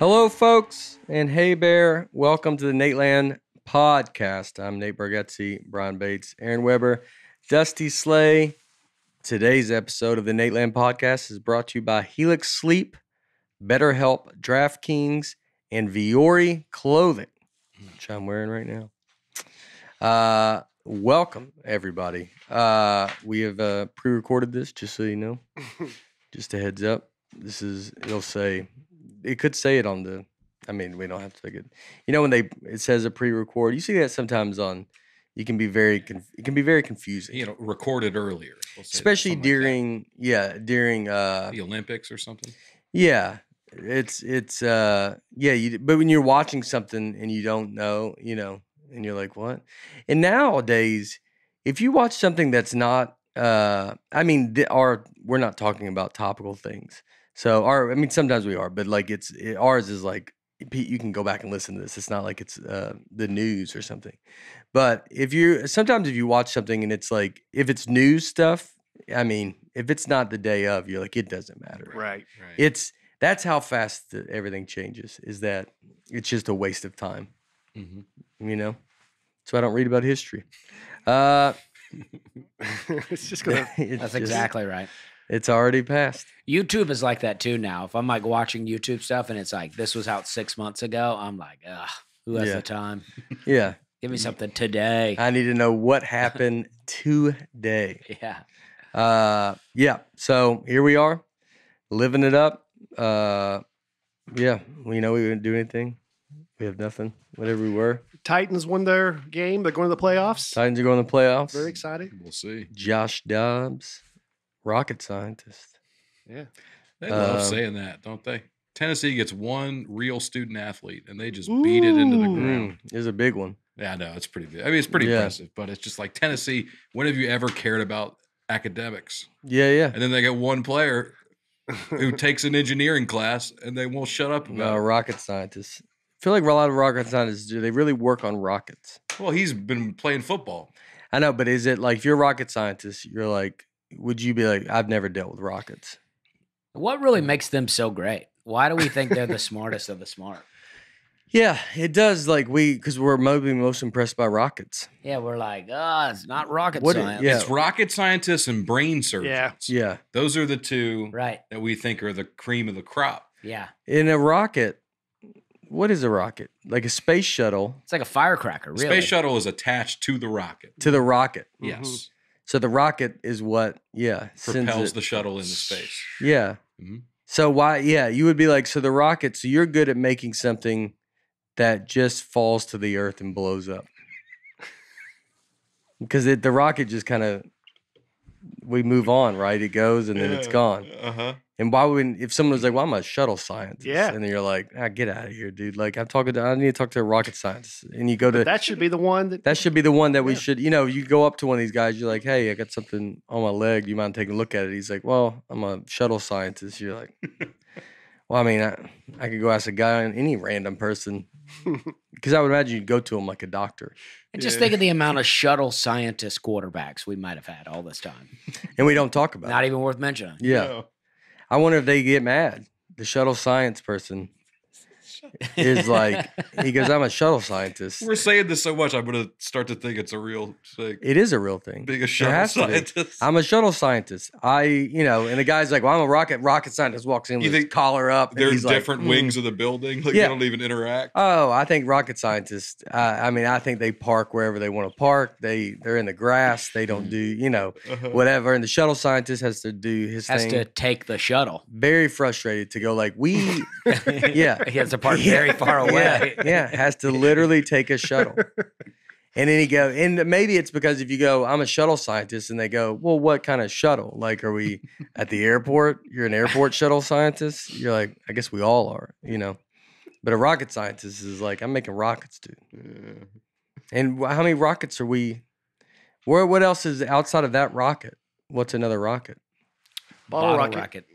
Hello, folks, and hey, Bear. Welcome to the Nateland podcast. I'm Nate Bargatze, Brian Bates, Aaron Weber, Dusty Slay. Today's episode of the Nateland podcast is brought to you by Helix Sleep, BetterHelp, DraftKings, and Viore Clothing, which I'm wearing right now. Welcome, everybody. We have pre-recorded this, just so you know. Just a heads up. It could say it on the, we don't have to take it. You know, when it says a pre-record, you see that sometimes it can be very confusing. You know, recorded earlier. Especially during the Olympics or something. Yeah. But when you're watching something and you don't know, and you're like, what? And nowadays, if you watch something that's not, we're not talking about topical things. So sometimes we are, but ours is like, you can go back and listen to this. It's not like it's the news or something. But if you watch something and it's like, if it's news stuff, if it's not the day of, you're like, it doesn't matter. Right. That's how fast everything changes, is that it's just a waste of time. Mm-hmm. So I don't read about history. It's just gonna. That's exactly right. It's already passed. YouTube is like that too now. If I'm like watching YouTube stuff and it's like, this was out 6 months ago, I'm like, ugh, who has the time? Yeah. Give me something today. I need to know what happened today. Yeah. So here we are, living it up. We didn't do anything. We have nothing. Whatever we were. Titans won their game. They're going to the playoffs. Titans are going to the playoffs. Very excited. We'll see. Josh Dobbs, rocket scientist. Yeah. They love saying that, don't they? Tennessee gets one real student athlete, and they just beat it into the ground. It's a big one. Yeah, I know. It's pretty big. It's pretty impressive, but it's just like Tennessee, when have you ever cared about academics? Yeah. And then they get one player who takes an engineering class, and they won't shut up about it. Rocket scientists. I feel like a lot of rocket scientists, do they really work on rockets? Well, he's been playing football. I know, but is it like, if you're a rocket scientist, you're like, would you be like, I've never dealt with rockets? What really makes them so great? Why do we think they're the smartest of the smart? Yeah, it does. Because we're maybe most impressed by rockets. Yeah, we're like, it's not rocket science. It's rocket scientists and brain surgeons. Yeah. Those are the two right that we think are the cream of the crop. Yeah. In a rocket, what is a rocket? Like a space shuttle. It's like a firecracker, really. Space shuttle is attached to the rocket. To the rocket. Yes. Mm-hmm. So the rocket is what, propels the shuttle into space. Yeah. Mm-hmm. So why, you would be like, so the rocket, so you're good at making something that just falls to the earth and blows up. Because the rocket just kind of, we move on, right? It goes and then it's gone. Uh-huh. And why wouldn't, if someone was like, well, I'm a shuttle scientist. Yeah. And then you're like, get out of here, dude. Like, I need to talk to a rocket scientist. And you go to. That should be the one that should be the one that we should, you go up to one of these guys, you're like, hey, I got something on my leg. Do you mind taking a look at it? He's like, well, I'm a shuttle scientist. You're like, well, I could go ask a guy, any random person. Because I would imagine you'd go to him like a doctor. And just think of the amount of shuttle scientist quarterbacks we might have had all this time. And we don't talk about it. Not even worth mentioning. Yeah. No. I wonder if they get mad. The shuttle science person is like, he goes, I'm a shuttle scientist. We're saying this so much, I'm going to start to think it's a real thing. It is a real thing. Being a shuttle scientist. I'm a shuttle scientist. And the guy's like, well, I'm a rocket scientist, walks in with his collar up. There's different wings of the building? They don't even interact? Oh, I think rocket scientists, I think they park wherever they want to park. They're in the grass. They don't do, whatever. And the shuttle scientist has to do his thing. Has to take the shuttle. Very frustrated to go like, He has to park very far away. Has to literally take a shuttle. And then and maybe it's because if you go, I'm a shuttle scientist, and they go, well, what kind of shuttle? Like, are we at the airport? You're an airport shuttle scientist? You're like, I guess we all are, But a rocket scientist is like, I'm making rockets, dude. Yeah. And how many rockets are we? What else is outside of that rocket? What's another rocket? Bottle rocket.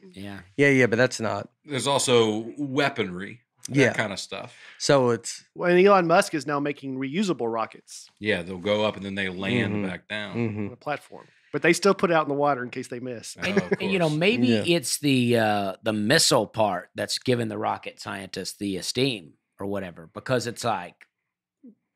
Yeah, but that's not. There's also weaponry. That kind of stuff. So it's... Well, and Elon Musk is now making reusable rockets. Yeah, they'll go up and then they land back down. On a platform. But they still put it out in the water in case they miss. Oh, And, of and, you know, course. maybe Yeah. it's the missile part that's giving the rocket scientists the esteem or whatever, because it's like,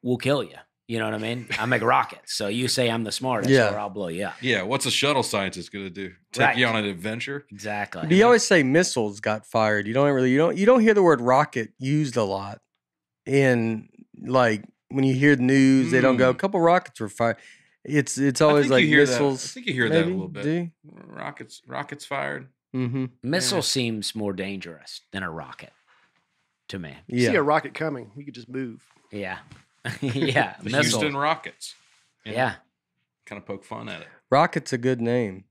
we'll kill you. You know what I mean? I make rockets, so you say I'm the smartest, Yeah. or I'll blow you up. Yeah, what's a shuttle scientist going to do? Take you Right. on an adventure? Exactly. But you always say missiles got fired. You don't hear the word rocket used a lot in like when you hear the news. They don't go, a couple rockets were fired. It's always think like you hear that. missiles. I think you hear that a maybe? little bit. Do you? Rockets fired. Mm-hmm. Missile Yeah. seems more dangerous than a rocket to me. You see Yeah. a rocket coming, you could just move. Yeah. Yeah. The Missile. Houston Rockets. You know, Yeah. kind of poke fun at it. Rocket's a good name.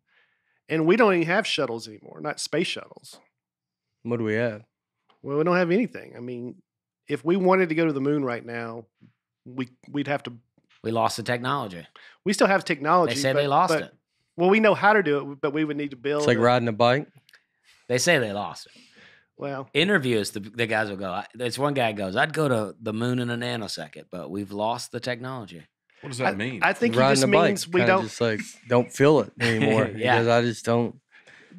And we don't even have shuttles anymore, not space shuttles. What do we have? Well, we don't have anything. I mean, if we wanted to go to the moon right now, we'd have to. We lost the technology. We still have technology. They say they lost it. Well, we know how to do it, but we would need to build. It's like riding a bike. They say they lost it. Well, Interviews, the guys will go. There's one guy goes, I'd go to the moon in a nanosecond, but we've lost the technology. What does that mean? I think he Riding just a bike. means we Kinda don't. just like don't feel it anymore. Yeah. Because I just don't.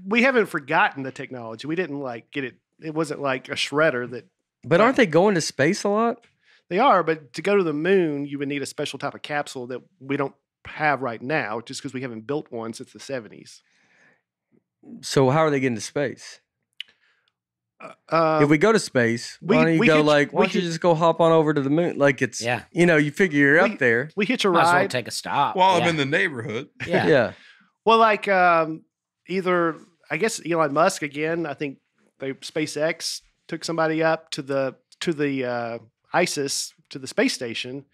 We haven't forgotten the technology. We didn't like get it. It wasn't like a shredder that But aren't they going to space a lot? they are. But to go to the moon, you would need a special type of capsule that we don't have right now, just because we haven't built one since the 70s. So how are they getting to space? Um, If we go to space, why we- don't you we go hitch- like, why we don't you hitch- just go hop on over to the moon? Like it's, Yeah. you figure you're up there. we hitch a Might as well ride. take a stop. While yeah. I'm in the neighborhood. yeah. Yeah. Well, like either I guess Elon Musk again. I think SpaceX took somebody up to the ISIS to the space station,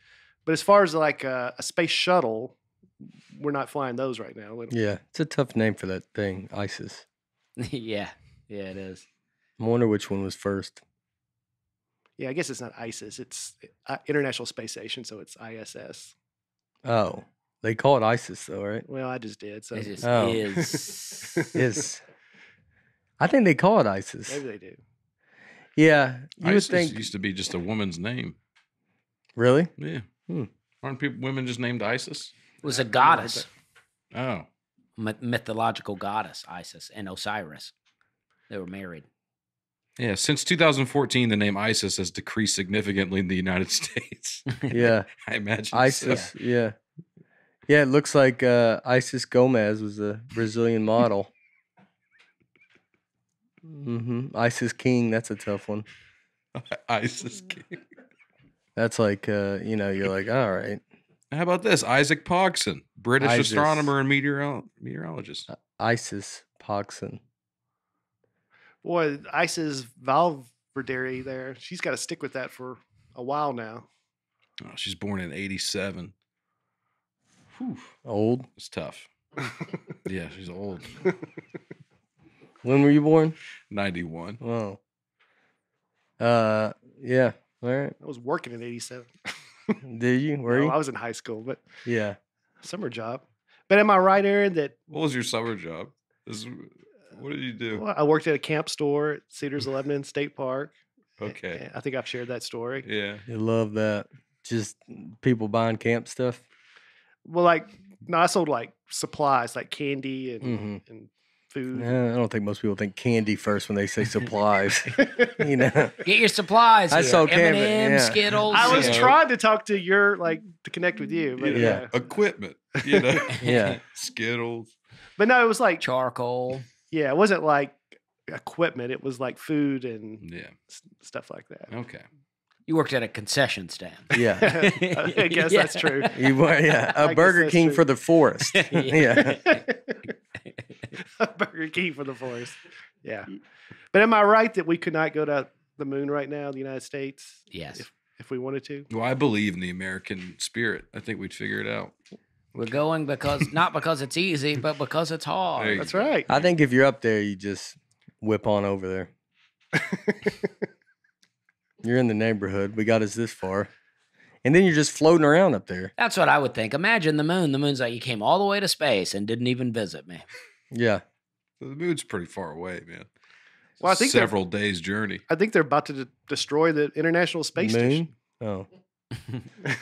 but as far as like a space shuttle, we're not flying those right now. We don't- Yeah. It's a tough name for that thing, ISIS. Yeah. Yeah, it is. I wonder which one was first. Yeah, I guess it's not ISIS. It's International Space Station, so it's ISS. Oh, they call it ISIS though, right? Well, I just did, so It just Oh. is. Is I think they call it ISIS. maybe they do. Yeah, you would ISIS think. used to be just a woman's name. Really? Yeah. Hmm. Aren't women just named Isis? It was a goddess, Oh. mythological goddess, Isis and Osiris. They were married. Yeah. Since 2014, the name ISIS has decreased significantly in the United States. Yeah, I imagine. so. ISIS. Yeah, yeah. It looks like Isis Gomez was a Brazilian model. Isis King. That's a tough one. ISIS King. That's like you're like, all right. How about this? Isaac Pogson, British Isis. astronomer and meteorologist. Isis Pogson. Boy, ISIS Valverdere there. She's got to stick with that for a while now. Oh, she's born in 87. Whew. Old. It's tough. Yeah, she's old. When were you born? 91. Oh. Yeah. All right. I was working in '87. Did you? Were No, you? I was in high school, but Yeah. summer job. But am I right, Aaron, that What was your summer job? What did you do? well, I worked at a camp store at Cedars of Lebanon State Park. Okay. I think I've shared that story. Yeah. You love that. Just people buying camp stuff. Well, I sold like supplies, like candy and Mhm. and food. I don't think most people think candy first when they say supplies. you know. Get your supplies. I here. saw Cameron, M&M, yeah. Skittles. I was Yeah. trying to talk to to connect with you, but Yeah. Equipment, you know? Yeah. Skittles. but no, it was like charcoal. it wasn't like equipment. It was like food and Yeah. stuff like that. Okay. You worked at a concession stand. Yeah. I guess that's true. You were, yeah. I A guess Burger that's King true. for the forest. Yeah. Burger King for the forest. Yeah. But am I right that we could not go to the moon right now in the United States Yes. if we wanted to? Well, I believe in the American spirit. I think we'd figure it out. We're going not because it's easy, but because it's There hard. you That's go. right. I think if you're up there, you just whip on over there. You're in the neighborhood. We got us this far. And then you're just floating around up there. That's what I would think. Imagine the moon. The moon's like, you came all the way to space and didn't even visit me. Yeah. The moon's pretty far away, man. Well, I think they're- several days journey. I think they're about to destroy the International Space Station. Oh.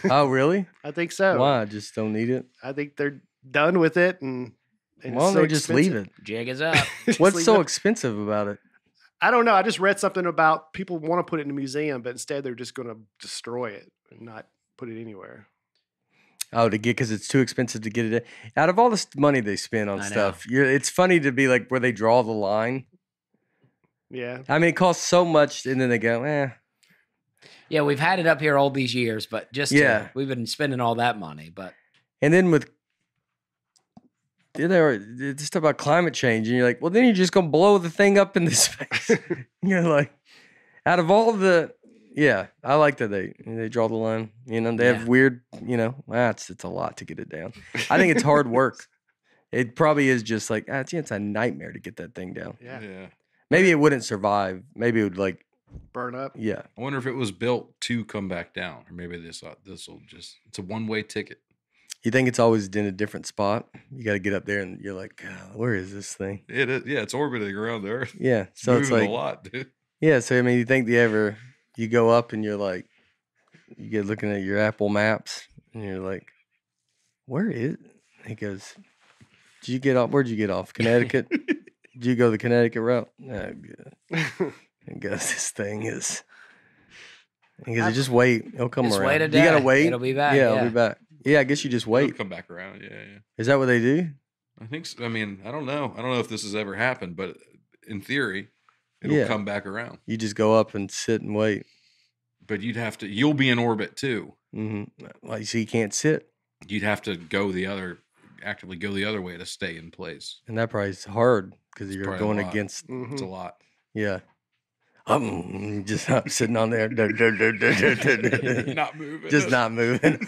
Oh, really? I think so. Why? Just don't need it? I think they're done with it, and And Why it's don't so they just leave expensive. it? Jig is up. Just What's leave so it. expensive about it? I don't know. I just read something about people want to put it in a museum, but instead they're just going to destroy it and not put it anywhere. Oh, to get because it's too expensive to get it. Out of all the money they spend on I know. stuff, it's funny to be like where they draw the line. Yeah. I mean, it costs so much, and then they go, Yeah, we've had it up here all these years, but we've been spending all that money. But And then with it's just about climate change, and you're like, well, then you're just gonna blow the thing up into space. You're like, out of all the, I like that they draw the line. You know, they have weird, it's a lot to get it down. I think it's hard work. It probably is just like, it's a nightmare to get that thing down. Yeah. Maybe it wouldn't survive. Maybe it would like Burn up. Yeah. I wonder if it was built to come back down, or maybe this will just, it's a one-way ticket. You think it's always in a different spot? You got to get up there and you're like, God, where is this thing? It is, it's orbiting around the Earth. Yeah. So it's moving like a lot, dude. Yeah. So I mean, you think you go up and you're like, you get looking at your Apple Maps and you're like, where is it? He goes, did you get off? Where'd you get off? Connecticut? Did you go the Connecticut route? No, good. And goes, this thing is. He goes, just wait. It'll come just around. wait a You gotta day. wait. It'll be back, Yeah, yeah. it'll be back. Yeah, I guess you just It'll wait. come back around. Yeah. Is that what they do? I think so. I mean, I don't know. I don't know if this has ever happened, but in theory, it'll come back around. You just go up and sit and wait. But you'll be in orbit too. Mm-hmm. Like, so you can't sit. You'd have to actively go the other way to stay in place. And that probably is hard because you're probably a going lot. against. It's a lot. Yeah. Just sitting on there. Not moving. Just not moving.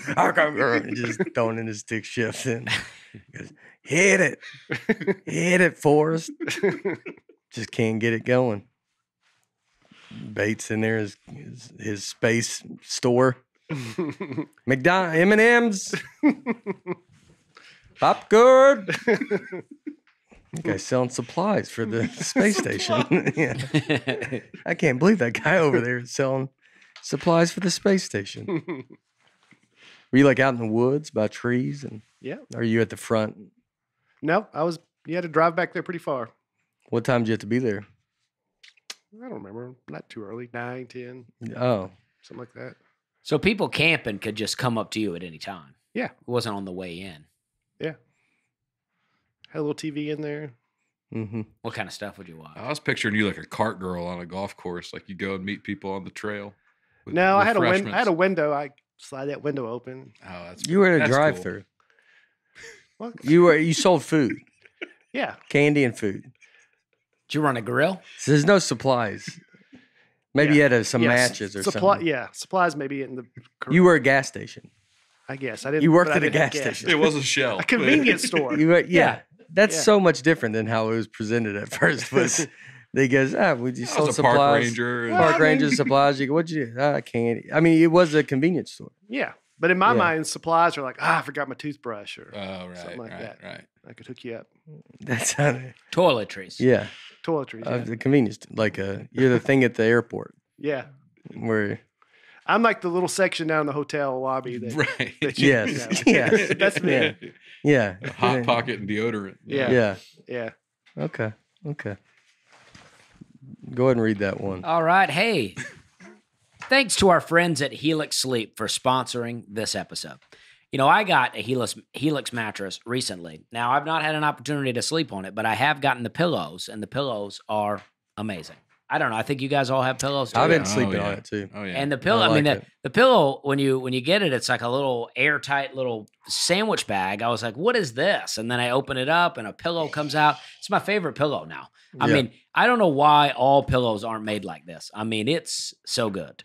Just throwing in his stick shift and he goes, hit it, Forrest. Just can't get it going. Bates in there is his space store. M&M's. Pop good. That guy's selling supplies for the space station. Yeah. I can't believe that guy over there is selling supplies for the space station. Were you like out in the woods by trees? And Yeah. are you at the front? No, you had to drive back there pretty far. What time did you have to be there? I don't remember. Not too early. 9, 10, Oh, something like that. So people camping could just come up to you at any time. Yeah. It wasn't on the way in. Yeah. Had a little TV in there. mm-hmm. What kind of stuff would you watch? I was picturing you like a cart girl on a golf course, like you go and meet people on the trail. with No, I had refreshments. a window. I slide that window open. Oh, that's You were at a that's drive-through. Well, You sold food, yeah. candy, and food. Did you run a grill? So there's no supplies. Maybe you had some matches or something. Yeah, supplies maybe in the. You were a gas station. I guess I didn't. You worked but I at a didn't have gas station. It was a shell. A convenience store. You were, that's Yeah. so much different than how it was presented at first. Was they goes, would you I sell was a supplies? park ranger. Well, Park I mean- ranger supplies. You go, what'd you do? Candy. I mean, it was a convenience store. Yeah, but in my Yeah. mind, supplies are like, I forgot my toothbrush, or Oh, right, Something like that. right. I could hook you up. That's how. Toiletries. Yeah, Toiletries. Yeah. the convenience. Like you're the thing at the airport Yeah. where. I'm like the little section down in the hotel lobby. That, Right. that you- Yes. yeah. Yes. That's me. Yeah. Hot pocket and deodorant. Yeah. Yeah. Yeah. Okay. Go ahead and read that one. All right. Hey, thanks to our friends at Helix Sleep for sponsoring this episode. You know, I got a Helix mattress recently. Now, I've not had an opportunity to sleep on it, but I have gotten the pillows, and the pillows are amazing. I don't know. I think you guys all have pillows too. I've been Oh, sleeping yeah. on it too. Oh, yeah. And the pillow, I I mean, like it. the pillow, when you get it, it's like a little airtight little sandwich bag. I was like, what is this? And then I open it up and a pillow comes out. It's my favorite pillow now. I Yeah. mean, I don't know why all pillows aren't made like this. I mean, it's so good.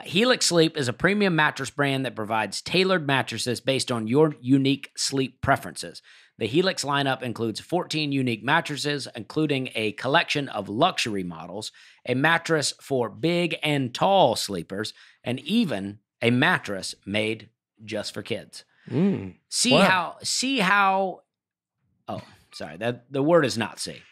Helix Sleep is a premium mattress brand that provides tailored mattresses based on your unique sleep preferences. The Helix lineup includes 14 unique mattresses, including a collection of luxury models, a mattress for big and tall sleepers, and even a mattress made just for kids. Mm. See Wow. how oh, sorry, the word is not see.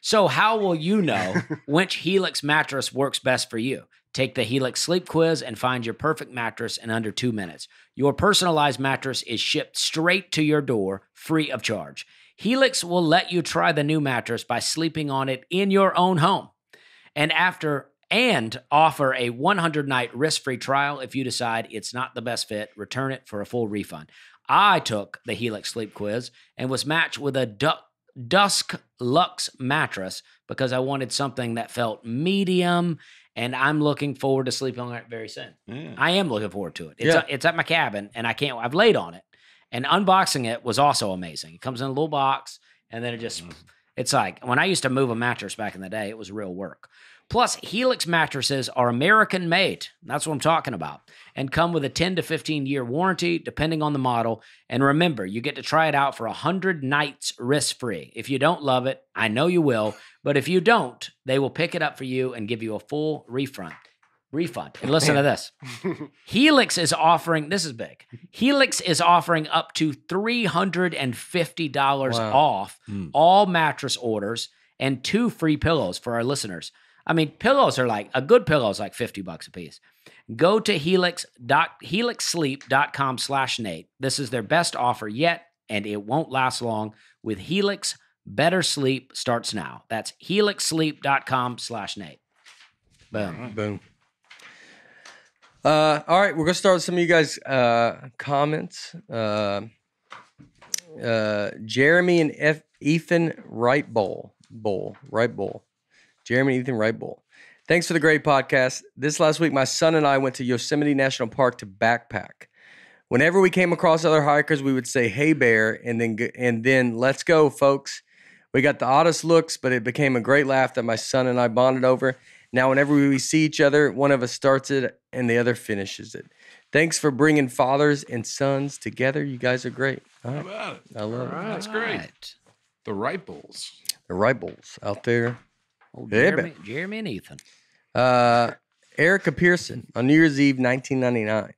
So how will you know which Helix mattress works best for you? Take the Helix Sleep Quiz and find your perfect mattress in under 2 minutes. Your personalized mattress is shipped straight to your door, free of charge. Helix will let you try the new mattress by sleeping on it in your own home. And offer a 100-night risk-free trial. If you decide it's not the best fit, return it for a full refund. I took the Helix sleep quiz and was matched with a Dusk Luxe mattress because I wanted something that felt medium, and I'm looking forward to sleeping on it very soon. Yeah. I am looking forward to it. It's at my cabin, and I've laid on it. And unboxing it was also amazing. It comes in a little box, and then it's like, when I used to move a mattress back in the day, it was real work. Plus, Helix mattresses are American made. That's what I'm talking about. And come with a 10 to 15-year warranty, depending on the model. And remember, you get to try it out for 100 nights risk-free. If you don't love it, I know you will. But if you don't, they will pick it up for you and give you a full refund. And listen to this. Helix is offering, this is big. Helix is offering up to $350 off all mattress orders and 2 free pillows for our listeners. I mean, pillows are a good pillow is like $50 a piece. Go to helixsleep.com/Nate. This is their best offer yet, and it won't last long. With Helix, better sleep starts now. That's helixsleep.com/Nate. Boom. Boom. All right, we're gonna start with some of you guys' comments. Jeremy and Ethan Wright-Bull. Jeremy and Ethan Wright-Bull. Thanks for the great podcast. This last week, my son and I went to Yosemite National Park to backpack. Whenever we came across other hikers, we would say, "Hey, bear," and then let's go, folks. We got the oddest looks, but it became a great laugh that my son and I bonded over. Now, whenever we see each other, one of us starts it and the other finishes it. Thanks for bringing fathers and sons together. You guys are great. All right. How about it? I love it. That's great. The Wright Bulls. The Wright-Bulls out there. Jeremy and Ethan. Erica Pearson, on New Year's Eve, 1999.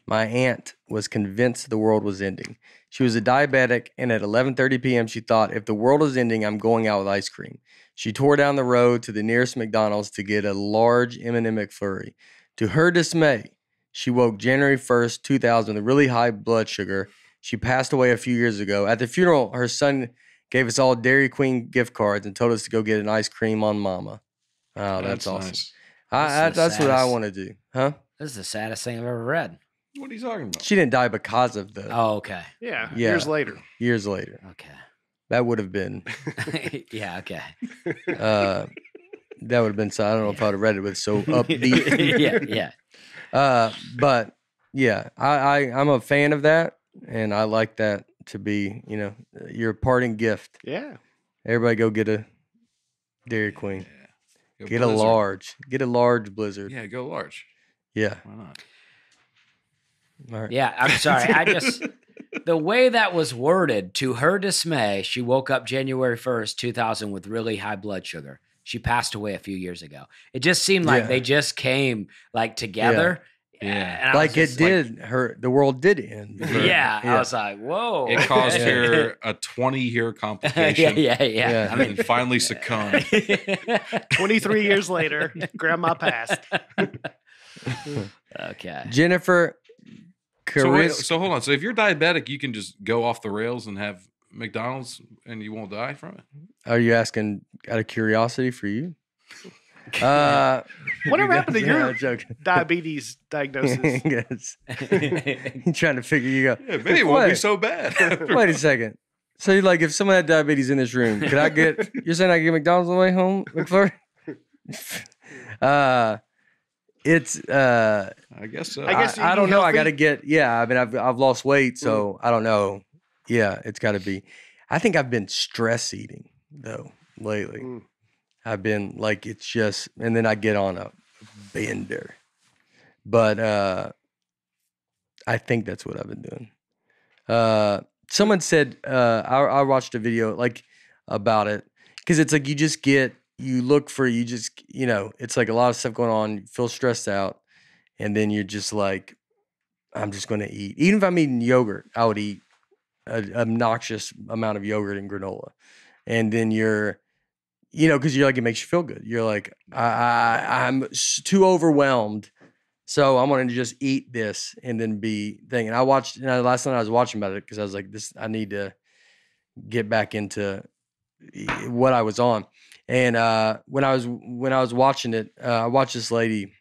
My aunt was convinced the world was ending. She was a diabetic, and at 11:30 p.m., she thought, if the world is ending, I'm going out with ice cream. She tore down the road to the nearest McDonald's to get a large M&M McFlurry. To her dismay, she woke January 1st, 2000 with really high blood sugar. She passed away a few years ago. At the funeral, her son gave us all Dairy Queen gift cards and told us to go get an ice cream on Mama. Oh, that's awesome. Nice. That's what I want to do. Huh? This is the saddest thing I've ever read. What are you talking about? She didn't die because of the... Oh, okay. Yeah, Yeah. years later. Years later. Okay. That would have been... Yeah, okay. that would have been... So I don't know if I would have read it with so upbeat. Yeah. But, yeah, I'm a fan of that, and I like that to be, your parting gift. Yeah. Everybody go get a Dairy Queen. Yeah. Get a large Blizzard. Yeah, go large. Yeah. Why not? All right. Yeah, I'm sorry. The way that was worded, to her dismay, she woke up January 1st, 2000 with really high blood sugar. She passed away a few years ago. It just seemed like they just came together. Yeah. Like it did the world did end. Yeah. I was like, whoa. It caused her a 20-year complication. Yeah. I mean, finally succumbed. 23 years later, grandma passed. Okay. Jennifer So hold on. So if you're diabetic, you can just go off the rails and have McDonald's and you won't die from it? Are you asking out of curiosity for you? Whatever happened to your joking. diabetes diagnosis? Yes. You're trying to figure you out. Yeah, maybe it won't be so bad. Wait a second. So you're like, if someone had diabetes in this room, you're saying I can get McDonald's on the way home, McFlurry? It's I guess so. I don't know. I got to get I mean I've lost weight, so I don't know. Yeah, it's got to be. I think I've been stress eating though lately. I've been like it's just, and then I get on a bender. But I think that's what I've been doing. Someone said I watched a video about it because it's like it's like a lot of stuff going on. You feel stressed out, and then you're just like, I'm just going to eat. Even if I'm eating yogurt, I would eat an obnoxious amount of yogurt and granola, and then you're, because you're like it makes you feel good. You're like I'm too overwhelmed, so I'm going to just eat this and then be thinking. And last night I was watching about it because I was like, I need to get back into what I was on. And when I was watching it, I watched this lady.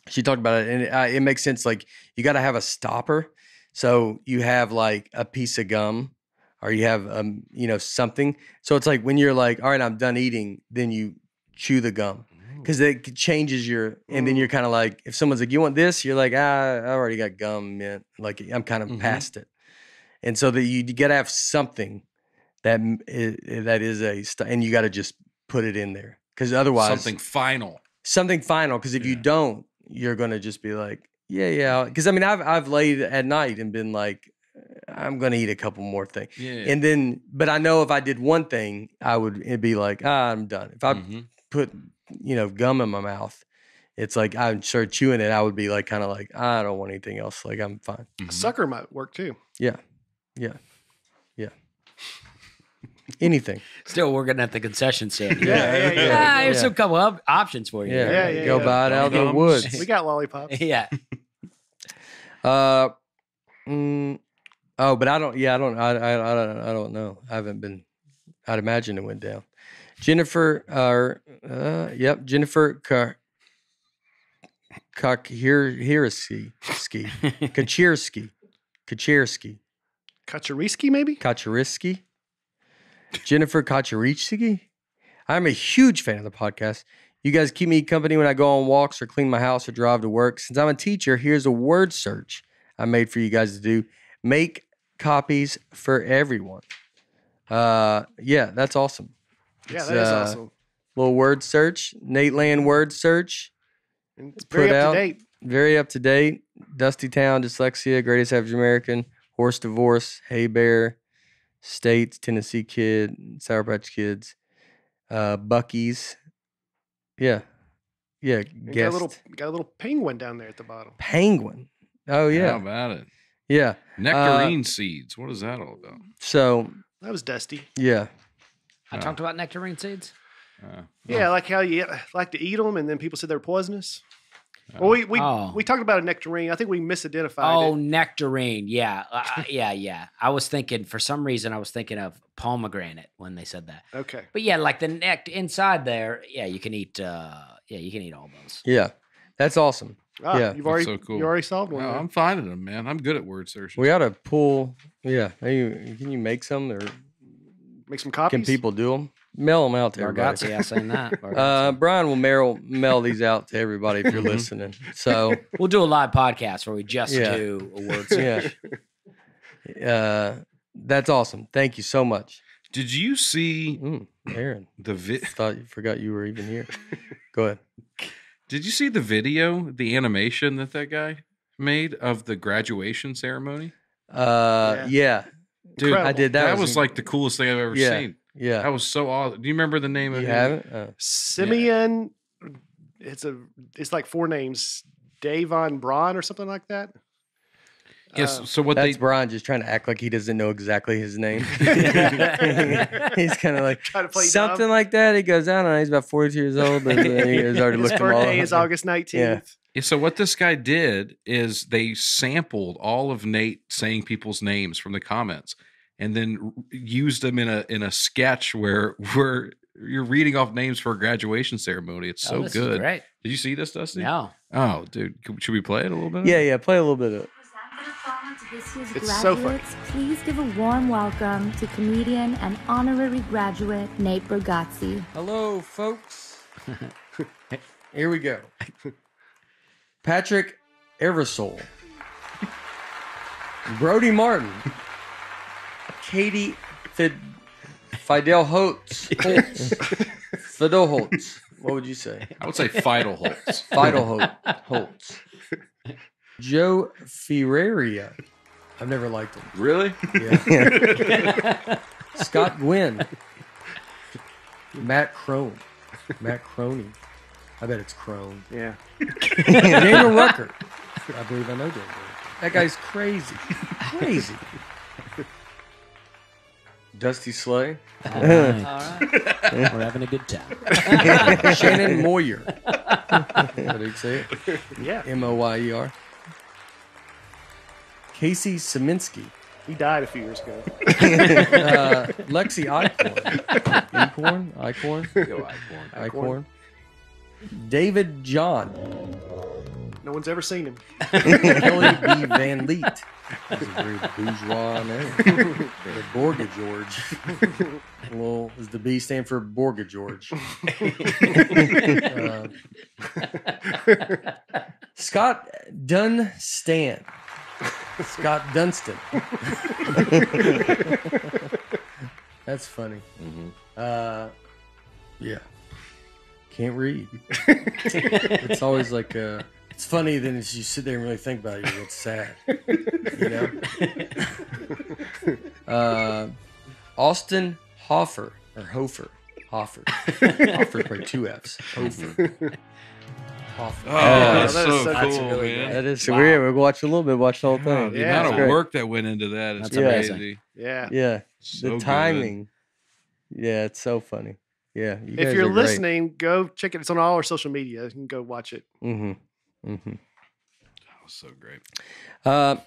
She talked about it, and it makes sense. Like, you got to have a stopper. So you have like a piece of gum, or you have something. So it's like when you're like, all right, I'm done eating, then you chew the gum, because it changes your. And then you're kind of like, if someone's like, you want this, you're like, I already got gum, man. Like, I'm kind of past it. And so that you got to have something that is and you got to just put it in there, because otherwise something final. Because if you don't, you're gonna just be like, yeah. Because I mean, I've laid at night and been like, I'm gonna eat a couple more things, and then, but I know if I did one thing, it'd be like, I'm done. If I put gum in my mouth, it's like I start chewing it, I would be like, kind of like, I don't want anything else. Like, I'm fine. A sucker might work too. Yeah. Anything. Still working at the concession stand. Yeah. Here's a couple of options for you. Yeah. Go buy it out in the woods. We got lollipops. Yeah. But I don't know. I haven't been. I'd imagine it went down. Jennifer Kaczorowski, maybe? Kaczorowski. Jennifer Kaczorowski. I'm a huge fan of the podcast. You guys keep me company when I go on walks or clean my house or drive to work. Since I'm a teacher, here's a word search I made for you guys to do. Make copies for everyone. That's awesome. Yeah, that is awesome. Little word search. Nateland word search. And it's very up to date. Very up to date. Dusty Town, Dyslexia, Greatest Average American, Horse Divorce, Hay Bear, States, Tennessee Kid, Sour Patch Kids, Bucky's. Yeah. Got a little penguin down there at the bottom. Penguin. Oh yeah. How about it? Yeah. Nectarine seeds. What is that all about? So that was Dusty. Yeah. I talked about nectarine seeds. Like how you like to eat them, and then people said they're poisonous. Well, we talked about a nectarine. I think we misidentified it. Nectarine. Yeah. I was thinking, for some reason, of pomegranate when they said that. Okay. But yeah, like the neck inside there, you can eat all those. Yeah. That's awesome. Yeah. So cool. You already solved one. No, I'm finding them, man. I'm good at word searches. We ought to pull. Yeah. Can you make some, or make some copies? Can people do them? Mail them out to everybody. Bargatze, saying that. Brian will mail these out to everybody if you're listening. So we'll do a live podcast where we just do a word search. That's awesome. Thank you so much. Did you see Aaron? Thought you forgot you were even here. Go ahead. Did you see the video, the animation that guy made of the graduation ceremony? Yeah. Dude, incredible. I did that. That was like the coolest thing I've ever seen. Yeah, that was so awesome. Do you remember the name of it? You haven't? Simeon. It's like 4 names. Davon Braun or something like that. Yes. So what that's Brian just trying to act like he doesn't know exactly his name. He's kind of like trying to play something dumb. Like that. He goes, I don't know. He's about 42 years old, but he's already his looked them all birthday up. is August 19th. Yeah, so what this guy did is they sampled all of Nate saying people's names from the comments, and then used them in a sketch where you're reading off names for a graduation ceremony. It's so good. Great. Did you see this, Dusty? No. Oh, dude, should we play it a little bit? Yeah, play a little bit of it. It's so funny. Please give a warm welcome to comedian and honorary graduate Nate Bargatze. Hello, folks. Here we go. Patrick Eversole, Brody Martin, Katie Fidel Holtz. Fidel Holtz. What would you say? I would say Fidel Holtz. Fidel Holtz. Joe Ferreria. I've never liked him. Really? Yeah. Scott Gwynn. Matt Crone. Matt Croney. I bet it's Crone. Yeah. Daniel Rucker. I believe I know Daniel Rucker. That guy's crazy. Crazy. Dusty Slay. All right. We're having a good time. Shannon Moyer. How do you say it? Yeah. Moyer. Casey Saminsky. He died a few years ago. Lexi Eichhorn. Go Eichhorn. David John. No one's ever seen him. Kelly B. Van Leet. That's a very bourgeois name. Borga George. Well, does the B stand for Borga George? Scott Dunstan. Scott Dunstan. That's funny. Yeah. Can't read. It's always like it's funny then as you sit there and really think about it, it's sad. You know? Austin Hoffer or Hofer. Hoffer probably 2 F's. Hofer. Hoffer. Oh, that's that is so so cool, cool. Really man. good. That is so weird. We watched a little bit, watched the whole thing. The Yeah, amount it's of great. work that went into that is That's crazy. amazing. Yeah. Yeah. So The good. timing. Yeah, it's so funny. Yeah. You guys If you're are great. listening, go check it. It's on all our social media. You can go watch it. That was so great. All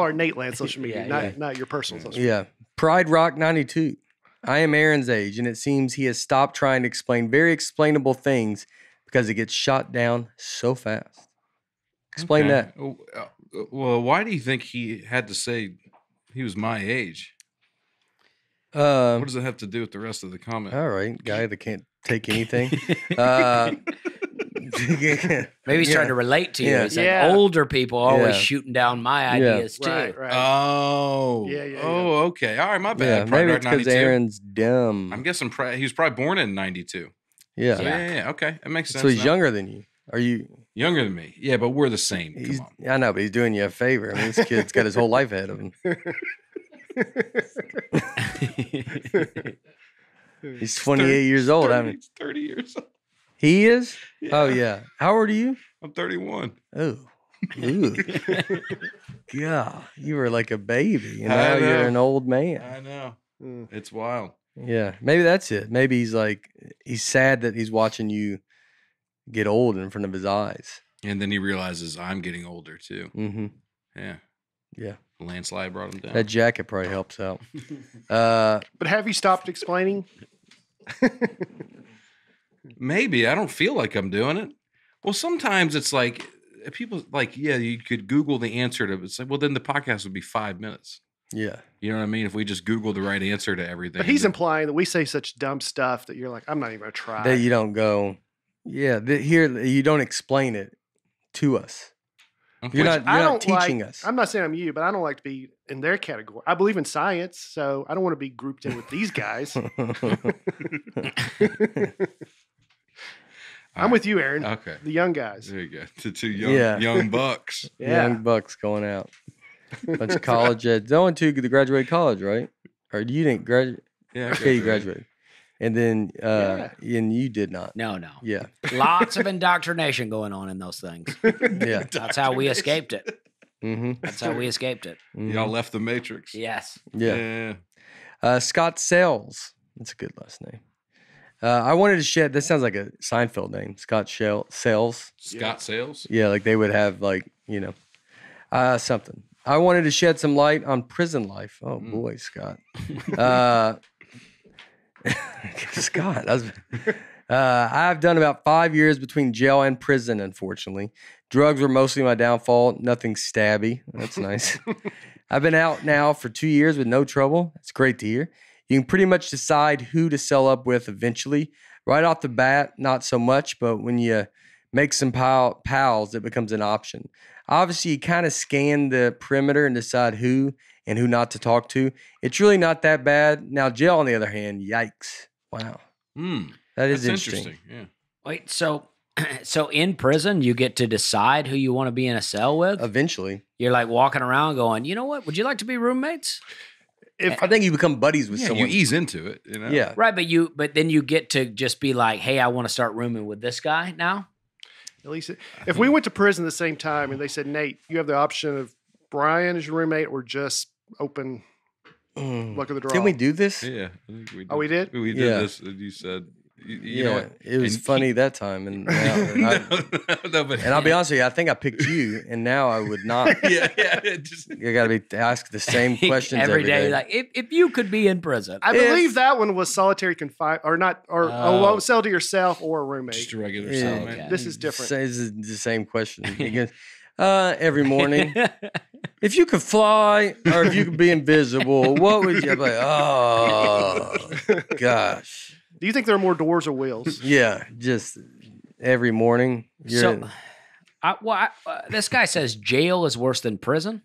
our Nateland social media, Yeah, not your personal social media. Yeah. Pride Rock 92. I am Aaron's age, and it seems he has stopped trying to explain very explainable things because it gets shot down so fast. Explain that. Oh, well, why do you think he had to say he was my age? What does it have to do with the rest of the comment? All right, guy that can't take anything. Maybe he's trying to relate to you. Yeah. He's like, Yeah. older people are always Yeah. shooting down my ideas too. Right. Oh, Yeah. Oh, okay. All right, my Yeah, bad. Pride maybe Rock it's because 92. Aaron's dumb. I'm guessing he was probably born in 92. Yeah. Yeah. Okay, that makes sense. So he's now. younger than you. Are you? Younger than me. Yeah, but we're the same. He's, Come on. I know, but he's doing you a favor. I mean, this kid's got his whole life ahead of him. He's 28 years old. I mean, He's 30 years old. he is? Yeah. Oh, yeah. How old are you? I'm 31. Oh. Ooh. Yeah. You were like a baby. And I now know. you're an old man. I know. Mm. It's wild. Yeah. Maybe that's it. Maybe he's like, he's sad that he's watching you get old in front of his eyes. And then he realizes I'm getting older too. Mm-hmm. Yeah. Yeah. Landslide brought him down. That jacket probably helps out. But have you stopped explaining? Maybe. I don't feel like I'm doing it. Well, sometimes it's like people like, yeah, you could Google the answer to it. It's like, well, then the podcast would be 5 minutes. Yeah. You know what I mean? If we just Google the right answer to everything. But he's then- implying that we say such dumb stuff that you're like, I'm not even going to try. That you don't go, yeah, here, you don't explain it to us. You're not, I you're don't not teaching like, us. I'm not saying I'm you, but I don't like to be in their category. I believe in science, so I don't want to be grouped in with these guys. I'm with you, Aaron. Okay. The young guys. There you go. The two young, Yeah. young bucks. Yeah. Young bucks going out. Bunch of college eds. The only two that graduated college, right? Or you didn't graduate? Yeah. Okay, you graduated. And then, and you did not. No. Yeah. Lots of indoctrination going on in those things. Yeah. That's how we escaped it. Mm-hmm. That's how we escaped it. Y'all left the Matrix. Yes. Yeah. Scott Sells. That's a good last name. I wanted to shed. This sounds like a Seinfeld name. Scott Sells. Scott Sales. Yeah, like they would have like, something. I wanted to shed some light on prison life. Oh boy, Scott. Scott, I've done about 5 years between jail and prison, unfortunately. Drugs were mostly my downfall. Nothing stabby. That's nice. I've been out now for 2 years with no trouble. It's great to hear. You can pretty much decide who to sell up with eventually. Right off the bat, not so much, but when you make some pals, it becomes an option. Obviously, you kind of scan the perimeter and decide who and who not to talk to. It's really not that bad. Now, jail, on the other hand, yikes. Wow. That is That's interesting. Yeah. Wait, so in prison, you get to decide who you want to be in a cell with? Eventually. You're like walking around going, you know what? Would you like to be roommates? I think you become buddies with Yeah, someone. you ease into it. You know? Yeah. Right, but then you get to just be like, hey, I want to start rooming with this guy now. At least if we went to prison at the same time and they said, Nate, you have the option of Brian as your roommate or just open luck of the draw. Didn't we do this? Yeah. I think we did. Oh, we did? We did Yeah. this. And you said You know what? it was And funny that time, and but and I'll be honest with you, I think I picked you, and now I would not. yeah. Just, You got to be asked the same questions every day. Like, if you could be in prison. I believe that one was solitary confinement, or not, or won't sell to yourself or a roommate. just a regular Yeah. cellmate. Okay. This is different. It's the same question. Because, every morning, if you could fly or if you could be invisible, what would you? I'm like, oh gosh, Do you think there are more doors or wheels? yeah, just every morning. So, this guy says jail is worse than prison.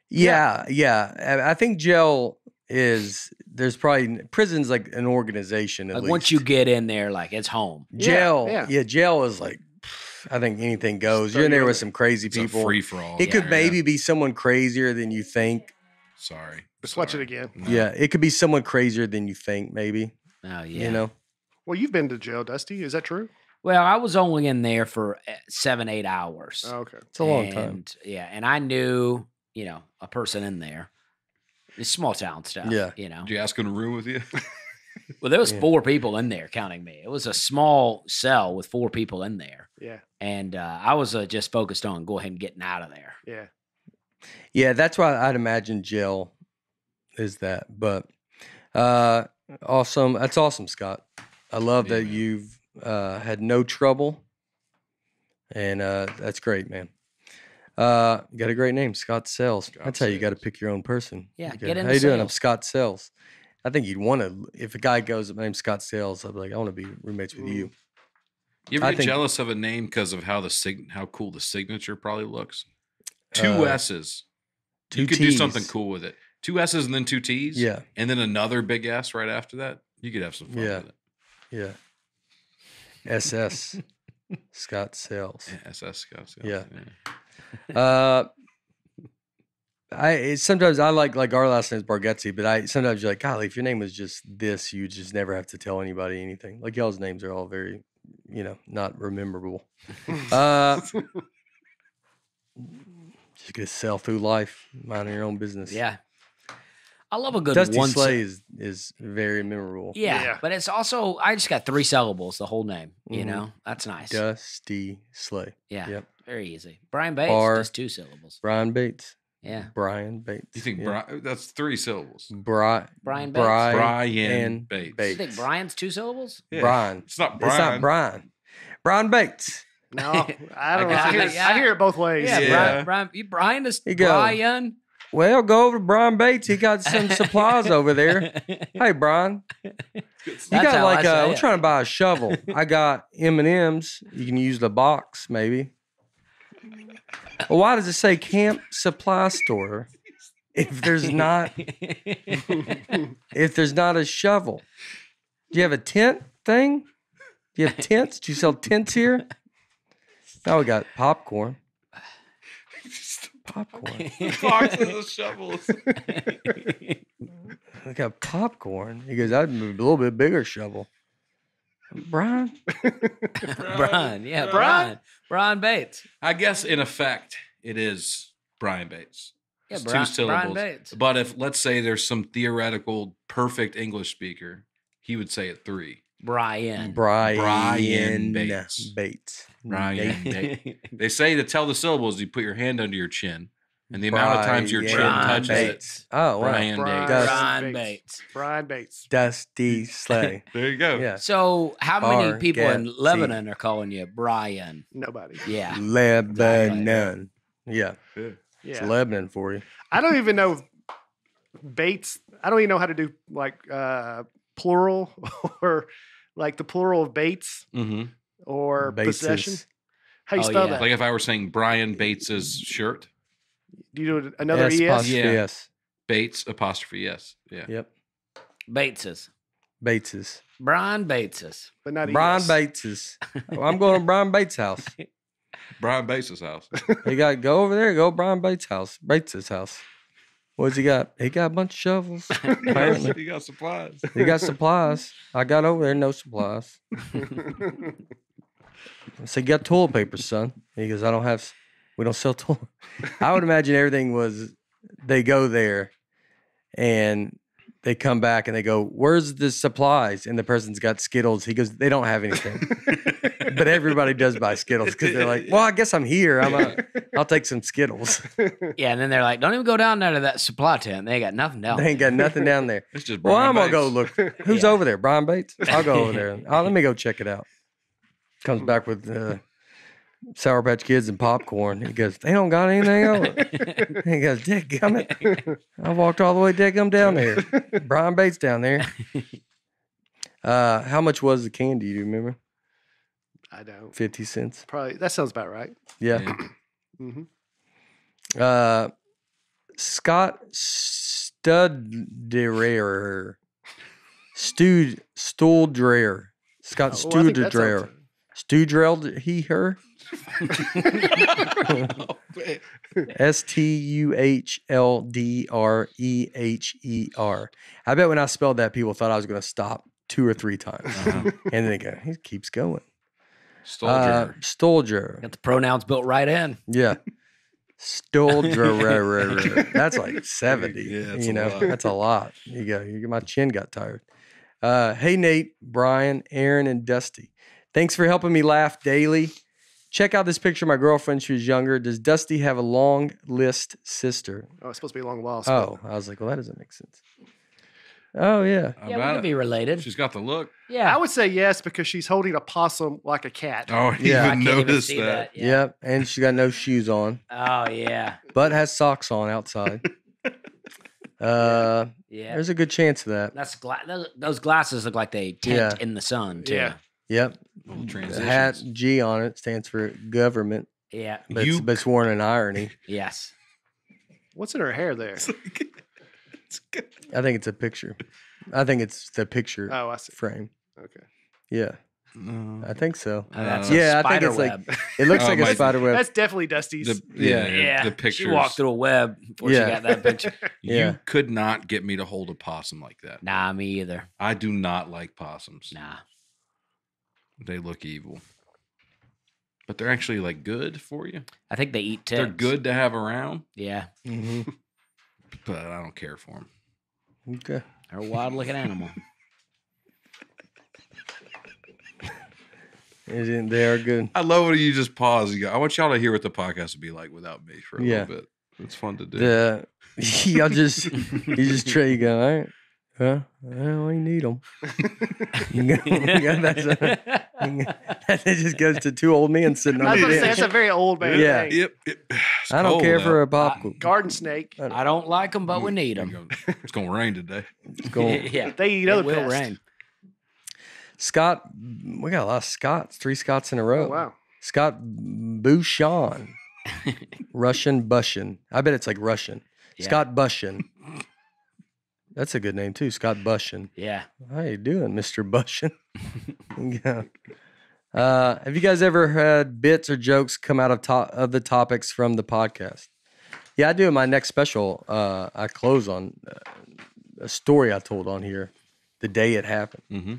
Yeah. I think jail is. There's probably prison's like an organization. At Like least. once you get in there, like it's home. jail, Yeah. jail is like. I think anything goes. Throw You're in you there in with there. some crazy It's people. a free for all. It could maybe be someone crazier than you think. Sorry. Just watch it again. No. Yeah, it could be someone crazier than you think. Maybe Oh yeah. you know. Well, you've been to jail, Dusty. Is that true? Well, I was only in there for 7-8 hours. Oh, okay. It's a long time. And, yeah, and I knew, a person in there. It's small town stuff. Yeah. Did you ask him to room with you? Well, there was Yeah. 4 people in there counting me. It was a small cell with 4 people in there. Yeah. And I was just focused on go ahead and getting out of there. Yeah. Yeah, that's why I'd imagine jail is that. But awesome. That's awesome, Scott. I love Yeah, that man. you've had no trouble, and that's great, man. You got a great name, Scott Sells. Scott That's how you got to Sells. pick your own person. Yeah, You get go, into How you doing? I'm sales." Scott Sells. I think you'd want to. If a guy goes, my name's Scott Sells, I'd be like, I want to be roommates with you. You ever I get think- jealous of a name because of how how cool the signature probably looks? 2 S's. 2 You could do T's. something cool with it. 2 S's and then 2 T's. Yeah, And then another big S right after that. You could have some fun Yeah. with it. yeah. SS, Scott Sells. Yeah, SS Scouts. Yeah. Sometimes I like our last name is Bargatze, but sometimes you're like, golly, if your name was just this, you just never have to tell anybody anything. Like y'all's names are all very, not rememberable. Just gonna sail through life, minding your own business. Yeah. I love a good Dusty one. Slay is very memorable. Yeah, Yeah. but it's also, I just got 3 syllables, the whole name. Mhm. That's nice. Dusty Slay. Yeah. Yep. Very easy. Brian Bates, Bar- just 2 syllables. Brian Bates. Yeah. Brian Bates. You think yeah. that's 3 syllables? Brian Brian Bates. Brian Bates. You think Brian's 2 syllables? Yeah. Brian. It's not Brian. It's not Brian. Brian Bates. No, I don't know. guess I hear it both ways. Yeah, Yeah. Brian is You go. Brian. Well, go over to Brian Bates. He got some supplies over there. Hey, Brian. You That's got how I like say we're it. trying to buy a shovel. I got M&Ms. You can use the box, maybe. Well, why does it say Camp Supply Store if there's not a shovel? Do you have a tent thing? Do you have tents? Do you sell tents here? Now we got popcorn. Popcorn. Boxes of shovels. We got popcorn. He goes, I'd move a little bit bigger shovel. Brian? Brian. Yeah, Brian? Brian. Brian Bates. I guess in effect it is Brian Bates. Yeah, It's Brian, 2 syllables. Brian Bates. But if let's say there's some theoretical perfect English speaker, he would say it 3. Brian. Brian Bates. Bates. Brian Nate. Bates. They say to tell the syllables, you put your hand under your chin, and the amount of times your chin Brian touches Bates. Oh, wow. Brian Brian, Bates. Brian Bates. Brian Bates. Dusty Slay. There you go. Yeah. So, how many people in Bargatze. Lebanon are calling you Brian? Nobody. Yeah. Lebanon. Yeah. It's Yeah. Lebanon for you. I don't even know Bates. I don't even know how to do like plural or like the plural of Bates Mm-hmm. or Bateses. possession. How you Oh, spell yeah. that? Like if I were saying Brian Bates's shirt, Do you do another S ES? apostrophe Yeah. S. Bates apostrophe yes. Yeah. Yep. Bateses. Bateses. Brian Bateses. But not Brian ES. Bateses. Well, I'm going to Brian Bates' house. Brian Bates's house. You got to go over there. Go to Brian Bates' house. Bates' house. What's he got? He got a bunch of shovels. Apparently. He got supplies. He got supplies. I got over there, no supplies. I said, you got toilet paper, son. He goes, we don't sell toilet. I would imagine everything was, they go there and they come back and they go, "Where's the supplies?" And the person's got Skittles. He goes, "They don't have anything." But everybody does buy Skittles because they're like, "Well, I guess I'm here. I'll take some Skittles." Yeah, and then they're like, "Don't even go down there to that supply tent. They ain't got nothing down They ain't got nothing down there. It's just Well, Brian I'm gonna go Bates. look. Who's Yeah. over there? Brian Bates. I'll go over there. Let me go check it out. Comes back with Sour Patch Kids and popcorn. He goes, "They don't got anything over." He goes, "Dadgummit, I walked all the way down there. Brian Bates down there." How much was the candy? Do you remember? I don't. 50 cents. Probably that sounds about right. Yeah. hmm Scott Studrerer. Stuldrerer. Scott Oh, I think that Studrerer. sounds- Studrelled he, her? Stuhdreher. I bet when I spelled that, people thought I was going to stop 2 or 3 times. Uh-huh. And then they go, he keeps going. Stolger. Stolger. Got the pronouns built right in. Yeah. Stolger. That's like 70. Yeah, that's you a know, lot. that's a lot. My chin got tired. Hey, Nate, Brian, Aaron, and Dusty. Thanks for helping me laugh daily. Check out this picture of my girlfriend. She was younger. Does Dusty have a long list sister? Oh, it's supposed to be a long while. Oh, I was like, well, that doesn't make sense. Oh, yeah. Yeah, we About could it. be related. She's got the look. Yeah. I would say yes because she's holding a possum like a cat. Oh, I Yeah. I even can't even noticed see that. Yeah. Yep. And she got no shoes on, Oh, yeah. but has socks on outside. Yeah. There's a good chance of that. That's those glasses look like they tint Yeah. in the sun, too. Yeah. Yep. Little The transitions. hat G on it stands for government, Yeah. but it's worn in irony. Yes. What's in her hair there? I think it's a picture. I think it's the picture Oh, I see. frame. Okay. Yeah, No. I think so. That's Yeah, a I think spider it's like- web. It looks Oh, like a my- spider web. That's definitely Dusty's. Yeah. The pictures. She walked through a web before Yeah. she got that picture. You Yeah. could not get me to hold a possum like that. Nah, me either. I do not like possums. Nah. They look evil. But they're actually like good for you. I think they eat ticks. They're good to have around, Yeah. hmm but I don't care for them. Okay. They're a wild looking animal. They are good. I love when you just pause. You go, I want y'all to hear what the podcast would be like without me for a Yeah. little bit. It's fun to do. Y'all just you just try. You go, all right. Well, you need them. It just goes to 2 old men sitting I on was the going to say, bench. that's a very old man Yeah. thing. Yep. It's I don't cold care out. for a popcorn. Garden snake. I don't like them, but we need them. It's gonna rain today. It's going. Yeah. They eat It other will pests. rain. Scott, we got a lot of Scots. 3 Scots in a row. Oh, wow. Scott Bouchon. Russian Bushin. I bet it's like Russian. Yeah. Scott Bushin. That's a good name too. Scott Bushin. Yeah. How you doing, Mr. Bushin? Yeah. Have you guys ever had bits or jokes come out of the topics from the podcast? Yeah, I do. In my next special, I close on a story I told on here the day it happened, Mm-hmm.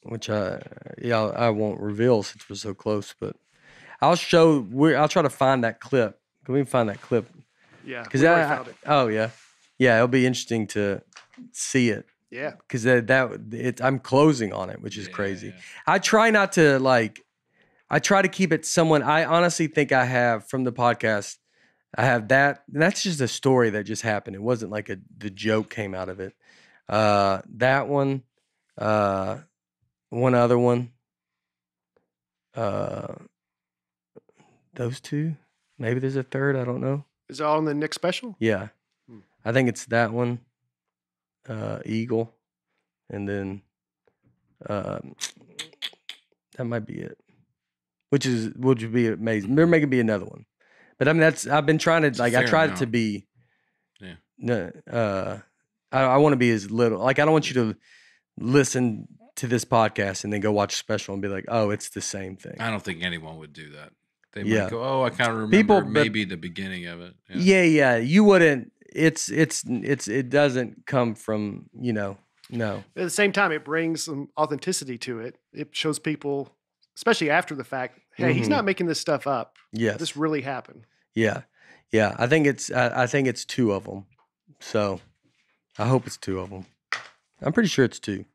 which I won't reveal since we're so close, but I'll try to find that clip. Can we find that clip? Yeah. Because we already found it. oh yeah, it'll be interesting to see it. Yeah. Because I'm closing on it, which is crazy. Yeah. I try not to I try to keep it someone I honestly think I have from the podcast. I have that. And that's just a story that just happened. It wasn't like the joke came out of it. That one, one other one, those 2. Maybe there's a third. I don't know. Is it all in the Nick special? Yeah, I think it's that one. Eagle, and then that might be it. Which would be amazing. There may be another one, but I mean I've been trying to It's a I fair tried amount. to be. Yeah. No, I want to be as little. I don't want you to listen to this podcast and then go watch a special and be like, oh, it's the same thing. I don't think anyone would do that. They Yeah. might go, oh, I kind of remember People- but- maybe the beginning of it. Yeah, you wouldn't. It doesn't come from no. At the same time, it brings some authenticity to it. It shows people, especially after the fact, hey, he's Mhm. not making this stuff up. Yes. This really happened. Yeah. I think it's 2 of them. So I hope it's 2 of them. I'm pretty sure it's 2.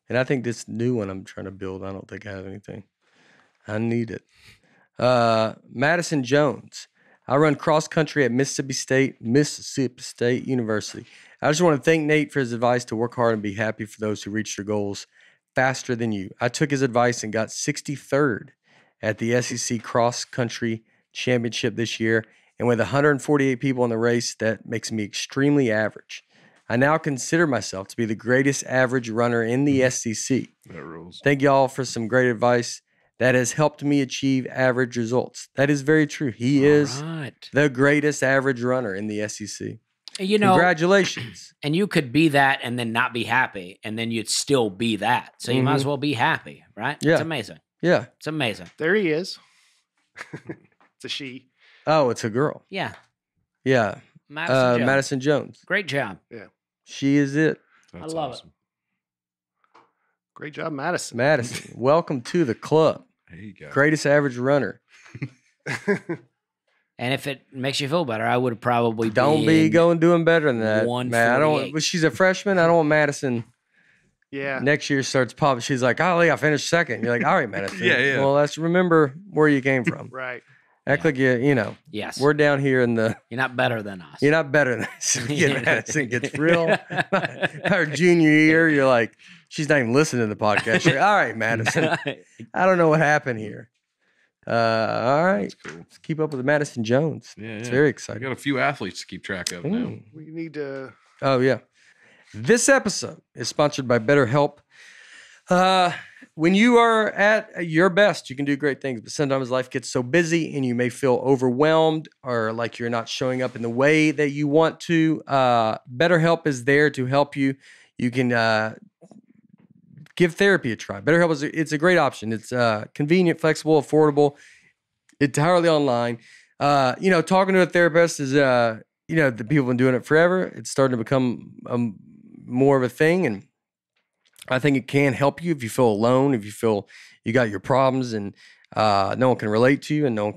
And I think this new one I'm trying to build, I don't think I have anything. I need it. Madison Jones. I run cross country at Mississippi State University. I just want to thank Nate for his advice to work hard and be happy for those who reach their goals faster than you. I took his advice and got 63rd at the SEC Cross Country Championship this year. And with 148 people in the race, that makes me extremely average. I now consider myself to be the greatest average runner in the SEC. That rules. Thank y'all for some great advice that has helped me achieve average results. That is very true. He is the greatest average runner in the SEC. You know, congratulations. And you could be that and then not be happy, and then you'd still be that. So you might as well be happy, right? Yeah. It's amazing. Yeah. It's amazing. There he is. It's a she. Oh, it's a girl. Yeah. Yeah. Madison Jones. Great job. Yeah. She is it. That's I love awesome. Great job, Madison. Madison, welcome to the club. There you go. Greatest average runner. And if it makes you feel better, I would have probably Don't be going doing better than that. Man, I don't. 148. But she's a freshman. I don't want Madison. Yeah. Next year starts popping. She's like, oh, I finished second. You're like, all right, Madison. Yeah. Well, let's remember where you came from. Right. Act like you know. Yes. We're down here in the. You're not better than us. You're not better than us. Madison gets real. Her junior year, you're like, she's not even listening to the podcast. You're like, all right, Madison. I don't know what happened here. All right. That's cool. Let's keep up with Madison Jones. Yeah, It's yeah. very I exciting. got a few athletes to keep track of now. We need to. Oh, yeah. This episode is sponsored by BetterHelp. When you are at your best, you can do great things, but sometimes life gets so busy and you may feel overwhelmed or like you're not showing up in the way that you want to. BetterHelp is there to help you. You can give therapy a try. BetterHelp it's a great option. It's convenient, flexible, affordable, entirely online. Talking to a therapist is the people have been doing it forever. It's starting to become more of a thing, and I think it can help you if you feel alone, if you feel you got your problems and no one can relate to you, and or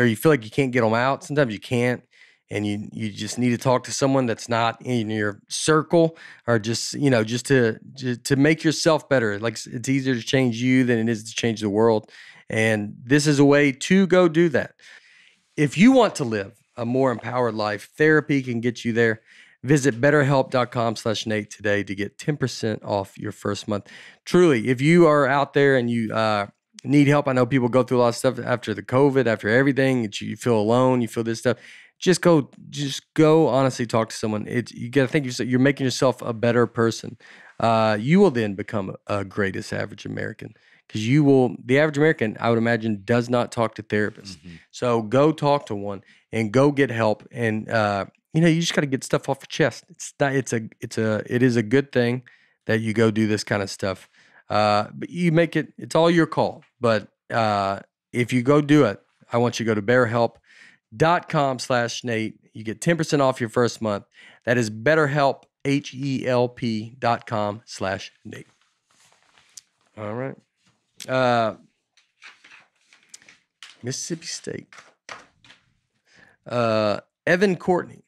you feel like you can't get them out. Sometimes you can't, and you just need to talk to someone that's not in your circle, or just to make yourself better. Like, it's easier to change you than it is to change the world, and this is a way to go do that. If you want to live a more empowered life, therapy can get you there. Visit betterhelp.com/Nate today to get 10% off your first month. Truly, if you are out there and you need help, I know people go through a lot of stuff after the COVID, after everything. You feel alone, you feel this stuff. Just go. Honestly, talk to someone. You got to think you're making yourself a better person. You will then become a greatest average American, because the average American, I would imagine, does not talk to therapists. Mm-hmm. So go talk to one and go get help. And you just got to get stuff off your chest. It is a good thing that you go do this kind of stuff. But you make it. It's all your call. But if you go do it, I want you to go to betterhelp.com/Nate. You get 10% off your first month. That is BetterHelp, HELP.com/Nate. All right. Mississippi State. Evan Courtney.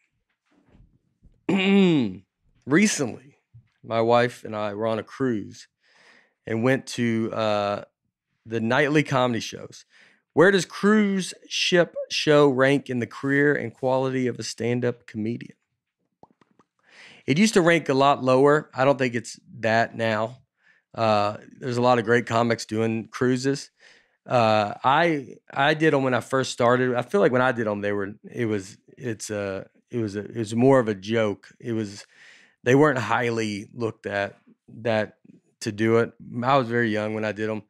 Recently, my wife and I were on a cruise and went to the nightly comedy shows. Where does cruise ship show rank in the career and quality of a stand-up comedian? It used to rank a lot lower. I don't think it's that now. There's a lot of great comics doing cruises. I did them when I first started. I feel like when I did them, it was more of a joke. They weren't highly looked at that to do it. I was very young when I did them.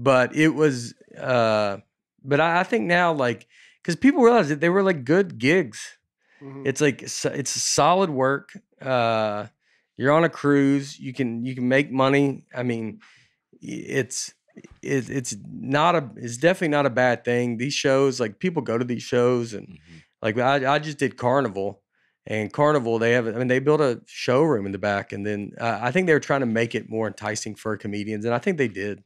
But it was, but I think now, like, because people realize that they were like good gigs. Mm-hmm. It's like, it's solid work. You're on a cruise. You can make money. I mean, it's definitely not a bad thing. These shows, like, people go to these shows, and like I just did Carnival, and Carnival, they built a showroom in the back, and then I think they were trying to make it more enticing for comedians, and I think they did.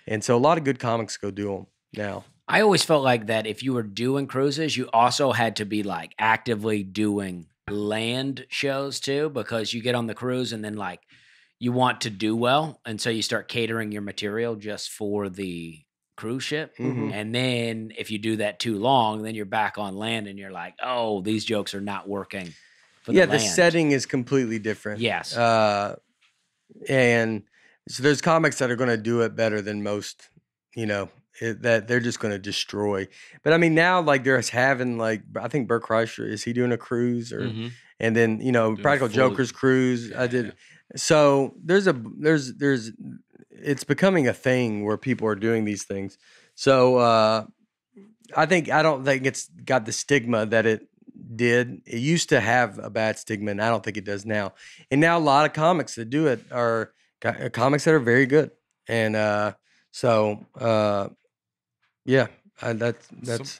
And so a lot of good comics go do them now. I always felt like that if you were doing cruises, you also had to be like actively doing land shows too, because you get on the cruise and then like you want to do well, and so you start catering your material just for the cruise ship. Mhm. And then if you do that too long, then you're back on land and you're like, oh, these jokes are not working for Yeah, the the land. setting is completely different. Yes. And so there's comics that are going to do it better than most, that they're just going to destroy. But I mean, now like there's having like, I think Bert Kreischer, is he doing a cruise or, and then, Practical full- Joker's cruise. I did. So there's it's becoming a thing where people are doing these things. So I don't think it's got the stigma that it did. It used to have a bad stigma, and I don't think it does now. And now a lot of comics that do it are comics that are very good. And that's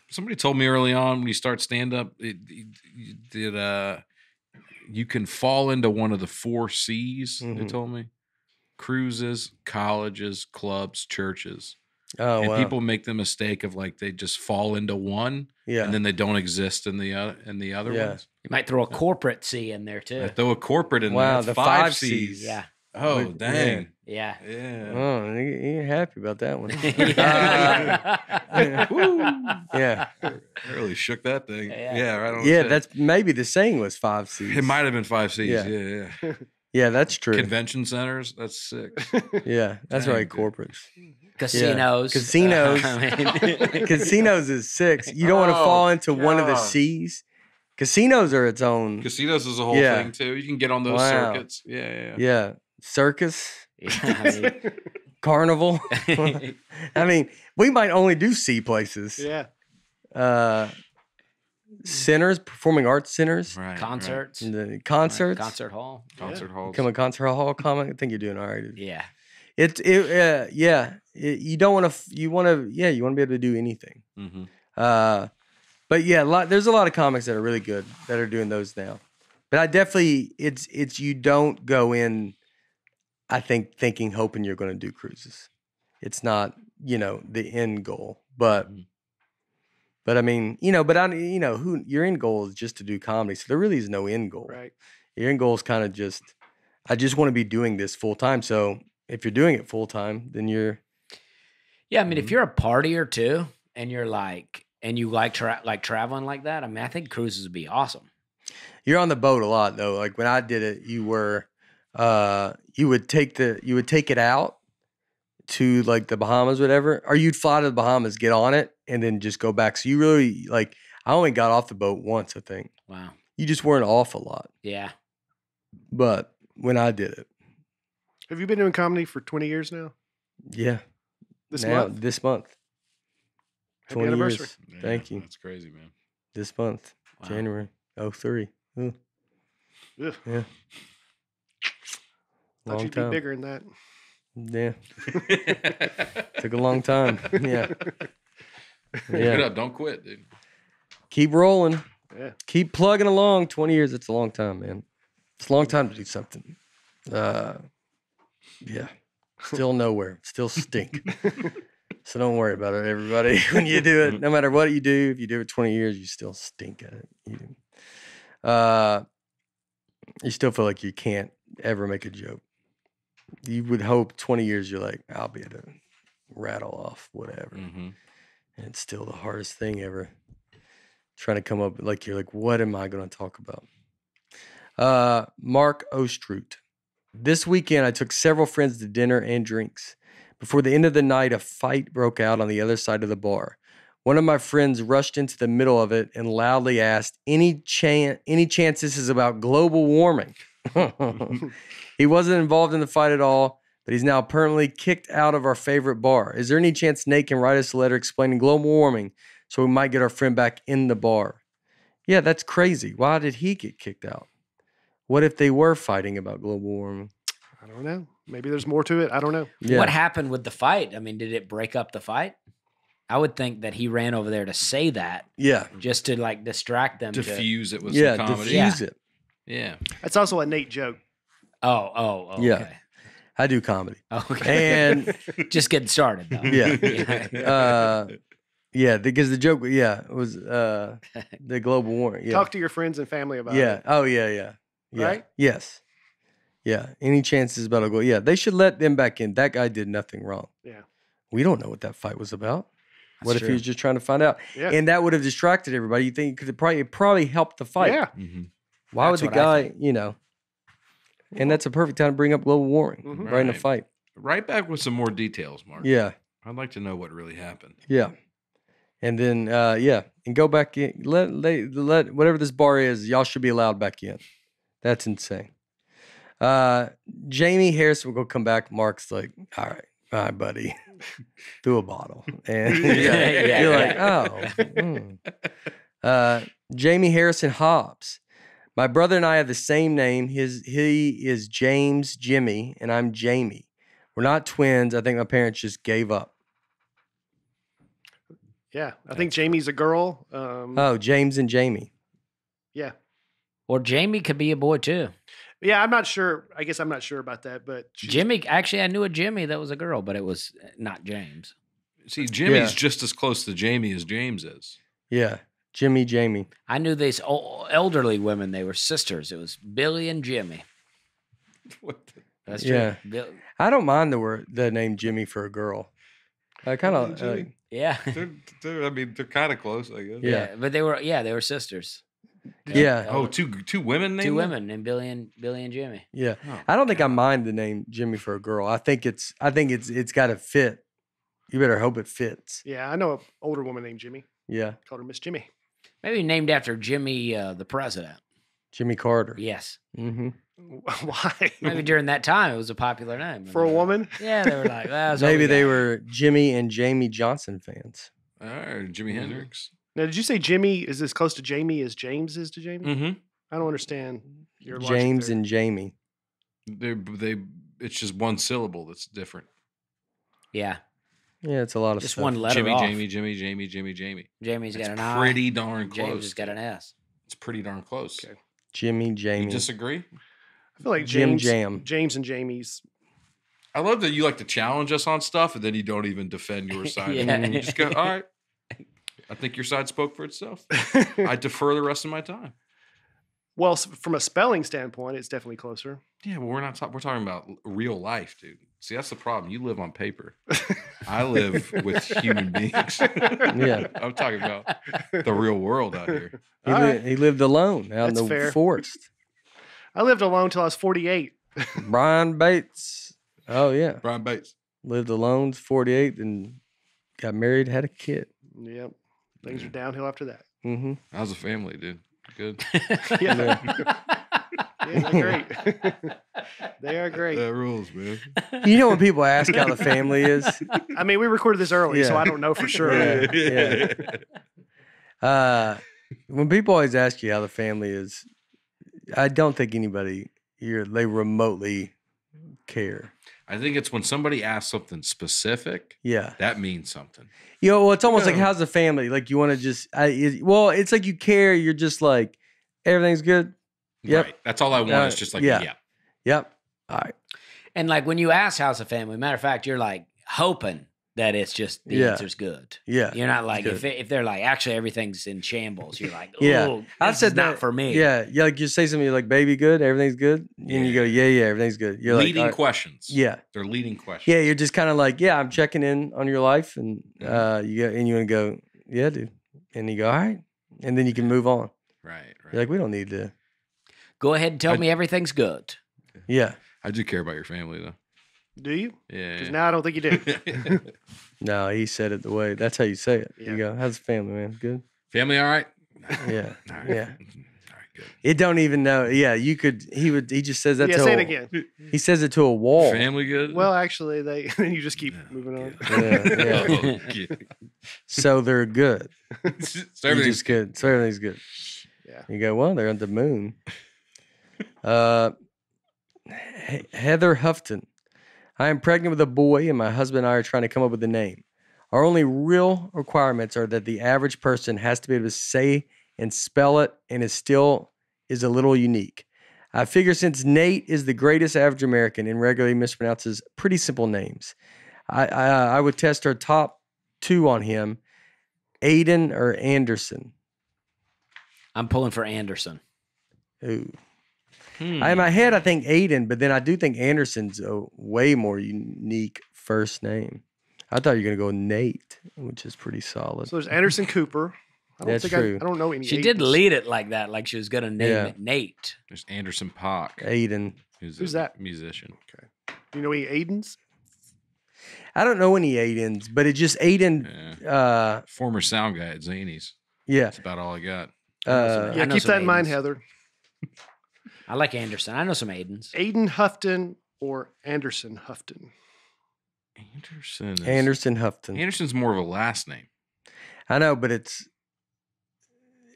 Somebody told me early on when you start stand up, you can fall into one of the 4 C's. They Mhm. told me cruises, colleges, clubs, churches. oh And wow. people make the mistake of like they just fall into one, Yeah. and then they don't exist in the other Yeah. ones. You might throw a corporate C in there I too. throw a corporate in Wow, there. the That's 5 5 C's. C's. Yeah. Oh Yeah. dang. Yeah. Yeah. Oh, you're happy about that one. Yeah. I really shook that thing. Yeah. Yeah, right on. Yeah, the that's maybe the saying was 5 C's. it might have been 5 C's. Yeah. Yeah. Yeah, that's true. Convention centers, that's 6. Yeah, that's Dang, right. dude. Corporates. Casinos. Casinos. I mean, Casinos is 6. You don't want to Oh, fall into one of the God. C's. Casinos are its own. Casinos is a whole Yeah. thing too. You can get on those Wow. circuits. Yeah. Yeah. Circus, yeah, I carnival. mean, I mean, we might only do C places. Yeah. Centers, performing arts centers, Right. concerts. and the concerts. Concert hall. Right. Concert halls. Become a concert hall comic. I think you're doing all right. Yeah. You don't want to. You want to. Yeah, you want to be able to do anything. Mhm. But yeah, there's a lot of comics that are really good that are doing those now. But I definitely, it's you don't go in, I think, hoping you're going to do cruises. It's not, the end goal. But I mean, who your end goal is just to do comedy. So there really is no end goal. Right. Your end goal is kind of just, I just want to be doing this full time. So if you're doing it full time, then you're. Yeah, I mean, if you're a partier too, and you're like, and you like traveling like that, I mean, I think cruises would be awesome. You're on the boat a lot though. Like when I did it, you were, you would take it out to like the Bahamas, whatever, or you'd fly to the Bahamas, get on it, and then just go back. So you really like. I only got off the boat once, I think. Wow. You just weren't off a lot. Yeah. But when I did it, Have you been doing comedy for 20 years now? yeah, This now, month? this month, Happy 20 anniversary. years. Thank you. That's crazy, man. This month, Wow. January 03. Ooh, Ugh. yeah, Thought long you'd time. be bigger than that. Yeah, took a long time. Yeah, Keep it yeah. up. Don't quit, dude. Keep rolling. Yeah. Keep plugging along. 20 years. It's a long time, man. It's a long time to do something. Yeah. Still nowhere. Still stink. So don't worry about it, everybody. When you do it, no matter what you do, if you do it 20 years, you still stink at it. You still feel like you can't ever make a joke. You would hope 20 years you're like, I'll be able to rattle off whatever. Mm-hmm. And it's still the hardest thing ever. Trying to come up, like, you're like, what am I going to talk about? Mark Ostrut. This weekend, I took several friends to dinner and drinks. Before the end of the night, a fight broke out on the other side of the bar. One of my friends rushed into the middle of it and loudly asked, any chance this is about global warming? He wasn't involved in the fight at all, but he's now permanently kicked out of our favorite bar. Is there any chance Nate can write us a letter explaining global warming so we might get our friend back in the bar? Yeah, that's crazy. Why did he get kicked out? What if they were fighting about global warming? I don't know. Maybe there's more to it. I don't know. Yeah. What happened with the fight? I mean, did it break up the fight? I would think that he ran over there to say that Yeah. just to like distract them. Diffuse it with Yeah, some comedy. diffuse it. Yeah. That's also a Nate joke. Oh, Yeah. okay. I do comedy. Okay. And Just getting started though. yeah. Yeah, because the joke, was the global warming. Yeah. Talk to your friends and family about Yeah. it. Oh, yeah. Right? Yes. Yeah. Any chances about a goal? Yeah. They should let them back in. That guy did nothing wrong. Yeah. We don't know what that fight was about. What if he true. was just trying to find out? Yeah. And that would have distracted everybody. You think it probably helped the fight. Yeah. Mm-hmm. Why That's would the what I guy, and that's a perfect time to bring up global warming Mhm. right in a Right. fight. Right back with some more details, Mark. Yeah. I'd like to know what really happened. Yeah. And then, and go back in. Let whatever this bar is, y'all should be allowed back in. That's insane. Jamie Harrison will go come back. Mark's like, all right, buddy, through a bottle, and you're like, oh. Jamie Harrison Hobbs. My brother and I have the same name. He is James Jimmy, and I'm Jamie. We're not twins. I think my parents just gave up. Yeah. I think Jamie's a girl. Oh, James and Jamie. Yeah. Or Jamie could be a boy too. Yeah, I'm not sure. I guess I'm not sure about that, but Jimmy, actually, I knew a Jimmy that was a girl, but it was not James. See, Jimmy's Yeah. just as close to Jamie as James is. Yeah, Jimmy, Jamie. I knew these elderly women. They were sisters. It was Billy and Jimmy. What the- That's true. Yeah. I don't mind the name Jimmy for a girl. I kind of Jimmy. Yeah. they're kind of close, I guess. Yeah. But they were sisters. yeah. Oh, two women named Two that? women named Billy and Jimmy. Yeah. Oh, I don't think I mind the name Jimmy for a girl. I think it's got to fit. You better hope it fits. yeah, I know an older woman named Jimmy. Yeah. Called her Miss Jimmy. Maybe named after Jimmy, the president. Jimmy Carter. Yes. Mm-hmm. Why? Maybe during that time it was a popular name. For a woman? Yeah, they were like, well, that's what Maybe we they got. were Jimmy and Jamie Johnson fans. All right, Jimi Hendrix. Now, did you say Jimmy is as close to Jamie as James is to Jamie? Mm-hmm. I don't understand your logic James there. and Jamie. It's just one syllable that's different. Yeah. Yeah, it's a lot of Just stuff. one letter Jimmy, off. Jamie. Jamie's It's got an I. pretty darn James close. has got an S. It's pretty darn close. Okay. Jimmy, You Jamie. disagree? I feel like Jim James, Jam. James and Jamie's. I love that you like to challenge us on stuff, and then you don't even defend your side. Yeah. You just go, all right. I think your side spoke for itself. I defer the rest of my time. Well, from a spelling standpoint, it's definitely closer. Yeah, but we're talking about real life, dude. See, that's the problem. You live on paper. I live with human beings. Yeah. I'm talking about the real world out here. He, All li- right. he lived alone out in That's the fair. forest. I lived alone till I was 48. Brian Bates. Oh, yeah. Brian Bates. Lived alone, 48, and got married, had a kid. Yep. Things are downhill after that. Mm-hmm. How's the family, dude? Good. Yeah. Yeah, they're great. They are great. That rules, man. You know when people ask how the family is? I mean, we recorded this early, so Yeah. I don't know for sure. Yeah. When people always ask you how the family is, I don't think they remotely care. I think it's when somebody asks something specific, Yeah. that means something. Well, it's almost like, Yeah. how's the family? Like, you want to just, it's like you care. You're just like, everything's good. Yep. Right. That's all I want. It's just like, yeah. yeah. Yep. All right. And like when you ask how's the family, matter of fact, you're like hoping that it's just the Yeah. answer's good. Yeah. You're not like Good. if they're like actually everything's in shambles. You're like, Yeah. oh, I've said not that for me. Yeah. Yeah. Like you say something, you're like, baby, good. Everything's good. And you go, yeah, everything's good. You're Leading like, all right. questions. Yeah. They're leading questions. Yeah. You're just kind of like, yeah, I'm checking in on your life. And you want to go, yeah, dude. And you go, all right. And then you can move on. Right. You're like, we don't need to. Go ahead and tell me everything's good. Yeah. I do care about your family, though. Do you? Yeah. Because now I don't think you do. No, he said it the way. That's how you say it. Yeah. You go, how's the family, man? Good. Family, all right? Yeah. All right. Yeah. All right, good. It don't even know. Yeah. You could, he just says that Yeah, to say it a- again. He says it to a wall. Family good? Well, actually, then you just keep moving on. Yeah. Oh, okay. So they're good. So You everything's just good. So everything's good. Yeah. You go, well, they're on the moon. Heather Houghton. I am pregnant with a boy, and my husband and I are trying to come up with a name. Our only real requirements are that the average person has to be able to say and spell it, and it still is a little unique. I figure since Nate is the greatest average American and regularly mispronounces pretty simple names, I would test our top two on him. Aiden or Anderson? I'm pulling for Anderson. Ooh. In my head, I think Aiden, but then I do think Anderson's a way more unique first name. I thought you were going to go Nate, which is pretty solid. So there's Anderson Cooper. That's true. I don't know any. She Aidens. did lead it like that, like she was going to name it Nate. There's Anderson Pock. Aiden. Who's a that? musician. Okay. Do you know any Aidens? I don't know any Aidens, but it just Aiden. Former sound guy at Zany's. Yeah. That's about all I got. Yeah, I know keep some that in mind, Aidens. Heather. I like Anderson. I know some Aidens. Aiden Houghton or Anderson Houghton? Anderson Houghton. Anderson's more of a last name. I know, but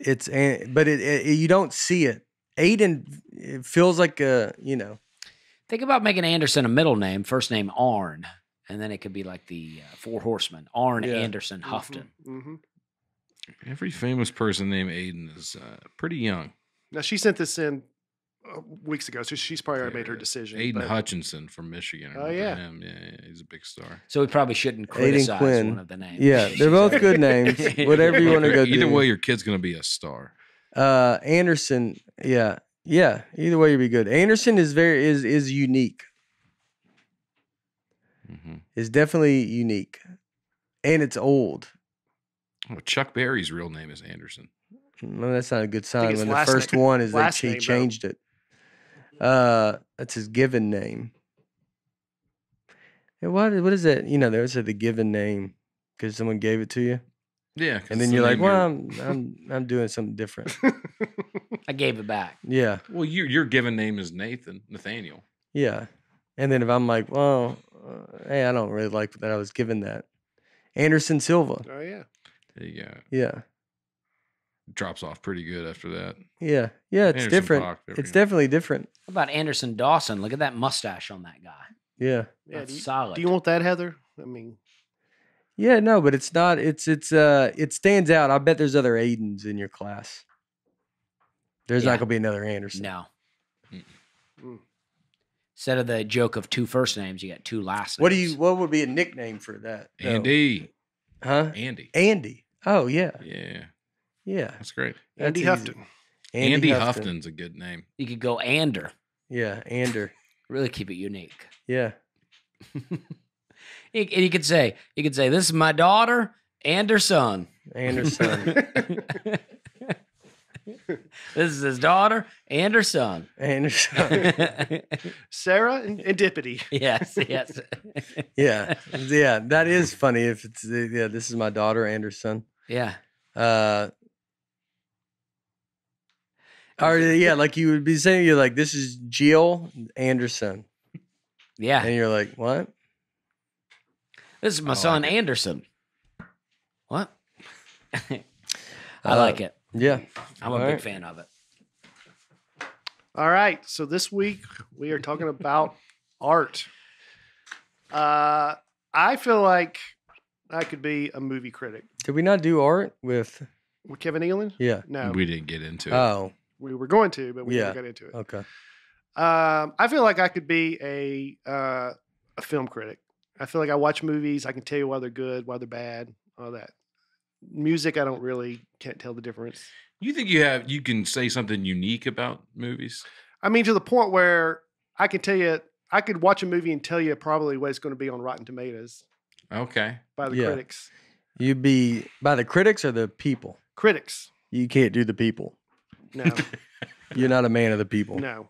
but you don't see it. Aiden, it feels like Think about making Anderson a middle name, first name Arn, and then it could be like the Four Horsemen. Arn Anderson Houghton. Mm-hmm. Every famous person named Aiden is pretty young. Now, she sent this in weeks ago, so she's probably already made her decision. Aiden but- Hutchinson from Michigan. Oh, yeah. Him. Yeah, he's a big star. So we probably shouldn't criticize Quinn. one of the names. Yeah, they're both good names. Whatever you want to go do. Either way, your kid's going to be a star. Anderson, yeah. Either way, you'd be good. Anderson is is unique. Mm-hmm. Is definitely unique, and it's old. Oh, Chuck Berry's real name is Anderson. Well, that's not a good sign his when the last first name- one is that last he name, though. changed it. That's his given name. And what is that? There's the given name because someone gave it to you, Yeah. and then you're like, well, I'm doing something different. I gave it back. Yeah, Well, your given name is Nathaniel. yeah. And then if I'm like, well, hey, I don't really like that I was given that. Anderson Silva. Oh, yeah. There you go. Yeah. Drops off pretty good after that. Yeah. Yeah, it's Anderson different. Paak, there we It's go. definitely different. What about Anderson Dawson? Look at that mustache on that guy. Yeah. Yeah, That's do you, solid. Do you want that, Heather? I mean, Yeah, no, but it's not. It stands out. I bet there's other Aidens in your class. There's Yeah. not gonna be another Anderson. No. Mm. Instead of the joke of two first names, you got two last What names. What would be a nickname for that? though? Andy. Huh? Andy. Andy. Oh yeah. Yeah. Yeah. That's great. Andy That's easy. Houghton. Andy Houghton. Houghton's a good name. You could go Ander. Yeah, Ander. Really keep it unique. Yeah. And you could say, this is my daughter and her son. Anderson. This is his daughter and her son. Anderson. Sarah and Dippity. yes. Yeah. Yeah. That is funny. If it's this is my daughter, Anderson. Yeah. Or yeah, like you would be saying, you're like, this is Jill Anderson, Yeah. and you're like, what? This is my I son like it. Anderson. What? I like it. Yeah. I'm a All big right. fan of it. All right. So this week we are talking about art. I feel like I could be a movie critic. Did we not do art with? With Kevin Nealon? Yeah. No, We didn't get into it. Oh. we were going to, but we Yeah. never got into it. Okay. I feel like I could be a film critic. I feel like I watch movies. I can tell you why they're good, why they're bad, all that. Music, I can't tell the difference. You think you can say something unique about movies? I mean, to the point where I can tell you, I could watch a movie and tell you probably what it's going to be on Rotten Tomatoes Okay. by the Yeah. critics. You'd be by the critics or the people? Critics. You can't do the people. No, You're not a man of the people. no.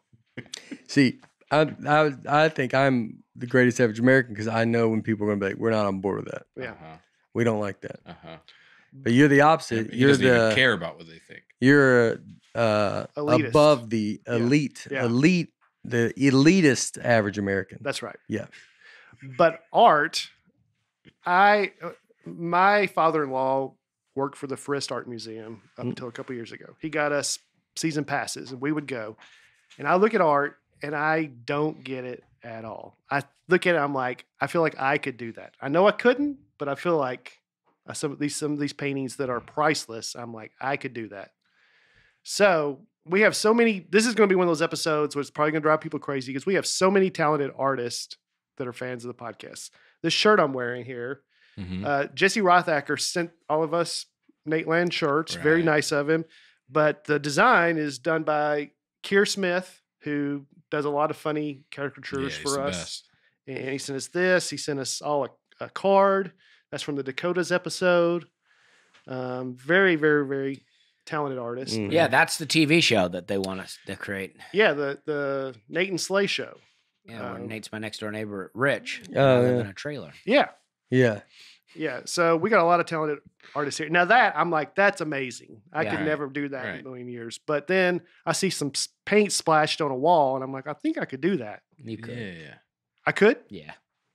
See, I think I'm the greatest average American because I know when people are going to be like, we're not on board with that. Yeah. Uh-huh. We don't like that. Uh-huh. But you're the opposite. He You're doesn't even the care about what they think. you're Elitist. above the Yeah. elite, Yeah. the elitist average American. That's right. Yeah. But art, my father-in-law worked for the Frist Art Museum up until a couple years ago. He got us season passes and we would go. And I look at art and I don't get it at all. I look at it, I'm like, I feel like I could do that. I know I couldn't, but I feel like some of these paintings that are priceless, I'm like, I could do that. So we have so many, this is going to be one of those episodes where it's probably going to drive people crazy because we have so many talented artists that are fans of the podcast. This shirt I'm wearing here, Mhm. Jesse Rothacker sent all of us Nateland shirts. Very Right. nice of him. But the design is done by Keir Smith, who does a lot of funny caricatures Yeah, he's for the us. best. And he sent us this. He sent us all a card. That's from the Dakotas episode. Very, very, very talented artist. Mm. Yeah, that's the TV show that they want us to create. Yeah, the Nate and Slay show. Yeah, where Nate's my next door neighbor, Rich. Oh, I live yeah. in a trailer. Yeah. Yeah. Yeah. So we got a lot of talented artists here. Now that I'm like, that's amazing. I Yeah. could Right. never do that in Right. a million years. But then I see some paint splashed on a wall and I'm like, I think I could do that. You could. Yeah. I could? Yeah.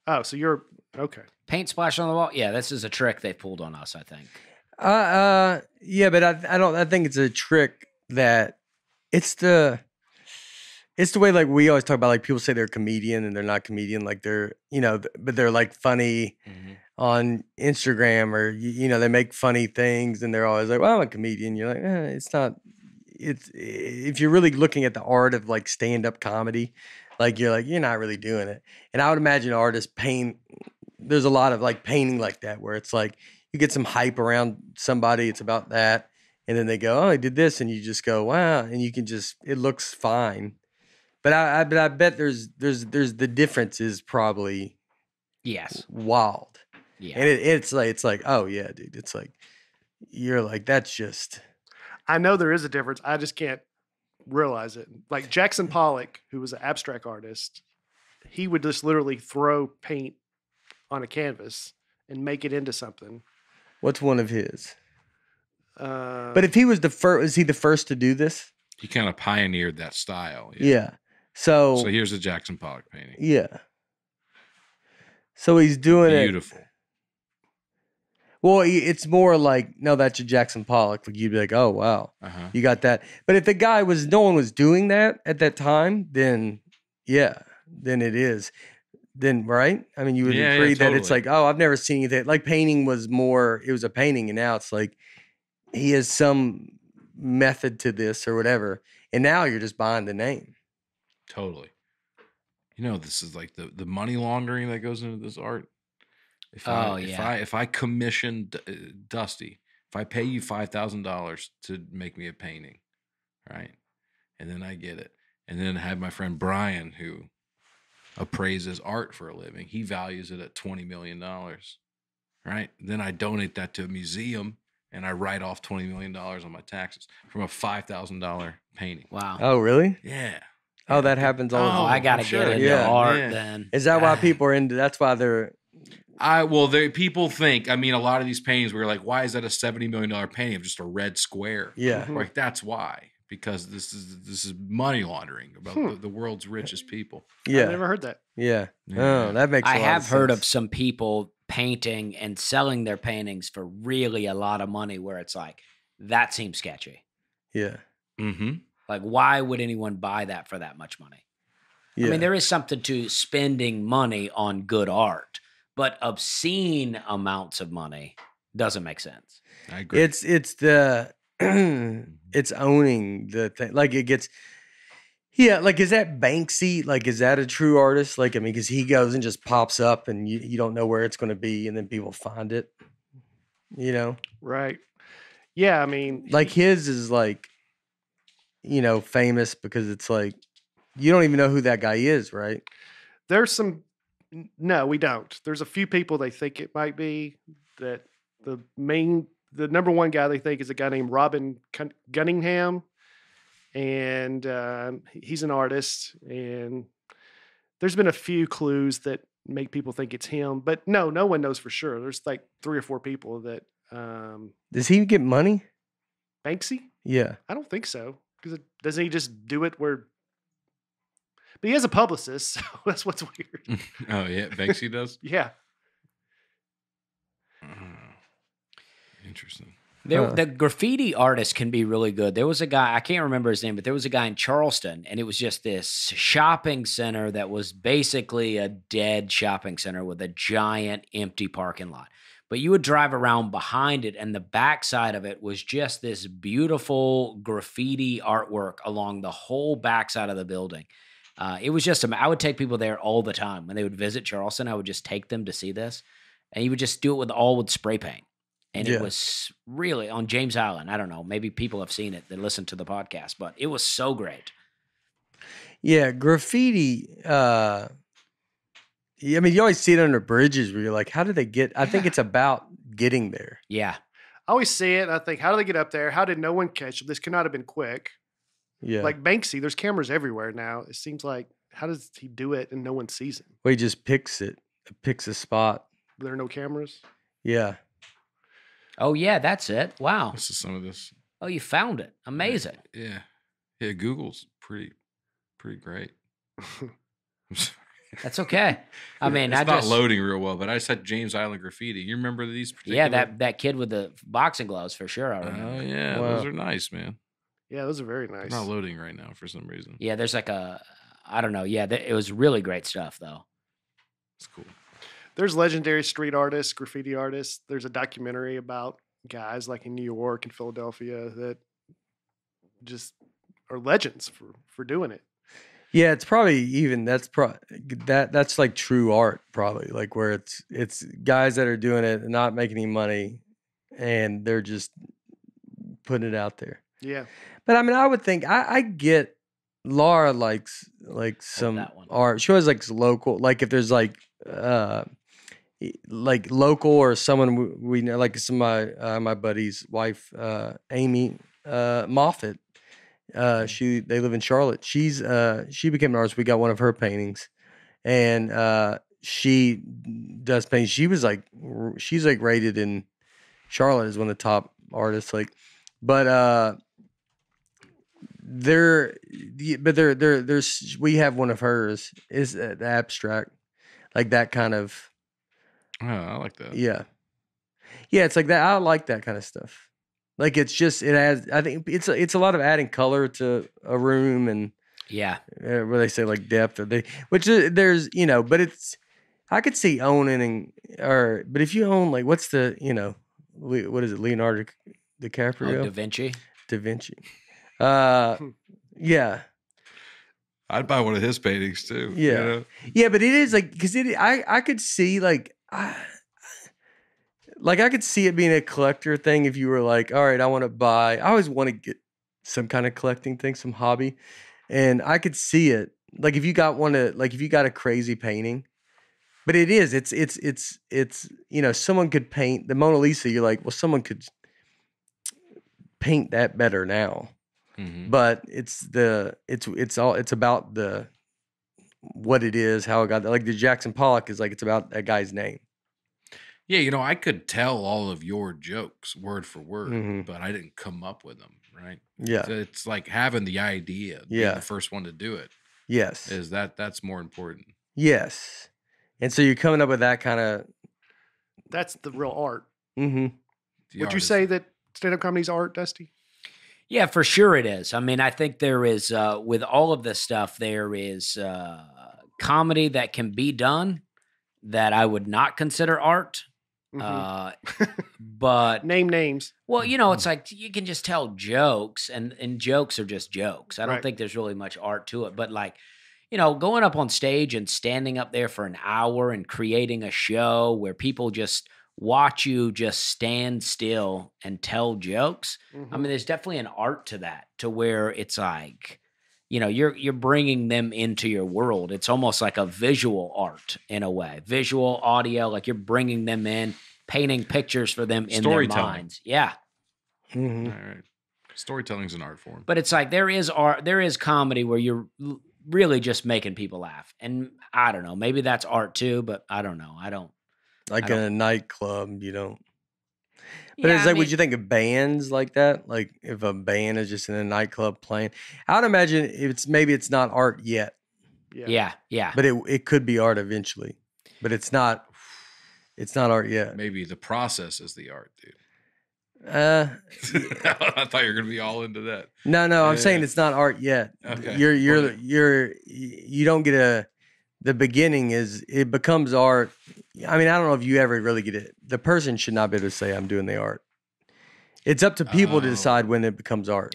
Oh, so you're okay. Paint splash on the wall. Yeah, this is a trick they pulled on us, I think. Yeah, but I think it's a trick that it's the way like we always talk about, like people say they're a comedian and they're not comedian, like they're, but they're like funny on Instagram or, they make funny things and they're always like, well, I'm a comedian. You're like, it's not, if you're really looking at the art of like stand-up comedy, like you're not really doing it. And I would imagine artists there's a lot of like painting like that where it's like, you get some hype around somebody, it's about that. And then they go, oh, I did this. And you just go, wow. And you can it looks fine. But I bet there's the difference is probably Yes. wild. Yeah. And it's like, oh yeah, dude. It's like, you're like, that's just. I know there is a difference. I just can't realize it. Like Jackson Pollock, who was an abstract artist, he would just literally throw paint on a canvas and make it into something. What's one of his? But But if he was is he the first to do this? He kind of pioneered that style. Yeah. So here's a Jackson Pollock painting. yeah. So he's doing Beautiful. it. Well, it's more like, no, that's a Jackson Pollock. Like you'd be like, oh wow, Uh-huh. you got that. But if no one was doing that at that time, then yeah, then it is. Then right? I mean, you would Yeah, agree yeah, that it's totally. like, oh, I've never seen anything. Like painting was more. It was a painting, and now it's like he has some method to this or whatever. And now you're just buying the name. Totally. This is like the money laundering that goes into this art. If I commission Dusty, if I pay you $5,000 to make me a painting, right, and then I get it, and then I have my friend Brian who appraises art for a living. He values it at $20 million, right? Then I donate that to a museum, and I write off $20 million on my taxes from a $5,000 painting. Wow. Oh, really? Yeah. Oh, that happens all the Oh, time. I gotta I'm get sure. into Yeah. art Yeah. then. Is that why people are into? That's why they're. People think. I mean, a lot of these paintings, we're like, why is that a $70 million painting of just a red square? Yeah. Mhm. Like that's why, because this is money laundering about the world's richest people. I Yeah. never heard that. Yeah. Yeah. Oh, that makes. I a lot have heard of sense. some people painting and selling their paintings for really a lot of money where it's like, that seems sketchy. Yeah. Mm-hmm. Like, why would anyone buy that for that much money? Yeah. I mean, there is something to spending money on good art, but obscene amounts of money doesn't make sense. I agree. It's the it's owning the thing. Like it gets. Yeah, like is that Banksy? Like is that a true artist? Like I mean, because he goes and just pops up, and you don't know where it's going to be, and then people find it. Right. Yeah. I mean, Like his is like, famous because it's like you don't even know who that guy is, right? there's some. No, we don't. There's a few people they think it might be that the number one guy they think is a guy named Robin Gunningham. And he's an artist, and there's been a few clues that make people think it's him, but no one knows for sure. There's like 3 or 4 people that Does he get money? Banksy? Yeah. I don't think so, because doesn't he just do it where? But he has a publicist, so that's what's weird. Oh yeah, Banksy does. Yeah, Interesting. The graffiti artists can be really good. There was a guy, I can't remember his name, but there was a guy in Charleston, and it was just this shopping center that was basically a dead shopping center with a giant empty parking lot. But you would drive around behind it, and the backside of it was just this beautiful graffiti artwork along the whole backside of the building. It was just, I would take people there all the time. When they would visit Charleston, I would just take them to see this. And you would just do it with spray paint. And Yeah. it was really on James Island. I don't know. Maybe people have seen it that listen to the podcast, but it was so great. Yeah, graffiti. Yeah, I mean, you always see it under bridges where you're like, how did they get? I think it's about getting there. Yeah. I always see it and I think, how did they get up there? How did no one catch them? This could not have been quick. Yeah. Like Banksy, there's cameras everywhere now. It seems like, how does he do it and no one sees him? Well, he just picks a spot. There are no cameras. Yeah. Oh, yeah, that's it. Wow. This is some of this. Oh, you found it. Amazing. Yeah. Yeah. Google's pretty great. That's okay. I mean, it's I not just loading real well, but I said James Island graffiti. You remember these? yeah, Particular? that kid with the boxing gloves for sure. I remember. Oh yeah, Wow. those are nice, man. Yeah, those are very They're nice. not loading right now for some reason. Yeah, there's like I don't know. Yeah, it was really great stuff though. It's cool. There's legendary street artists, graffiti artists. There's a documentary about guys like in New York and Philadelphia that just are legends for doing it. Yeah, it's probably even that's like true art, probably like where it's guys that are doing it and not making any money, and they're just putting it out there. Yeah. But I mean, I would think I get Laura likes like some that one. art. She always likes local, like if there's like local or someone we know, like some of my buddy's wife, Amy Moffat. They live in Charlotte. She became an artist. We got one of her paintings, and she does paint. She's like rated in Charlotte as one of the top artists. Like, but there's we have one of hers is the abstract, like that kind of. Oh, I like that. Yeah, it's like that. I like that kind of stuff. Like it adds. I think it's a lot of adding color to a room and Yeah. where they say like depth or there's but it's I could see owning but if you own like what's the what is it, Leonardo DiCaprio, Oh, Da Vinci. Da Vinci, yeah. I'd buy one of his paintings too. Yeah. You know? Yeah, but it is like because I could see like I could see it being a collector thing if you were like, all right, I want to buy. I always want to get some kind of collecting thing, some hobby, and I could see it like if you got if you got a crazy painting, but it's someone could paint the Mona Lisa. You're like, well, someone could paint that better now, but it's about the what it is, how it got there. Like the Jackson Pollock is like it's about that guy's name. Yeah, I could tell all of your jokes word for word, Mhm. but I didn't come up with them, right? Yeah. So it's like having the idea, being Yeah. the first one to do it. Yes. That's more important. Yes. And so you're coming up with that kind of. That's the real art. Mm-hmm. The Would you artist- say that stand-up comedy's art, Dusty? Yeah, for sure it is. I mean, I think there is with all of this stuff, there is comedy that can be done that I would not consider art. Mhm. But Name names. well, it's like you can just tell jokes, and jokes are just jokes. I don't Right. think there's really much art to it. But like, going up on stage and standing up there for an hour and creating a show where people just watch you just stand still and tell jokes. I mean, there's definitely an art to that, to where it's like, you're bringing them into your world. It's almost like a visual art in a way, visual audio, like you're bringing them in, painting pictures for them in their Storytelling. minds. Yeah. Mm-hmm. All right. Storytelling's an art form. But it's like there is art, there is comedy where you're really just making people laugh. And I don't know, maybe that's art too, but I don't know. Like I in a nightclub, you don't. But Yeah, it's I like, mean- would you think of bands like that? Like if a band is just in a nightclub playing, I would imagine maybe it's not art yet, Yeah. but it could be art eventually. But it's not art yet. Maybe the process is the art, dude. No, I thought you were gonna be all into that. I'm saying Yeah. it's not art yet. Okay. You don't get the beginning it becomes art. I mean, I don't know if you ever really get it. The person should not be able to say I'm doing the art. It's up to people to Oh. decide when it becomes art.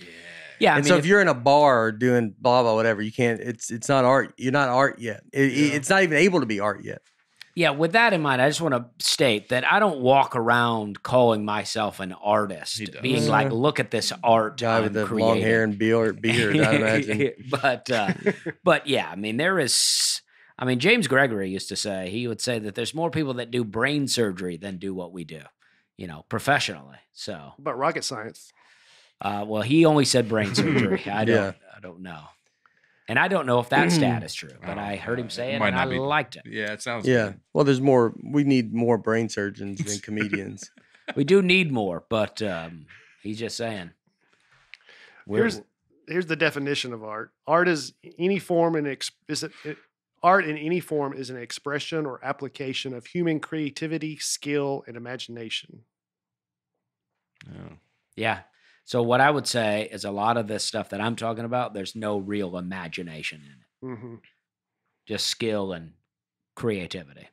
Yeah. I And mean, so if you're in a bar doing blah blah whatever, you can't. It's not art. You're not art yet. It's not even able to be art yet. Yeah, with that in mind, I just want to state that I don't walk around calling myself an artist, He does. being like, look at this art Guy with I'm the long hair creating. and beard, I imagine. But yeah, I mean, James Gregory used to say, he would say that there's more people that do brain surgery than do what we do, professionally. So, But rocket science. well, he only said brain surgery. I don't know. And I don't know if that stat is true, but I heard him say it, might and I not be. liked it. Yeah, it sounds Yeah. good. Well, we need more brain surgeons than comedians. We do need more, but he's just saying. Here's the definition of art. Art is any form art in any form is an expression or application of human creativity, skill, and imagination. Yeah. So what I would say is a lot of this stuff that I'm talking about, there's no real imagination in it. Mm-hmm. Just skill and creativity.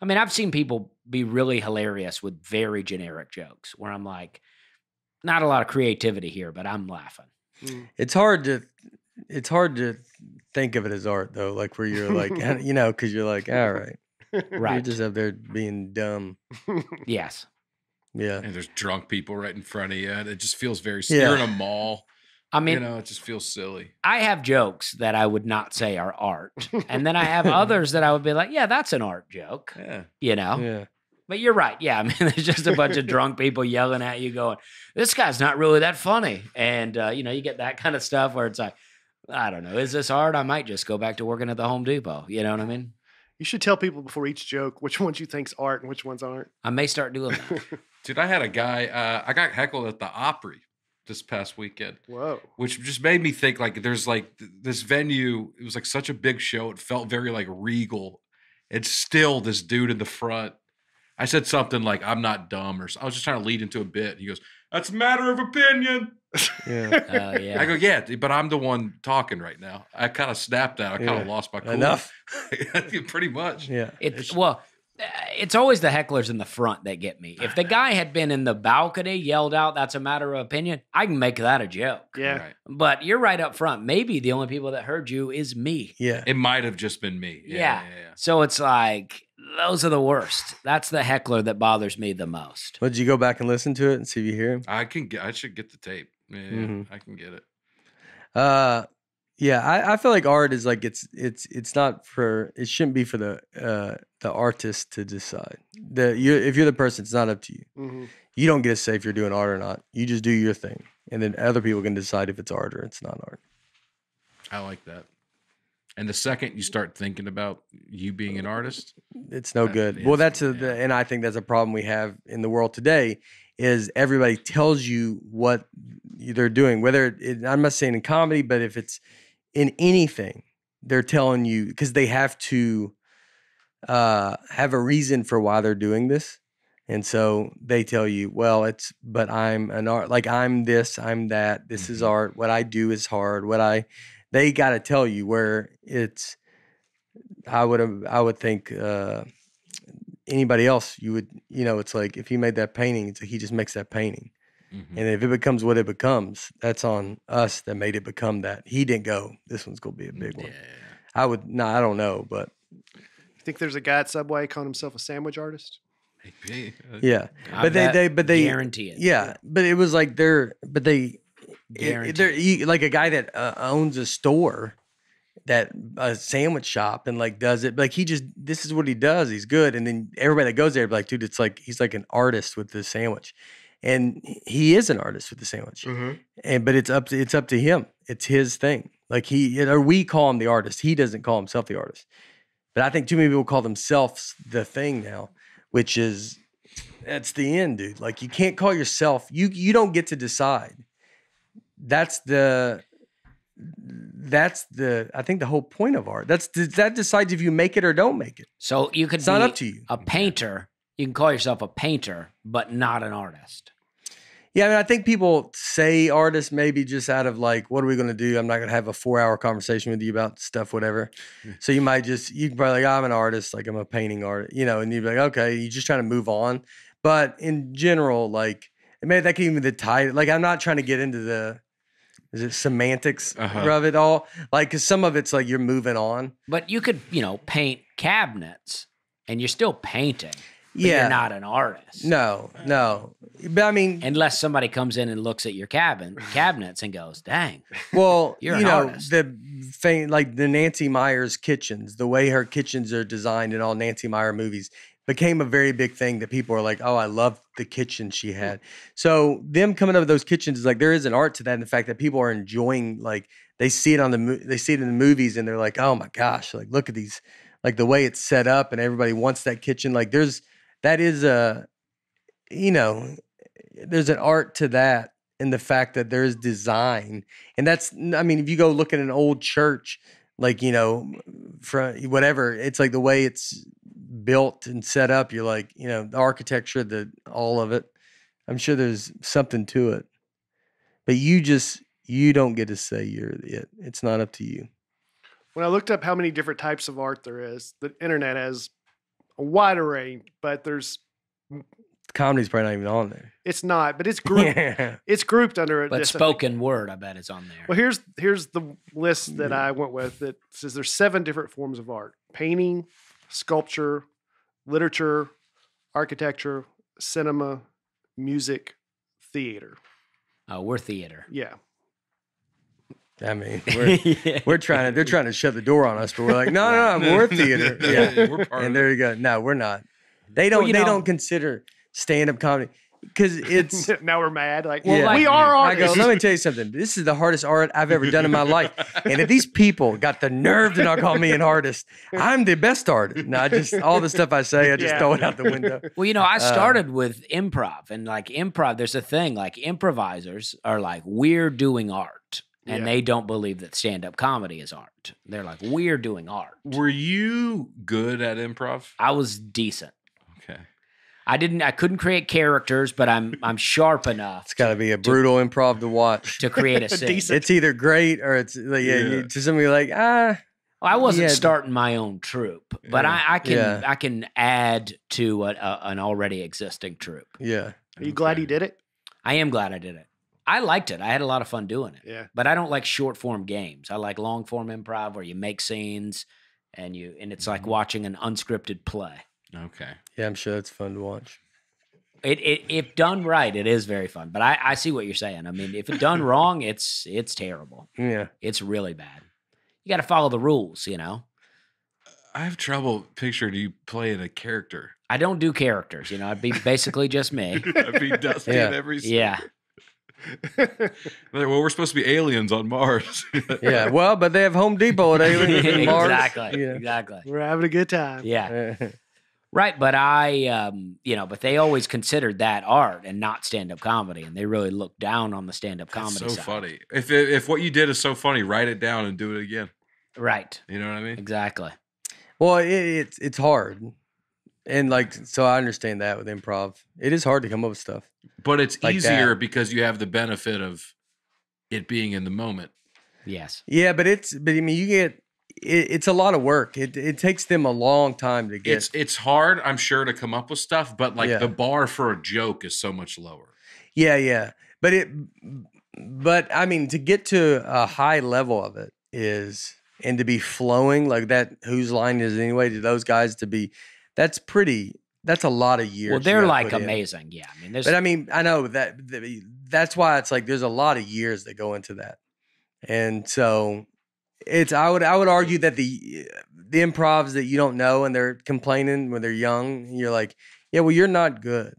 I mean, I've seen people be really hilarious with very generic jokes where I'm like, not a lot of creativity here, but I'm laughing. It's hard to think of it as art though, like where you're like, because you're like, all right. Right. You're just up there being dumb. Yes. Yeah. And there's drunk people right in front of you, and it just feels very. Yeah. You're in a mall. I mean, it just feels silly. I have jokes that I would not say are art, and then I have others that I would be like, yeah, that's an art joke. Yeah. Yeah. But you're right. Yeah, I mean, there's just a bunch of drunk people yelling at you, going, "This guy's not really that funny," and you get that kind of stuff where it's like, I don't know, is this art? I might just go back to working at the Home Depot. You know what I mean? You should tell people before each joke which ones you think's art and which ones aren't. I may start doing that. Dude, I had a guy. I got heckled at the Opry this past weekend. Whoa. Which just made me think like there's like this venue. It was like such a big show. It felt very like regal. It's still this dude in the front. I said something like, I'm not dumb, or I was just trying to lead into a bit. He goes, that's a matter of opinion. Yeah. Yeah. I go, yeah, but I'm the one talking right now. I kind of snapped that. I kind of lost my cool. Enough. Pretty much. Yeah. It's always the hecklers in the front that get me. If the guy had been in the balcony, yelled out, that's a matter of opinion, I can make that a joke. Yeah. Right. But you're right up front. Maybe the only people that heard you is me. Yeah. It might have just been me. Yeah. So it's like, those are the worst. That's the heckler that bothers me the most. Would you go back and listen to it and see if you hear him? I should get the tape. Yeah, Mhm. I can get it. Yeah, I feel like art is like it's not for, it shouldn't be for the artist to decide. If you're the person, it's not up to you. Mm-hmm. You don't get to say if you're doing art or not. You just do your thing, and then other people can decide if it's art or it's not art. I like that. And the second you start thinking about you being an artist, It's no good. Well, and I think that's a problem we have in the world today. Is everybody tells you what they're doing, I'm not saying in comedy, but if it's in anything, they're telling you because they have to have a reason for why they're doing this. And so they tell you, well, but I'm an art, like I'm this, I'm that, this is art. What I do is hard. They got to tell you where it's, I would think, anybody else, you would, it's like if he made that painting, it's like he just makes that painting. mm-hmm. And if it becomes what it becomes, that's on us that made it become that. He didn't go, this one's going to be a big one. I don't know, but. You think there's a guy at Subway calling himself a sandwich artist? Yeah. But they guarantee it. Yeah. But it was like they're like a guy that owns a store, a sandwich shop, and like does it like this is what he does. He's good. And then everybody that goes there be like, dude, it's like he's like an artist with the sandwich. And he is an artist with the sandwich. Mm-hmm. But it's up to him. It's his thing. Like we call him the artist. He doesn't call himself the artist. But I think too many people call themselves the thing now, which is that's the end, dude. Like you can't call yourself, you don't get to decide. That's I think the whole point of art. That decides if you make it or don't make it. So you could It's be not up to you. a painter. You can call yourself a painter, but not an artist. Yeah, I mean, I think people say artist maybe just out of like, what are we going to do? I'm not going to have a 4-hour conversation with you about stuff, whatever. So you can probably like, I'm an artist, like I'm a painting artist, and you'd be like, okay, you're just trying to move on. But in general, like, maybe that could even be the title. Like, I'm not trying to get into semantics of it all? Like, because some of it's like you're moving on. But you could, paint cabinets And you're still painting. But Yeah. you're not an artist. No. But I mean, Unless somebody comes in and looks at your cabinets and goes, dang. well, You're you an know, artist. like the Nancy Meyers kitchens, the way her kitchens are designed in all Nancy Meyer movies became a very big thing that people are like, oh, I love the kitchen she had. So them coming up with those kitchens is like, there is an art to that. And the fact that people are enjoying, like they see it they see it in the movies and they're like, oh my gosh, like look at these, like the way it's set up and everybody wants that kitchen. Like there's an art to that in the fact that there's design. And that's, I mean, if you go look at an old church, like, from whatever, it's like the way it's built and set up, you're like, the architecture, all of it. I'm sure there's something to it, but you don't get to say you're it. It's not up to you. When I looked up how many different types of art there is, the internet has a wide array, but Comedy's probably not even on there. it's not, but it's grouped. It's grouped under a But spoken word, I bet it's on there. Well, here's the list that I went with that says there's 7 different forms of art: painting, sculpture, literature, architecture, cinema, music, theater. Oh, we're theater. Yeah. I mean, they're trying to shut the door on us, but we're like, no, we're theater. Yeah, We're part and of there you go. No, we're not. They don't. They don't consider stand-up comedy because it's. Now we're mad. Like, Yeah. we are I go, artists. let me tell you something. This is the hardest art I've ever done in my life. And if these people got the nerve to not call me an artist, I'm the best artist. No, all the stuff I say, I just throw it out the window. Well, I started with improv, and like improv, there's a thing like improvisers are like, we're doing art. And they don't believe that stand-up comedy is art. They're like, we're doing art. Were you good at improv? I was decent. Okay. I couldn't create characters, but I'm sharp enough. It's got to be a brutal improv to watch. to create a scene. Decent. It's either great or it's like, to somebody like, Well, I wasn't Yeah. starting my own troupe, but I can add to an already existing troupe. yeah. Are you glad he did it? I am glad I did it. I liked it. I had a lot of fun doing it. Yeah. But I don't like short form games. I like long form improv where you make scenes and it's like watching an unscripted play. Okay. Yeah, I'm sure that's fun to watch. If done right, it is very fun. But I see what you're saying. I mean, if it's done wrong, it's terrible. Yeah. It's really bad. You got to follow the rules, I have trouble picturing you playing a character. I don't do characters, It'd be basically just me. I'd be Dusty Yeah. in every scene. Yeah. Like, well, we're supposed to be aliens on Mars. Yeah. Well, but they have Home Depot at Aliens in Mars. Exactly. Yeah. Exactly. We're having a good time. Yeah. Right, but but they always considered that art and not stand-up comedy, and they really looked down on the stand-up comedy so side. funny. If what you did is so funny, write it down and do it again. Right. You know what I mean? Exactly. Well, it's hard. And so I understand that with improv. It is hard to come up with stuff. But it's Like easier that. because you have the benefit of it being in the moment. Yes. Yeah, but I mean, it's a lot of work. It takes them a long time to get. It's hard, I'm sure, to come up with stuff, but Yeah. the bar for a joke is so much lower. Yeah. But I mean, to get to a high level of it and to be flowing like that, whose line is it anyway, to those guys to be, that's a lot of years. Well, you they're gotta like put in. amazing. Yeah. I mean, there's But I mean, I know that's why it's like there's a lot of years that go into that. And so I would argue that the improvs that you don't know and they're complaining when they're young, and you're like, yeah, well, you're not good.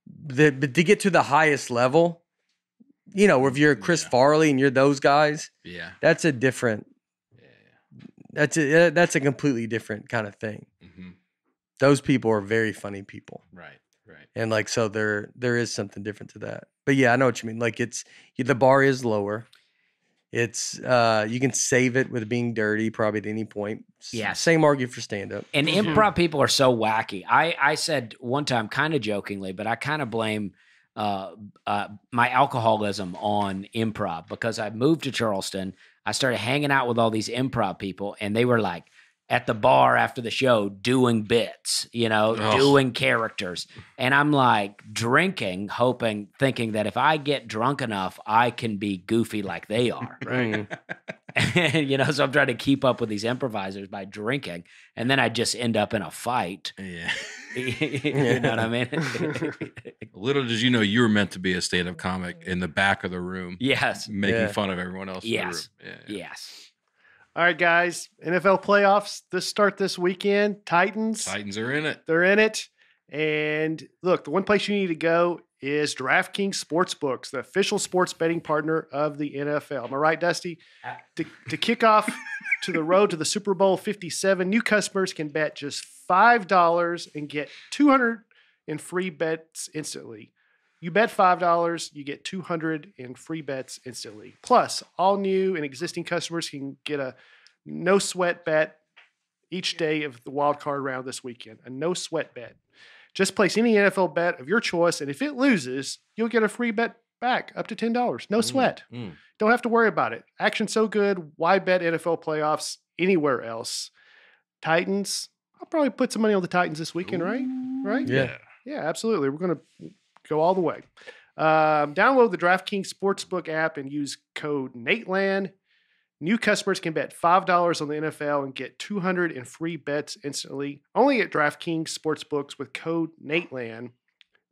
But to get to the highest level, if you're Chris Farley and you're those guys, Yeah. that's a different. Yeah. That's a completely different kind of thing. Mm-hmm. Those people are very funny people. Right. And so there is something different to that. But yeah, I know what you mean. Like the bar is lower. It's you can save it with being dirty probably at any point. Yes. Same argument for stand up. And improv people are so wacky. I said one time, kind of jokingly, but I kind of blame my alcoholism on improv because I moved to Charleston. I started hanging out with all these improv people, and they were like at the bar after the show doing bits, doing characters. And I'm like drinking, thinking that if I get drunk enough, I can be goofy like they are. Right. And, so I'm trying to keep up with these improvisers by drinking, and then I just end up in a fight. Yeah. You know what I mean? Little did you know you were meant to be a stand-up comic in the back of the room, Yes. making fun of everyone else in the room. Yes. Yeah. Yes. All right, guys. NFL playoffs start this weekend. Titans Titans are in it. they're in it. And look, the one place you need to go is DraftKings Sportsbooks, the official sports betting partner of the NFL. Am I right, Dusty? To kick off to the road to the Super Bowl 57, new customers can bet just $5 and get 200 in free bets instantly. You bet $5, you get 200 in free bets instantly. Plus, all new and existing customers can get a no sweat bet each day of the wild card round this weekend. A no sweat bet. Just place any NFL bet of your choice, and if it loses, you'll get a free bet back up to $10. No sweat. Don't have to worry about it. Action so good. Why bet NFL playoffs anywhere else? Titans. I'll probably put some money on the Titans this weekend, right? Right? Yeah. Yeah, absolutely. We're going to go all the way. Download the DraftKings Sportsbook app and use code Nateland. New customers can bet $5 on the NFL and get 200 in free bets instantly. Only at DraftKings Sportsbooks with code Nateland.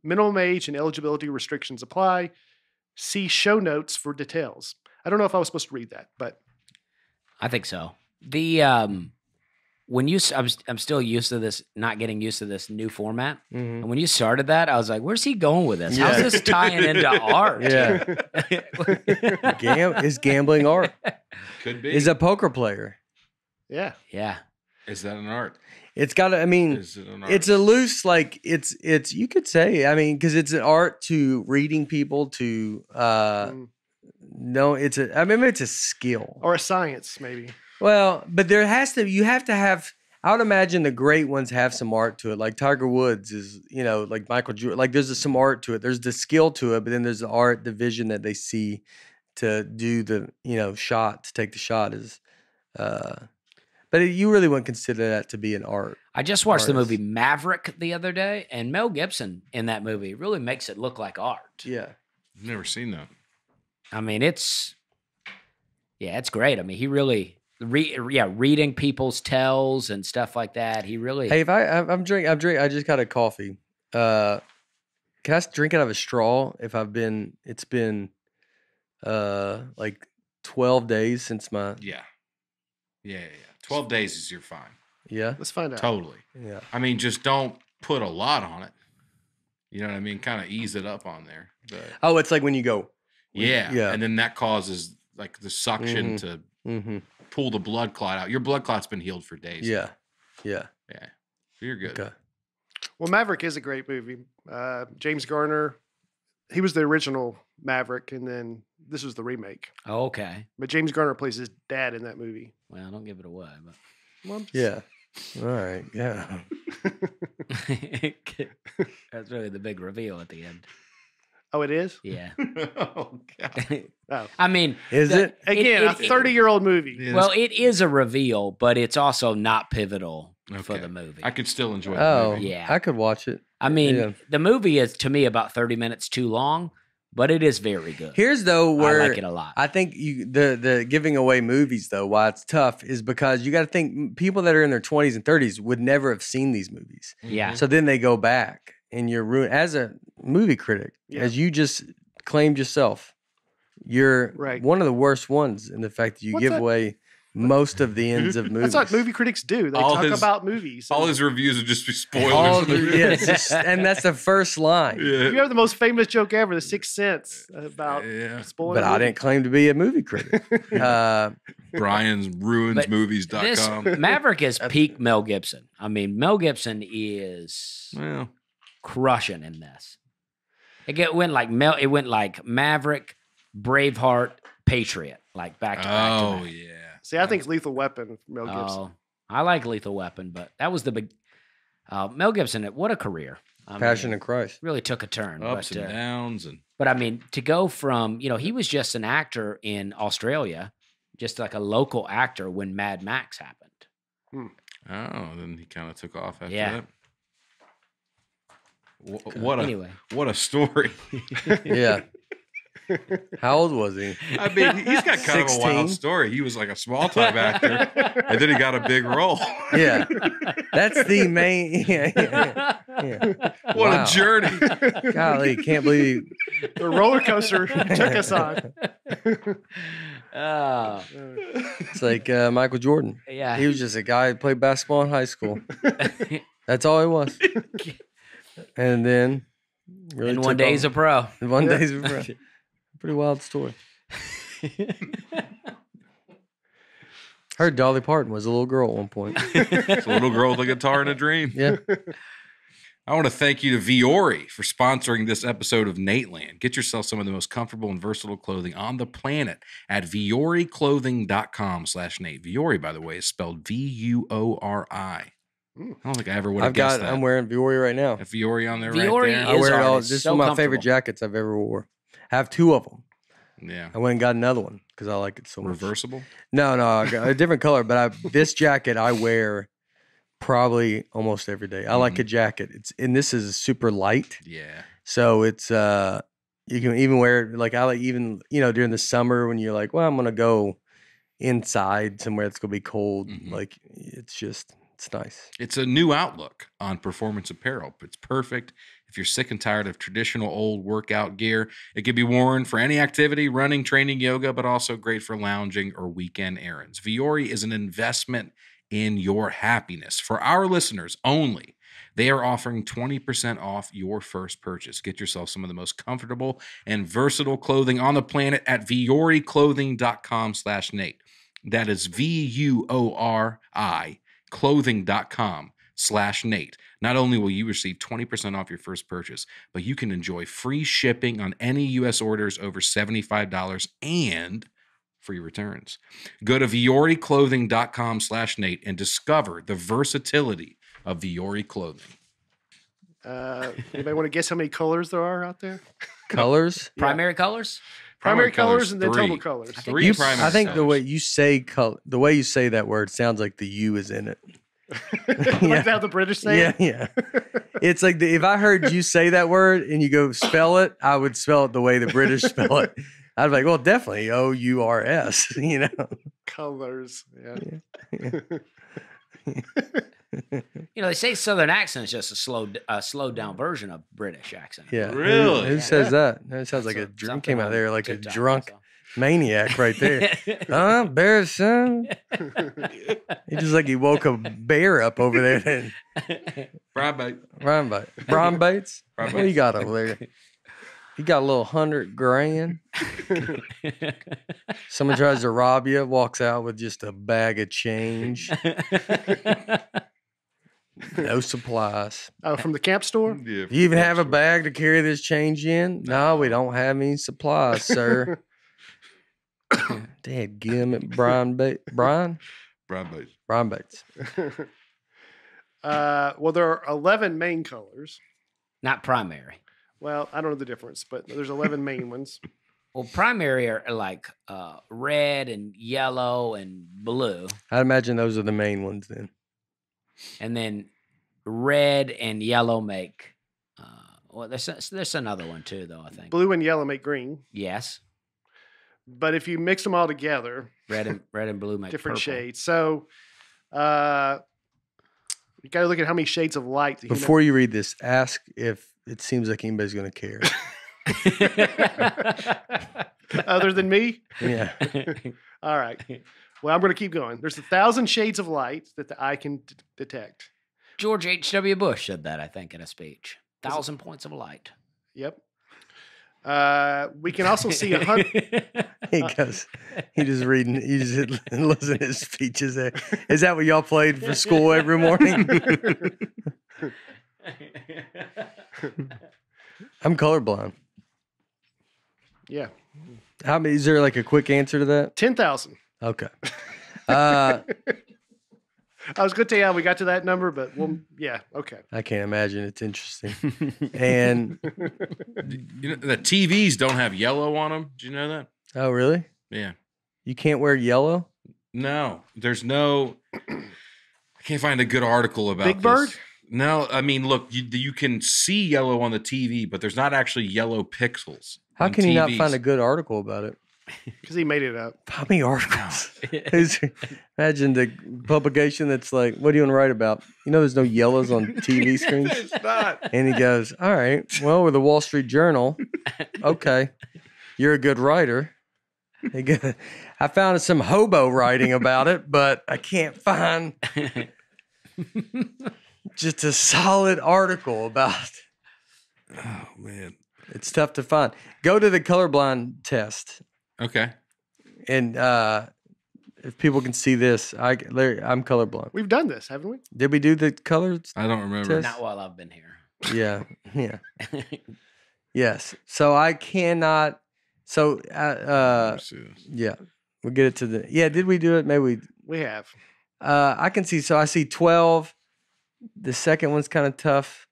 Minimum age and eligibility restrictions apply. See show notes for details. I don't know if I was supposed to read that, but I think so. I'm still used to this, not getting used to this new format. And when you started that, I was like, where's he going with this? How's this tying into art? Yeah. Is gambling art? Could be. Is a poker player? yeah. Yeah. Is that an art? It's got to, I mean, Is it an art? it's a loose, like, it's, you could say, I mean, because it's an art to reading people to, no, it's a skill. Or a science, maybe. Well, but you have to have, I would imagine the great ones have some art to it. Like Tiger Woods is, like Michael Jordan, like there's some art to it. There's the skill to it, but then there's the art, the vision that they see to do the, shot, to take the shot is, but you really wouldn't consider that to be an art. I just watched the Artist. movie Maverick the other day, and Mel Gibson in that movie really makes it look like art. Yeah. I've never seen that. I mean, it's great. I mean, he really, reading people's tells and stuff like that. He really. Hey, if I'm drinking, I just got a coffee. Can I drink out of a straw if it's been like 12 days since my, Yeah. 12 days is you're fine. yeah. Let's find out. Totally. Yeah. I mean, just don't put a lot on it. You know what I mean? Kind of ease it up on there. But Oh, it's like when you go. yeah. Yeah. And then that causes like the suction to Mm-hmm. pull the blood clot out. Your blood clot's been healed for days. Yeah. Yeah. Yeah. So you're good. Okay. Well, Maverick is a great movie. James Garner, he was the original Maverick, and then this was the remake. Oh, okay. But James Garner plays his dad in that movie. Well, don't give it away, but. Well, I'm just- Yeah. All right. Yeah. That's really the big reveal at the end. Oh, it is? Yeah. Oh, God. Oh. I mean, Is it? Again, a 30-year-old movie. Yeah, well, it is a reveal, but it's also not pivotal for Okay. the movie. I could still enjoy the Oh, movie. Yeah. I could watch it. I mean, Yeah. the movie is to me about 30 minutes too long, but it is very good. Here's though where I like it a lot. I think the giving away movies though, why it's tough is because you got to think people that are in their 20s and 30s would never have seen these movies. Yeah. So then they go back and you're as a movie critic, Yeah. as you just claimed yourself, you're Right. one of the worst ones in the fact that you What's give that? away most of the ends of movies. That's what movie critics do. They All talk his- about movies. All his reviews would just be spoilers. All of the the- movie. yeah, it's just- and that's the first line. Yeah. You have the most famous joke ever, The Sixth Sense, about Yeah. spoiling. But a I movie. didn't claim to be a movie critic. Brian's ruinsmovies.com. This Maverick is peak Mel Gibson. I mean, Mel Gibson is Well, crushing in this. It went like Maverick, Braveheart, Patriot, like back to back. to oh back. yeah. See, I think it's Lethal Weapon, Mel Gibson. Oh, I like Lethal Weapon, but that was the big Mel Gibson. What a career! I Passion mean, of Christ. really took a turn. Ups but, and downs and But I mean, to go from, he was just an actor in Australia, just like a local actor when Mad Max happened. then he kind of took off after Yeah. that. What a Anyway. what a story. Yeah. How old was he? I mean, he's got kind of a 16? wild story. He was like a small time actor, and then he got a big role. Yeah, that's the main. Yeah. What Wow. a journey! Golly, can't believe. The roller coaster took us on. Oh, It's like Michael Jordan. yeah. He was just a guy who played basketball in high school. That's all he was. And then, really and one took day he's a off. pro. And one day he's a pro. Pretty wild story. Heard Dolly Parton was a little girl at one point. It's a little girl with a guitar and a dream. Yeah. I want to thank you to Viore for sponsoring this episode of Nateland. Get yourself some of the most comfortable and versatile clothing on the planet at VioreClothing.com/Nate. Viore, by the way, is spelled Vuori. I don't think I ever would have guessed that. I'm wearing Viore right now. A Viore on there Viore right there. I wear it all. It's This so is one of my favorite comfortable. jackets I've ever wore. I have two of them. Yeah. I went and got another one because I like it so much. Reversible? No, I got a different color, but this jacket I wear probably almost every day. I like a jacket. And this is super light. Yeah. So it's you can even wear it like I like even during the summer when you're like, well, I'm gonna go inside somewhere that's gonna be cold. Like it's nice. It's a new outlook on performance apparel. It's perfect if you're sick and tired of traditional old workout gear. It can be worn for any activity, running, training, yoga, but also great for lounging or weekend errands. Viore is an investment in your happiness. For our listeners only, they are offering 20% off your first purchase. Get yourself some of the most comfortable and versatile clothing on the planet at VioreClothing.com/Nate. That is VUORI clothing.com/Nate. Not only will you receive 20% off your first purchase, but you can enjoy free shipping on any U.S. orders over $75 and free returns. Go to VioreClothing.com/Nate and discover the versatility of Viore clothing. Anybody want to guess how many colors there are out there? Colors. Primary colors? Primary colors and then three. total colors. Three primary I think colors. the way you say that word sounds like the U is in it. Like how the British say it? Yeah. It's like if I heard you say that word and you go spell it, I would spell it the way the British spell it. I'd be like, well, definitely OURS, Colors. Yeah. They say Southern accent is just a slowed down version of British accent. Yeah. Really? Who says that? That sounds like a drink came out there like a drunk maniac right there. Bear son. He just like he woke a bear up over there. Brian Bates. Brian Bates? Brian What do you got over there? He got a little $100 grand. Someone tries to rob you, walks out with just a bag of change. No supplies. Oh, from the camp store? Yeah. Do you even have a bag to carry this change in? No, we don't have any supplies, sir. Dadgummit, Brian Bates. Brian Bates. Brian Bates. Well, there are 11 main colors. Not primary. Well, I don't know the difference, but there's 11 main ones. Well, primary are like red and yellow and blue. I'd imagine those are the main ones then. And then red and yellow make. There's another one too, though, I think. Blue and yellow make green. Yes. But if you mix them all together, Red and blue make different purple. shades. So you got to look at how many shades of light. Before you read this, ask if it seems like anybody's going to care. Other than me? Yeah. All right. Well, I'm going to keep going. There's 1,000 shades of light that the eye can detect. George H.W. Bush said that, I think, in a speech. 1,000 points of light. Yep. We can also see 100. He goes, he just listen to his speeches there. Is that what y'all played for school every morning? I'm colorblind. Yeah. How many? Is there like a quick answer to that? 10,000. Okay. I was going to tell you how we got to that number, but yeah, okay. I can't imagine. It's interesting. And The TVs don't have yellow on them. Did you know that? oh, really? Yeah. You can't wear yellow? No, there's no. I can't find a good article about Big Bird? this. No, I mean, look, you can see yellow on the TV, but there's not actually yellow pixels. How on can you not TVs. find a good article about it? Because he made it up. How many articles? Imagine the publication that's like, what do you want to write about? You know, there's no yellows on TV screens. It's not. And he goes, all right, well, we're the Wall Street Journal. Okay, you're a good writer. I found some hobo writing about it, but I can't find just a solid article about it. Oh, man. It's tough to find. Go to the colorblind test. Okay. And if people can see this, I'm colorblind. We've done this, haven't we? Did we do the colors? I don't remember. Test? Not while I've been here. Yeah. Yes. So I cannot. So Let me see this. yeah, we'll get it to the. Yeah, did we do it? Maybe We have. I can see. So I see 12. The second one's kind of tough.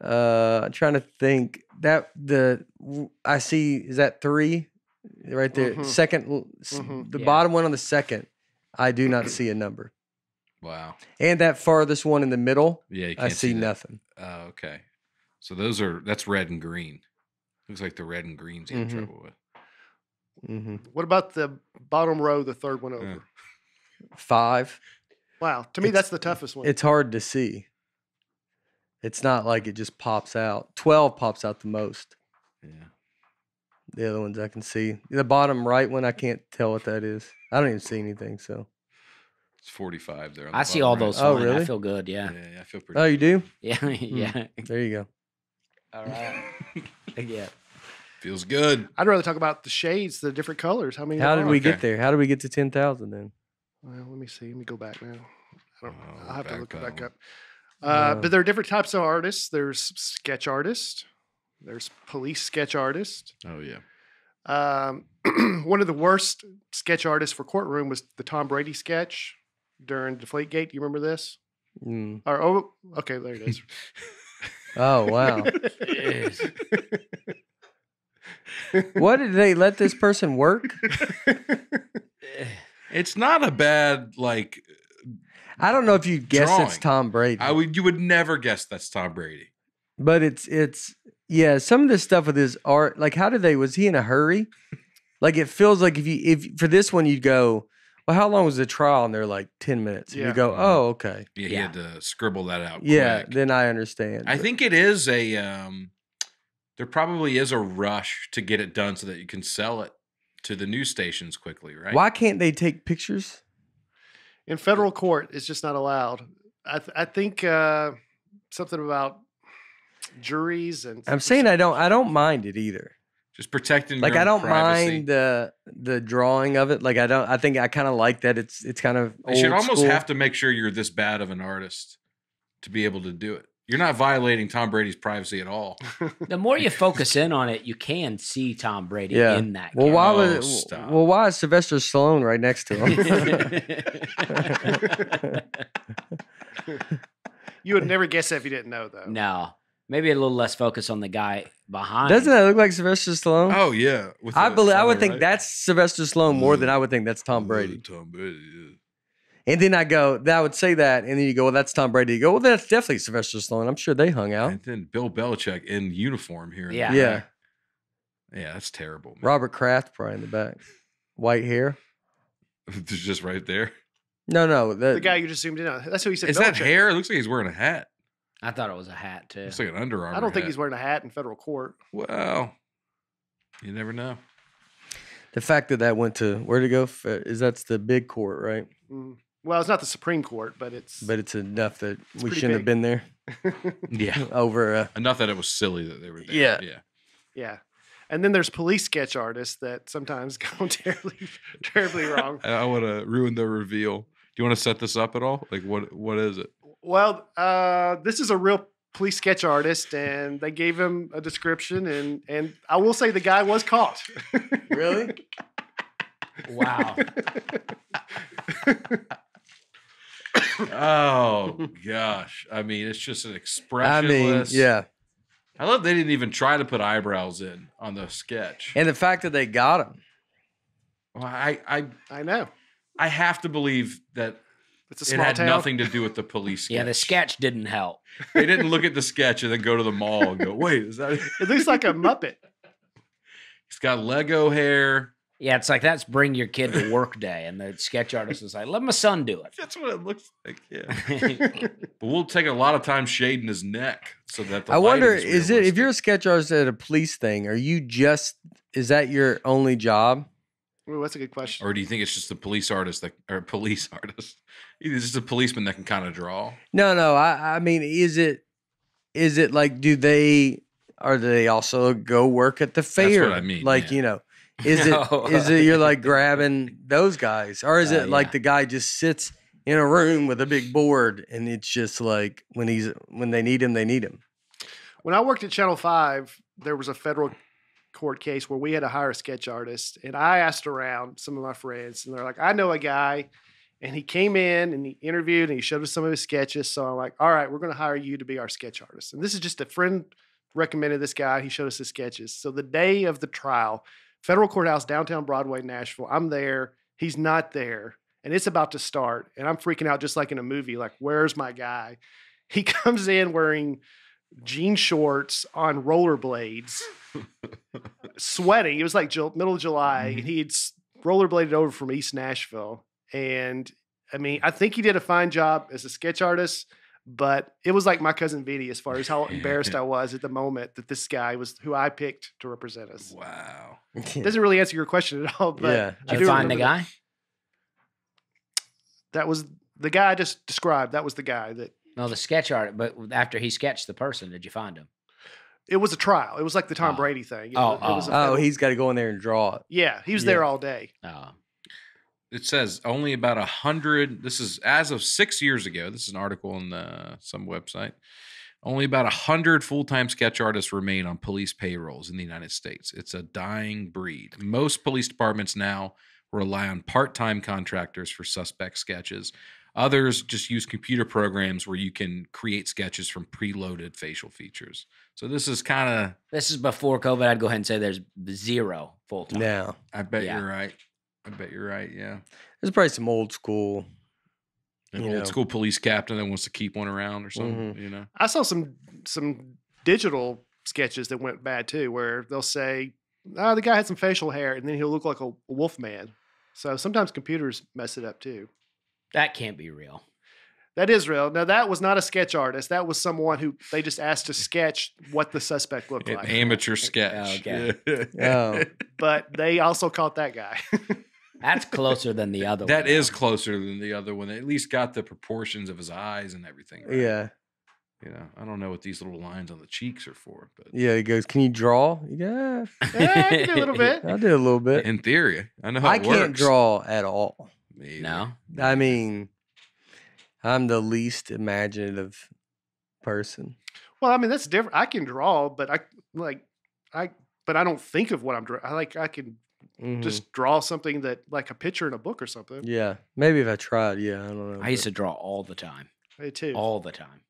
I'm trying to think I see, is that 3 right there? Mhm. Second, the Yeah. bottom one on the second, I do not see a number. Wow. And that farthest one in the middle, Yeah, you I can't see that. nothing. Oh, okay. So that's red and green. Looks like the red and greens you have Mhm. trouble with. Mm-hmm. What about the bottom row, the third one over? Yeah. 5. Wow. To me, that's the toughest one. It's hard to see. It's not like it just pops out. 12 pops out the most. Yeah. The other ones I can see. The bottom right one, I can't tell what that is. I don't even see anything. So. It's 45 there. On I the see bottom all right. those Oh, fine. really? I feel good. Yeah, Yeah. yeah, I feel pretty Oh, you do? Yeah. Yeah. There you go. All right. Yeah. Feels good. I'd rather talk about the shades, the different colors. How many? How there did are. we Okay. get there? How did we get to 10,000 then? Well, let me see. Let me go back now. Oh, I'll have to look it back backpedal. up. But there are different types of artists. There's sketch artist. There's police sketch artist. Oh, yeah. One of the worst sketch artists for Courtroom was the Tom Brady sketch during Deflategate. Do you remember this? Mm. Okay, there it is. Oh, wow. What did they let this person work? It's not a bad, like, I don't know if you guess it's Drawing. Tom Brady. you would never guess that's Tom Brady. But it's yeah, some of this stuff with his art, like was he in a hurry? Like it feels like if for this one you'd go, well, how long was the trial? And they're like 10 minutes. And Yeah. you go, oh, okay. Yeah, he had to scribble that out. Yeah, quick. then I understand. I think it is there probably is a rush to get it done so that you can sell it to the news stations quickly, right? Why can't they take pictures? In federal court, it's just not allowed. I think something about juries and. I'm saying I don't mind it either. Just protecting Like your I own don't privacy. mind the drawing of it. Like I think I kind of like that it's kind of You should old almost school. have to make sure you're this bad of an artist to be able to do it. You're not violating Tom Brady's privacy at all. The more you focus in on it, you can see Tom Brady Yeah. in that. Well, character. why is Sylvester Stallone right next to him? You would never guess that if you didn't know, though. No, maybe a little less focus on the guy behind. Doesn't that look like Sylvester Stallone? Oh yeah, with I the believe I would tie, think right? that's Sylvester Stallone more than I would think that's Tom Brady. Tom Brady. Yeah. And then I would say that, and then you go, well, that's Tom Brady. You go, well, that's definitely Sylvester Stallone. I'm sure they hung out. And then Bill Belichick in uniform here. in the Yeah. back. Yeah. Yeah, that's terrible. Man. Robert Kraft probably in the back. White hair. It's just right there. No. The guy you just zoomed in on. That's who he said. Is that Belichick. hair? It looks like he's wearing a hat. I thought it was a hat too. Looks like an Under Armour I don't think hat. he's wearing a hat in federal court. Well, you never know. The fact that went to, where'd it go? That's the big court, right? Mm. Well, it's not the Supreme Court, but it's. But it's enough that we pretty shouldn't have big. been there Yeah. over. Enough that it was silly that they were there. Yeah. Yeah. Yeah. And then there's police sketch artists that sometimes go terribly wrong. I want to ruin the reveal. Do you want to set this up at all? Like, what is it? Well, this is a real police sketch artist, and they gave him a description, and I will say the guy was caught. Really? Wow. Oh gosh! I mean, it's just an I expressionless. mean, yeah. I love they didn't even try to put eyebrows in on the sketch. And the fact that they got him. Well, I know. I have to believe that It's a It small had town. nothing to do with the police sketch. Yeah, the sketch didn't help. They didn't look at the sketch and then go to the mall and go, wait, is that it? It looks like a Muppet. He's got Lego hair. Yeah, it's like that's bring your kid to work day, and the sketch artist is like, let my son do it. That's what it looks like, yeah. But we'll take a lot of time shading his neck so that the I wonder, lighting is it if realistic. you're a sketch artist at a police thing, is that your only job? Ooh, that's a good question. Or do you think it's just a police artist or police artist? It's just a policeman that can kind of draw. No. I mean, is it like do they also go work at the fair? what I mean, Like, yeah. Is No. it you're like grabbing those guys, or is it like Yeah. the guy just sits in a room with a big board and it's just like when they need him, they need him? When I worked at Channel 5, there was a federal court case where we had to hire a sketch artist. And I asked around some of my friends, and they're like, I know a guy. And he came in and he interviewed and he showed us some of his sketches. So I'm like, all right, we're going to hire you to be our sketch artist. And this is just a friend recommended this guy. He showed us his sketches. So the day of the trial, federal courthouse, downtown Broadway, Nashville, I'm there. He's not there. And it's about to start. And I'm freaking out just like in a movie. Like, where's my guy? He comes in wearing jean shorts on rollerblades, sweating. It was like middle of July. And he'd rollerbladed over from East Nashville. And I mean, I think he did a fine job as a sketch artist, but it was like my cousin Vinny as far as how embarrassed I was at the moment that this guy was who I picked to represent us. Wow. Doesn't really answer your question at all, but Yeah. I Did do you find the remember guy? that was the guy I just described. That was the guy that No, the sketch art. But after he sketched the person, did you find him? it was a trial. It was like the Tom Oh. Brady thing. It Oh, was a Oh, federal- he's got to go in there and draw it. yeah, he was Yeah. there all day. Oh, It says only about 100. This is as of 6 years ago. This is an article on some website. Only about 100 full-time sketch artists remain on police payrolls in the United States. It's a dying breed. Most police departments now rely on part-time contractors for suspect sketches. Others just use computer programs where you can create sketches from preloaded facial features. So this is kind of, this is before COVID. I'd go ahead and say there's 0 full time. Now, I bet Yeah. you're right. I bet you're right, yeah. there's probably some old school. An You old know. school police captain that wants to keep one around or something, Mm-hmm. you know? I saw some digital sketches that went bad too, where they'll say, "Oh, the guy had some facial hair," and then he'll look like a wolf man. So sometimes computers mess it up too. That can't be real. That is real. Now that was not a sketch artist. That was someone who they just asked to sketch what the suspect looked An like. amateur sketch. Okay. Oh. But they also caught that guy. That's closer than the other That one. is closer than the other one. They at least got the proportions of his eyes and everything. Right? Yeah. You know, I don't know what these little lines on the cheeks are for, but Yeah. He goes, "Can you draw?" Yeah. Yeah, I can do a little bit. I did a little bit. in theory, I know how I it can't works. draw at all. Me either. No. I mean, I'm the least imaginative person. Well, I mean that's different. I can draw, but but I don't think of what I'm drawing. I can Mhm. just draw something that like a picture in a book or something. Yeah. Maybe if I tried. Yeah. I don't know. I used to draw all the time. I too. All the time.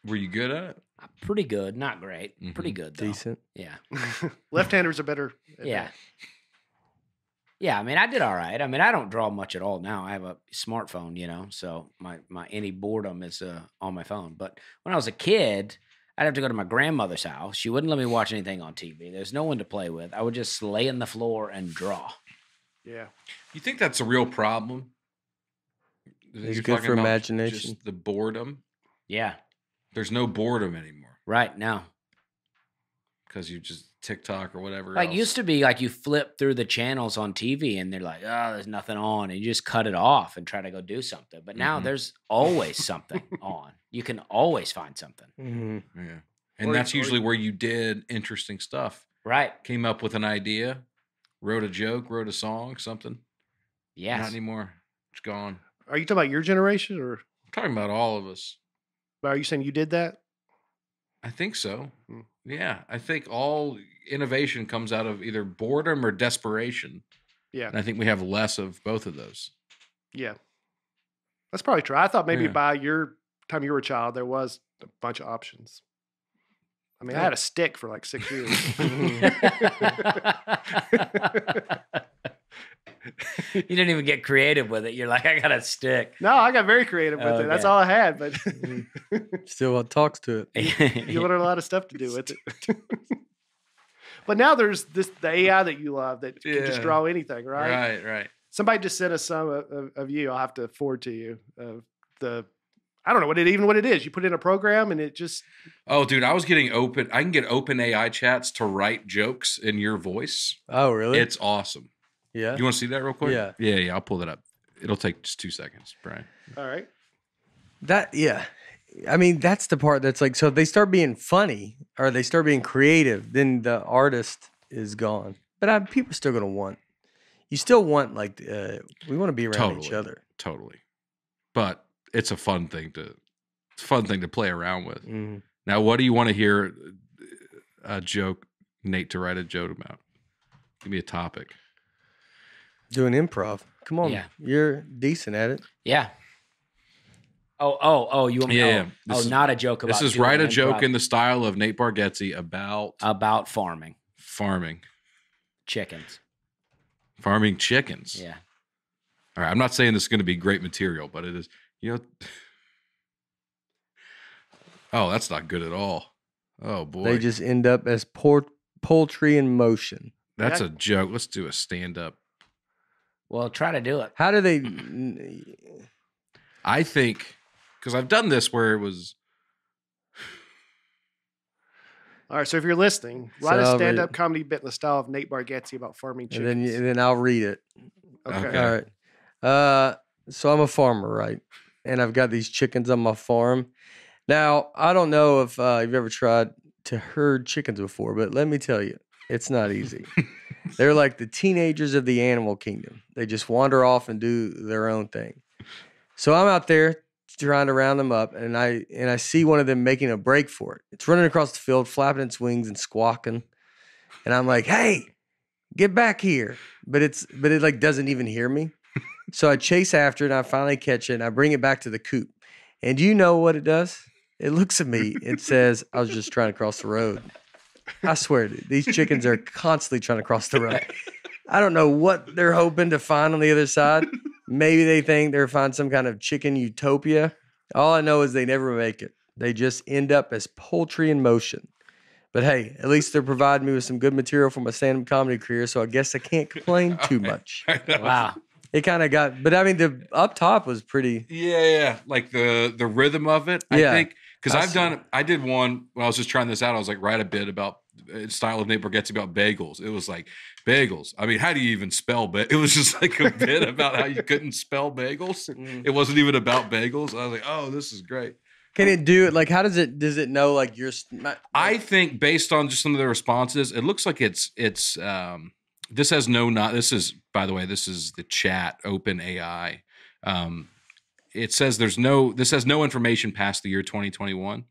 Were you good at it? Pretty good. Not great. Pretty Mhm. good, though. Decent. Yeah. Left-handers are better. at Yeah. that. Yeah, I mean, I did all right. I mean, I don't draw much at all now. I have a smartphone, so my any boredom is on my phone. But when I was a kid, I'd have to go to my grandmother's house. She wouldn't let me watch anything on TV. There's no one to play with. I would just lay on the floor and draw. Yeah. You think that's a real problem? It's You're good talking for about imagination. Just the boredom. Yeah, There's no boredom anymore right now. because you just TikTok or whatever. Like else. used to be like you flip through the channels on TV and they're like, oh, there's nothing on. And you just cut it off and try to go do something. But now Mhm. there's always something on. You can always find something. Mhm. Yeah. And Or- that's or- usually where you did interesting stuff. Right. Came up with an idea, wrote a joke, wrote a song, something. Not Yes. anymore. It's gone. Are you talking about your generation, or I'm talking about all of us. are you saying you did that? I think so. Hmm. Yeah. I think all innovation comes out of either boredom or desperation. Yeah. And I think we have less of both of those. Yeah. That's probably true. I thought maybe Yeah. by your time you were a child, there was a bunch of options. I mean, I had a stick for like 6 years. You didn't even get creative with it. You're like, I got a stick. No, I got very creative with it. That's Okay. all I had. But Still talks to it. you learn a lot of stuff to do with it. But now there's the AI that you love that can just Yeah. draw anything, right? Right. Somebody just sent us some of you. I'll have to forward to you I don't know what it is. You put in a program and it just. Oh, dude, I can get open AI chats to write jokes in your voice. Oh, really? It's awesome. Yeah. You want to see that real quick? Yeah. Yeah. I'll pull that up. It'll take just 2 seconds, Brian. All right. I mean, that's the part that's like, so if they start being funny or they start being creative, then the artist is gone. But people are still going to want, you still want like, we want to be around each other. Totally. But it's a fun thing to play around with. Mm-hmm. Now, what do you want to hear a joke, Nate, to write a joke about? Give me a topic. Doing improv. Come on. Yeah. You're decent at it. Yeah. Oh, you want me? Yeah. Not a joke about. This is doing write a improv. joke in the style of Nate Bargatze about farming chickens. chickens. Farming chickens. Yeah. All right. I'm not saying this is going to be great material, but it is. Oh, that's not good at all. Oh boy. They just end up as poultry in motion. That's a joke. Let's do a stand-up. Well, try to do it. How do they? I think because I've done this where it was. All right. So if you're listening, write a So, stand-up comedy bit in the style of Nate Bargatze about farming chickens. And then I'll read it. Okay. All right. So I'm a farmer, right? And I've got these chickens on my farm. Now, I don't know if you've ever tried to herd chickens before, but let me tell you, it's not easy. They're like the teenagers of the animal kingdom. They just wander off and do their own thing. So I'm out there trying to round them up, and I see one of them making a break for it. It's running across the field, flapping its wings and squawking. And I'm like, "Hey, get back here!" But it like doesn't even hear me. So I chase after it, and I finally catch it, and I bring it back to the coop. And do you know what it does? It looks at me. It says, "I was just trying to cross the road." I swear, dude, these chickens are constantly trying to cross the road. I don't know what they're hoping to find on the other side. Maybe they think they'll find some kind of chicken utopia. All I know is they never make it. They just end up as poultry in motion. But hey, at least they're providing me with some good material for my stand-up comedy career, so I guess I can't complain too much. Wow. It kind of got, but I mean, the up top was pretty. Yeah. Like the rhythm of it. Yeah. I think because I did one when I was just trying this out. I was like, write a bit about style of Nate Bargatze about bagels. It was like bagels. I mean, how do you even spell bagels? It was just like a bit about how you couldn't spell bagels. It wasn't even about bagels. I was like, oh, this is great. Can it do it? Like, how does it know? Like, you're. I think based on just some of the responses, it looks like it's this has this is, by the way, this is the chat open AI. It says this has no information past the year 2021.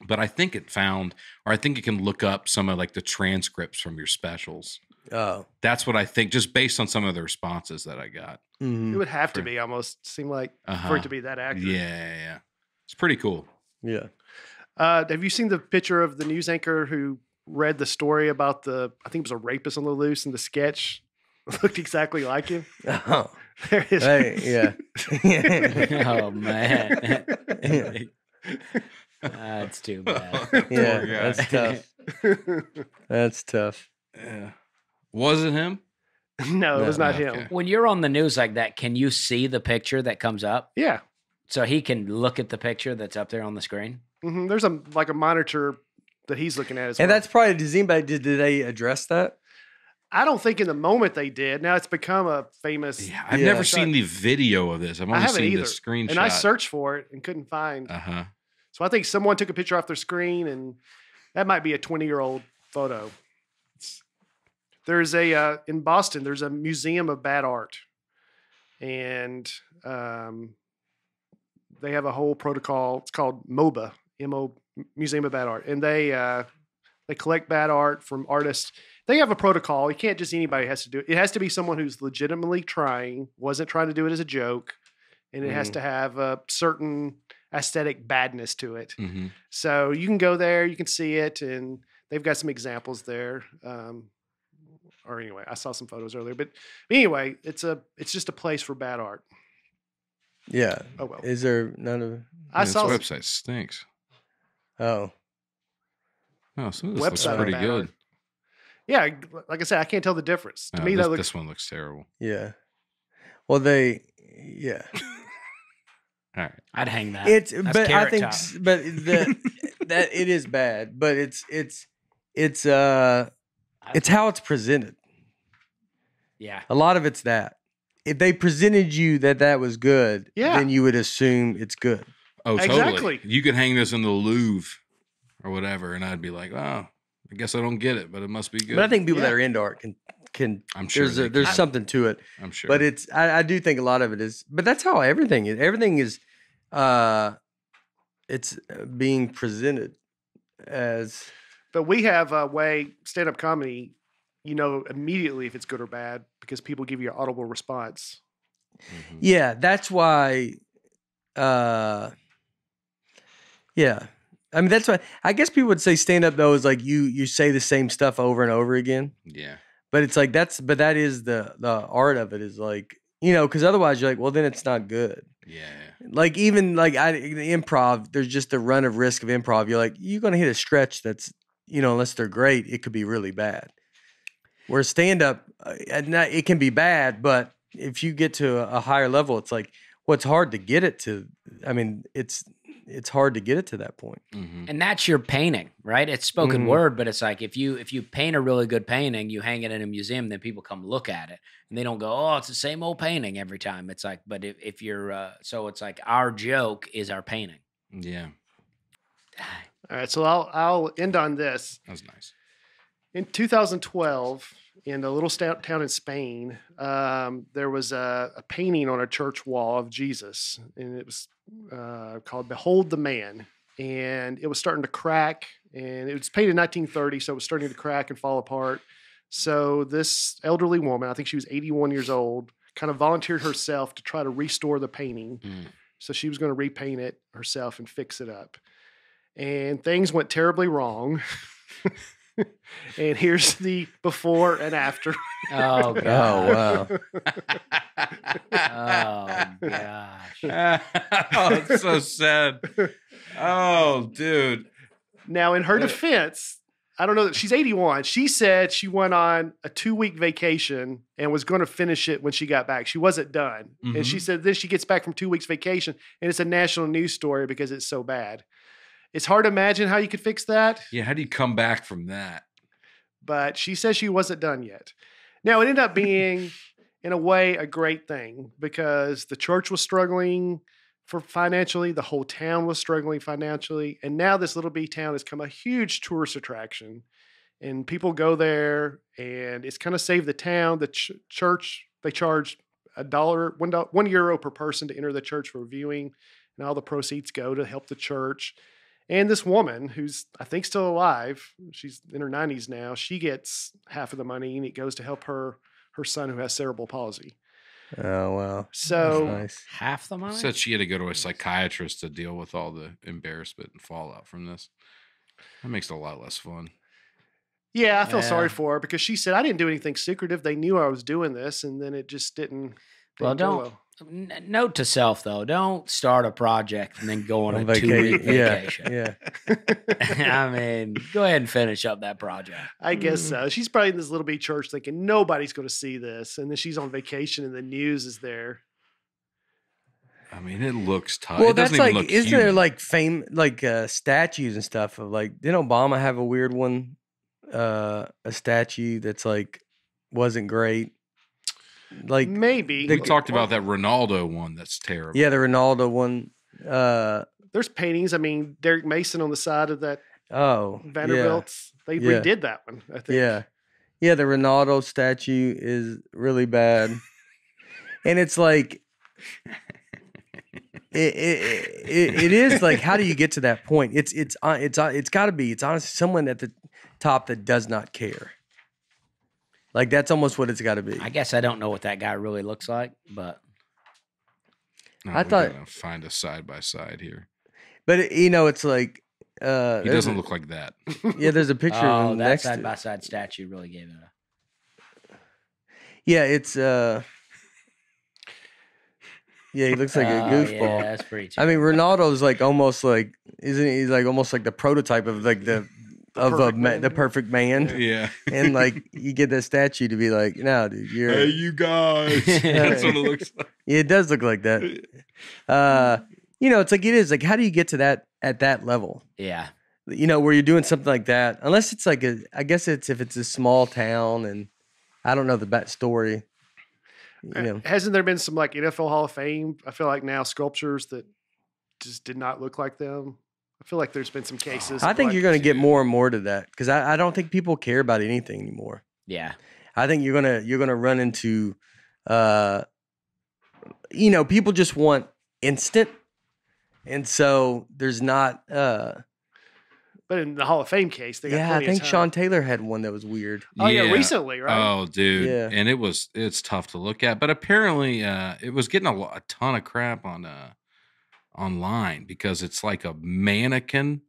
But I think it can look up some of like the transcripts from your specials. Oh, That's what I think, just based on some of the responses that I got. It would have to be almost seem like for it to be that accurate. Yeah. It's pretty cool. yeah. Have you seen the picture of the news anchor who read the story about I think it was a rapist on the loose, and the sketch looked exactly like him? Oh, There is. hey, yeah. Oh man. That's too bad. Yeah, that's tough. That's tough. Yeah. Was it him? No, it was not okay. him. When you're on the news like that, can you see the picture that comes up? Yeah. So he can look at the picture that's up there on the screen? There's a monitor that he's looking at as well. And that's probably, did they address that? I don't think in the moment they did. Now it's become a famous. Yeah, I've never seen the video of this. I've I only haven't seen either. the screenshot. And I searched for it and couldn't find. So I think someone took a picture off their screen, and that might be a 20-year-old photo. There's in Boston, there's a museum of bad art. And they have a whole protocol. It's called MOBA, Museum of Bad Art. And they collect bad art from artists. They have a protocol. You can't just anybody has to do it. It has to be someone who's legitimately trying, wasn't trying to do it as a joke. And it has to have a certain aesthetic badness to it. So you can go there, you can see it, and they've got some examples there. or anyway, I saw some photos earlier. But anyway, it's just a place for bad art. Yeah. Oh well. Is there none of? I This saw website stinks. Oh. Oh, some of this Website looks pretty bad good. art. Yeah, like I said, I can't tell the difference. To me, that looks. This one looks terrible. Yeah. Well, yeah. All right. I'd hang that. It's That's but I Carrot think Top. but that it is bad, but it's how it's presented. Yeah. A lot of it's that. If they presented you that was good, Yeah. then you would assume it's good. Oh, totally. Exactly. You could hang this in the Louvre or whatever, and I'd be like, oh, I guess I don't get it, but it must be good. But I think people Yeah. that are into art can. I'm sure there's can. something to it. I'm sure. But I do think a lot of it is. But that's how everything is. Everything is. It's being presented as. But we have a way stand-up comedy. You know immediately if it's good or bad because people give you an audible response. Mhm. Yeah, that's why. Yeah, I mean that's why. I guess people would say stand up though is like you say the same stuff over and over again. Yeah. But it's like that is the art of it is like because otherwise you're like well then it's not good. Yeah. Like even like the improv, there's just the run of risk of improv. You're like you're gonna hit a stretch that's unless they're great, it could be really bad. Where stand up, it can be bad, but if you get to a higher level, it's like it's hard to get it to. I mean, it's hard to get it to that point. Mm-hmm. And that's your painting, right? It's spoken Mhm. word, but it's like if you paint a really good painting, you hang it in a museum, then people come look at it, and they don't go, "Oh, it's the same old painting every time." It's like, but if you're, so it's like our joke is our painting. Yeah. All right, so I'll end on this. That was nice. In 2012, in a little town in Spain, there was a painting on a church wall of Jesus, and it was called "Behold the Man," and it was starting to crack. And it was painted in 1930, so it was starting to crack and fall apart. So this elderly woman, I think she was 81 years old, kind of volunteered herself to try to restore the painting. Mm. So she was going to repaint it herself and fix it up. And things went terribly wrong. And here's the before and after. Oh god! Oh wow! Oh gosh! Oh, it's so sad. Oh, dude. Now, in her defense, I don't know that she's 81. She said she went on a 2-week vacation and was going to finish it when she got back. She wasn't done. And Mhm. she said then she gets back from 2 weeks vacation and it's a national news story because it's so bad. It's hard to imagine how you could fix that, Yeah, how do you come back from that? but she says she wasn't done yet. Now, it ended up being, in a way, a great thing because the church was struggling financially, the whole town was struggling financially, and now this little bitty town has become a huge tourist attraction, and people go there, and it's kind of saved the town. The church, they charge €1 per person to enter the church for viewing, and all the proceeds go to help the church. And this woman, who's I think still alive, she's in her 90s now, she gets half of the money, and it goes to help her son who has cerebral palsy. Oh wow! So That's nice. Half the money. Said she had to go to a psychiatrist to deal with all the embarrassment and fallout from this. That makes it a lot less fun. yeah, I feel Yeah. sorry for her because she said I didn't do anything secretive. They knew I was doing this, and then it just didn't. Well, go don't. Note to self though: don't start a project and then go on a On 2-week Yeah, vacation. yeah. I mean, go ahead and finish up that project. I guess so. She's probably in this little bitty church thinking nobody's going to see this, and then she's on vacation and the news is there. I mean, it looks tough. Well, It doesn't that's even like, look isn't there human. like statues and stuff of like? Didn't Obama have a weird one? A statue that's like wasn't great. Like Maybe We talked about that Ronaldo one. That's terrible. yeah, the Ronaldo one. There's paintings. I mean, Derek Mason on the side of that Oh, Vanderbilt's. They Yeah. redid that one. I think. yeah. The Ronaldo statue is really bad, and it's like it is like how do you get to that point? It's got to be. It's honestly someone at the top that does not care. Like that's almost what it's got to be. I guess I don't know what that guy really looks like, but No, I we thought- gotta find a side by side here. But it's like He there's doesn't a- look like that. Yeah, there's a picture of oh, him that next side to by side statue really gave it a. Yeah, it's yeah, he looks like a goofball. Yeah, that's pretty true. I mean, Ronaldo's like almost like, isn't he? He's like almost like the prototype of like the perfect man. Yeah. And like you get that statue to be like, no, dude, you're. Hey, you guys. That's what it looks like. Yeah, it does look like that. It's like it is like, how do you get to that at that level? Yeah. Where you're doing something like that, unless it's like I guess it's if it's a small town and I don't know the backstory. Hasn't there been some like NFL Hall of Fame? I feel like now sculptures that just did not look like them. I feel like there's been some cases. I think you're going to get more and more to that because I don't think people care about anything anymore. Yeah. I think you're gonna run into, people just want instant, and so there's not. But in the Hall of Fame case, they got I plenty think of time. Sean Taylor had one that was weird. Oh yeah, recently, right? Oh, dude. Yeah. And it's tough to look at. But apparently it was getting a ton of crap on online because it's like a mannequin.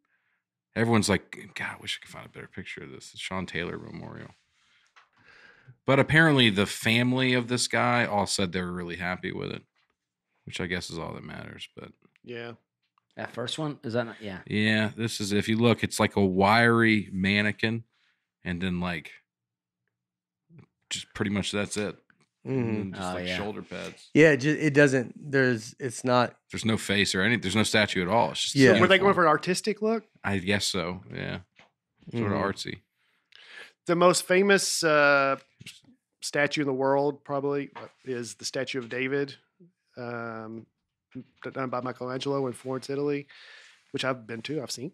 Everyone's like, God, I wish I could find a better picture of this. The Sean Taylor Memorial. But apparently the family of this guy all said they were really happy with it, which I guess is all that matters. But yeah. That first one? Is that not? Yeah. Yeah, this is, if you look, it's like a wiry mannequin, and then like just pretty much that's it. And then just shoulder pads. Yeah, it doesn't. It's not. There's no face or anything. There's no statue at all. It's just Yeah. Were they going for an artistic look? I guess so. Yeah, sort of artsy. The most famous statue in the world probably is the Statue of David. Done by Michelangelo in Florence, Italy, which I've been to. I've seen.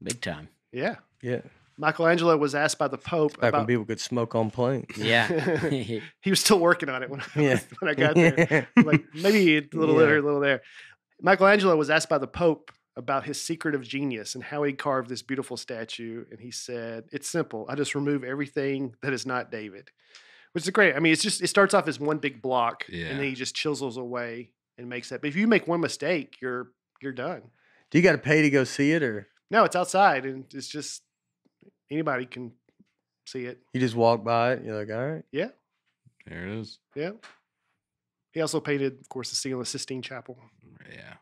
Big time. Yeah. Yeah. Michelangelo was asked by the Pope Back when about. people could smoke on planes. Yeah. He was still working on it when I got there. Yeah. Like maybe a little there, a little there. Michelangelo was asked by the Pope about his secret of genius and how he carved this beautiful statue, and he said, "It's simple. I just remove everything that is not David." Which is great. I mean, it starts off as one big block, and then he just chisels away and makes that. But if you make one mistake, you're done. Do you got to pay to go see it, or no? It's outside, and it's just anybody can see it. you just walk by it? You're like, all right. Yeah, There it is. yeah. He also painted, of course, the ceiling of the Sistine Chapel. Yeah,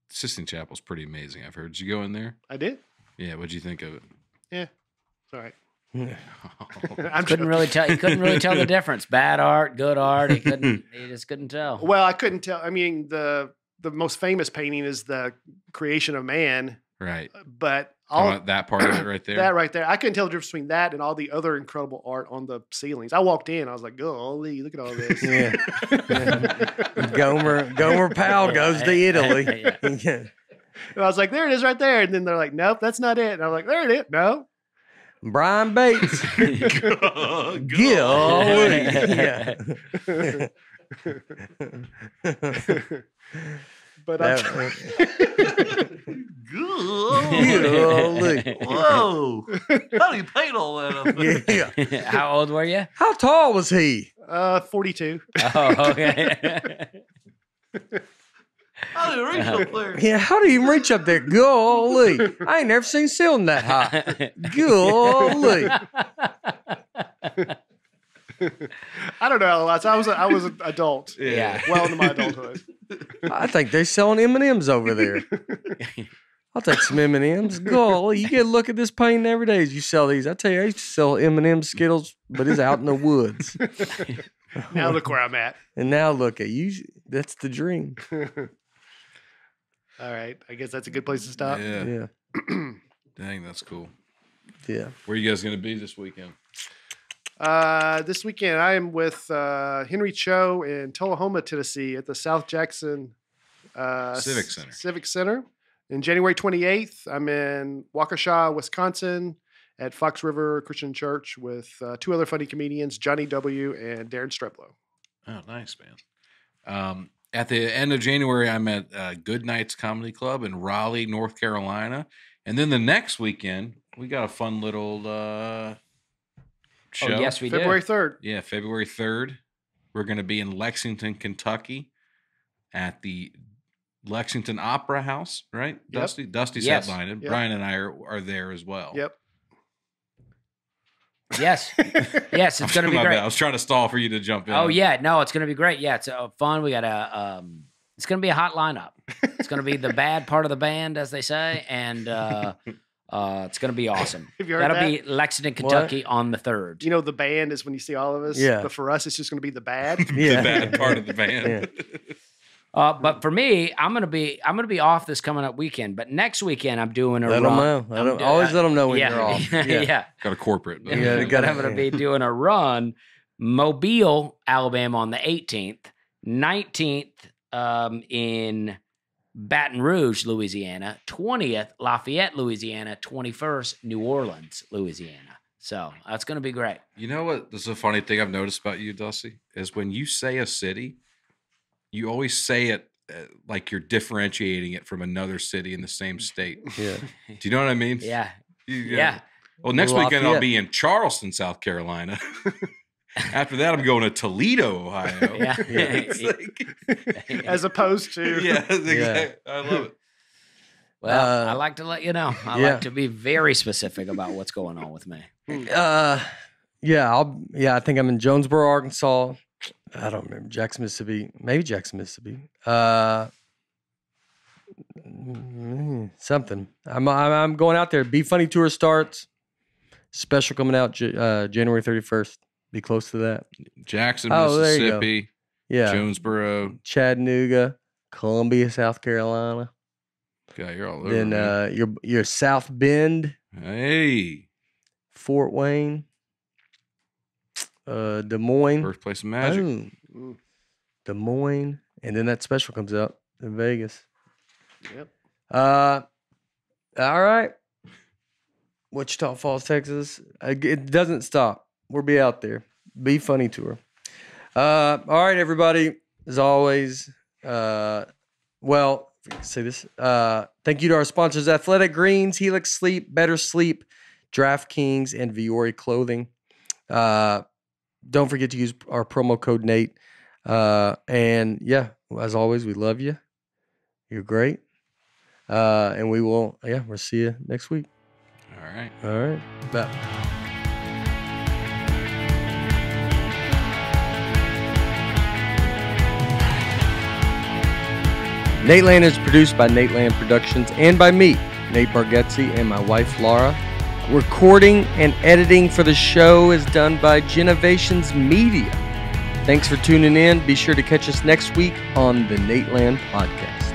Sistine Chapel's pretty amazing. I've heard. Did you go in there? I did. Yeah. What'd you think of it? Yeah, it's all right. I'm couldn't really tell. He couldn't really tell the difference. Bad art, good art. He just couldn't tell. Well, I couldn't tell. I mean, the most famous painting is the creation of man, Right. but all That part of it right there. that right there, I couldn't tell the difference between that and all the other incredible art on the ceilings. I walked in, I was like, "Golly, look at all this!" Yeah. Gomer Powell goes to Italy. And I was like, "There it is, right there." And then they're like, "Nope, that's not it." And I'm like, "There it is." No. Brian Bates. Golly. Yeah. But Golly. Whoa! How do you paint all that up there? Yeah. How old were you? How tall was he? 42. Oh, okay. How do you reach up there? Yeah, how do you even reach up there? Golly. I ain't never seen ceiling that high. Golly. I don't know. I was an adult. Yeah. Well into my adulthood. I think they're selling M&Ms over there. I'll take some M&Ms. Golly, you get a look at this painting every day as you sell these. I tell you, I used to sell M&M Skittles, but it's out in the woods. Now look where I'm at. And now look at you. That's the dream. All right. I guess that's a good place to stop. Yeah. Yeah. Dang, that's cool. Yeah. Where are you guys going to be this weekend? This weekend, I am with Henry Cho in Tullahoma, Tennessee at the South Jackson Civic Center. And January 28th, I'm in Waukesha, Wisconsin at Fox River Christian Church with two other funny comedians, Johnny W. and Darren Streblow. Oh, nice, man. At the end of January, I'm at Good Nights Comedy Club in Raleigh, North Carolina. And then the next weekend, we got a fun little show. Oh, yes, we February did. 3rd. Yeah, February 3rd. We're going to be in Lexington, Kentucky at the Lexington Opera House, right? Yep. Dusty's Yes. headlining. Yep. Brian and I are there as well. Yep. Yes. Yes, it's going to be My bad. great. I was trying to stall for you to jump in. Oh, yeah. No, it's going to be great. Yeah, it's fun. We got it's going to be a hot lineup. It's going to be the bad part of the band, as they say, and it's going to be awesome. Have you heard That'll that? be Lexington, Kentucky on the 3rd. You know, the band is when you see all of us. Yeah. But for us, it's just going to be the bad. Yeah. The bad part of the band. But for me, I'm gonna be off this coming up weekend. But next weekend, I'm doing a Let run. them know. Always let them know when yeah, you're off. yeah. Got a corporate. Yeah, they But I'm gonna be doing a run, Mobile, Alabama, on the 18th, 19th in Baton Rouge, Louisiana, 20th Lafayette, Louisiana, 21st New Orleans, Louisiana. So that's gonna be great. You know what? This is a funny thing I've noticed about you, Dusty, is when you say a city, you always say it like you're differentiating it from another city in the same state. Yeah. Do you know what I mean? Yeah. Yeah. Well, next weekend I'll be in Charleston, South Carolina. After that, I'm going to Toledo, Ohio. Yeah. It's like- As opposed to. yeah, exactly. I love it. Well, I like to let you know. I yeah. like to be very specific about what's going on with me. I think I'm in Jonesboro, Arkansas. I don't remember. Jackson, Mississippi. Maybe Jackson, Mississippi. Something. I'm going out there. Be Funny tour starts. Special coming out January 31st. Be close to that. Jackson, Oh, there you go. Mississippi, Yeah. Jonesboro. Chattanooga, Columbia, South Carolina. God, you're all over. Then man. your South Bend, Hey, Fort Wayne, Des Moines. birthplace of magic. Boom. Des Moines, and then that special comes out in Vegas. Yep. All right. Wichita Falls, Texas. It doesn't stop. We'll be out there. Be Funny tour. All right, everybody. As always, say this. Thank you to our sponsors: Athletic Greens, Helix Sleep, Better Sleep, DraftKings, and Viore Clothing. Don't forget to use our promo code Nate. And yeah, as always, we love you. You're great. And we'll see you next week. All right. All right. Bye. Nateland is produced by Nateland Productions and by me, Nate Bargatze, and my wife, Laura. Recording and editing for the show is done by Genovations Media. Thanks for tuning in. Be sure to catch us next week on the Nateland Podcast.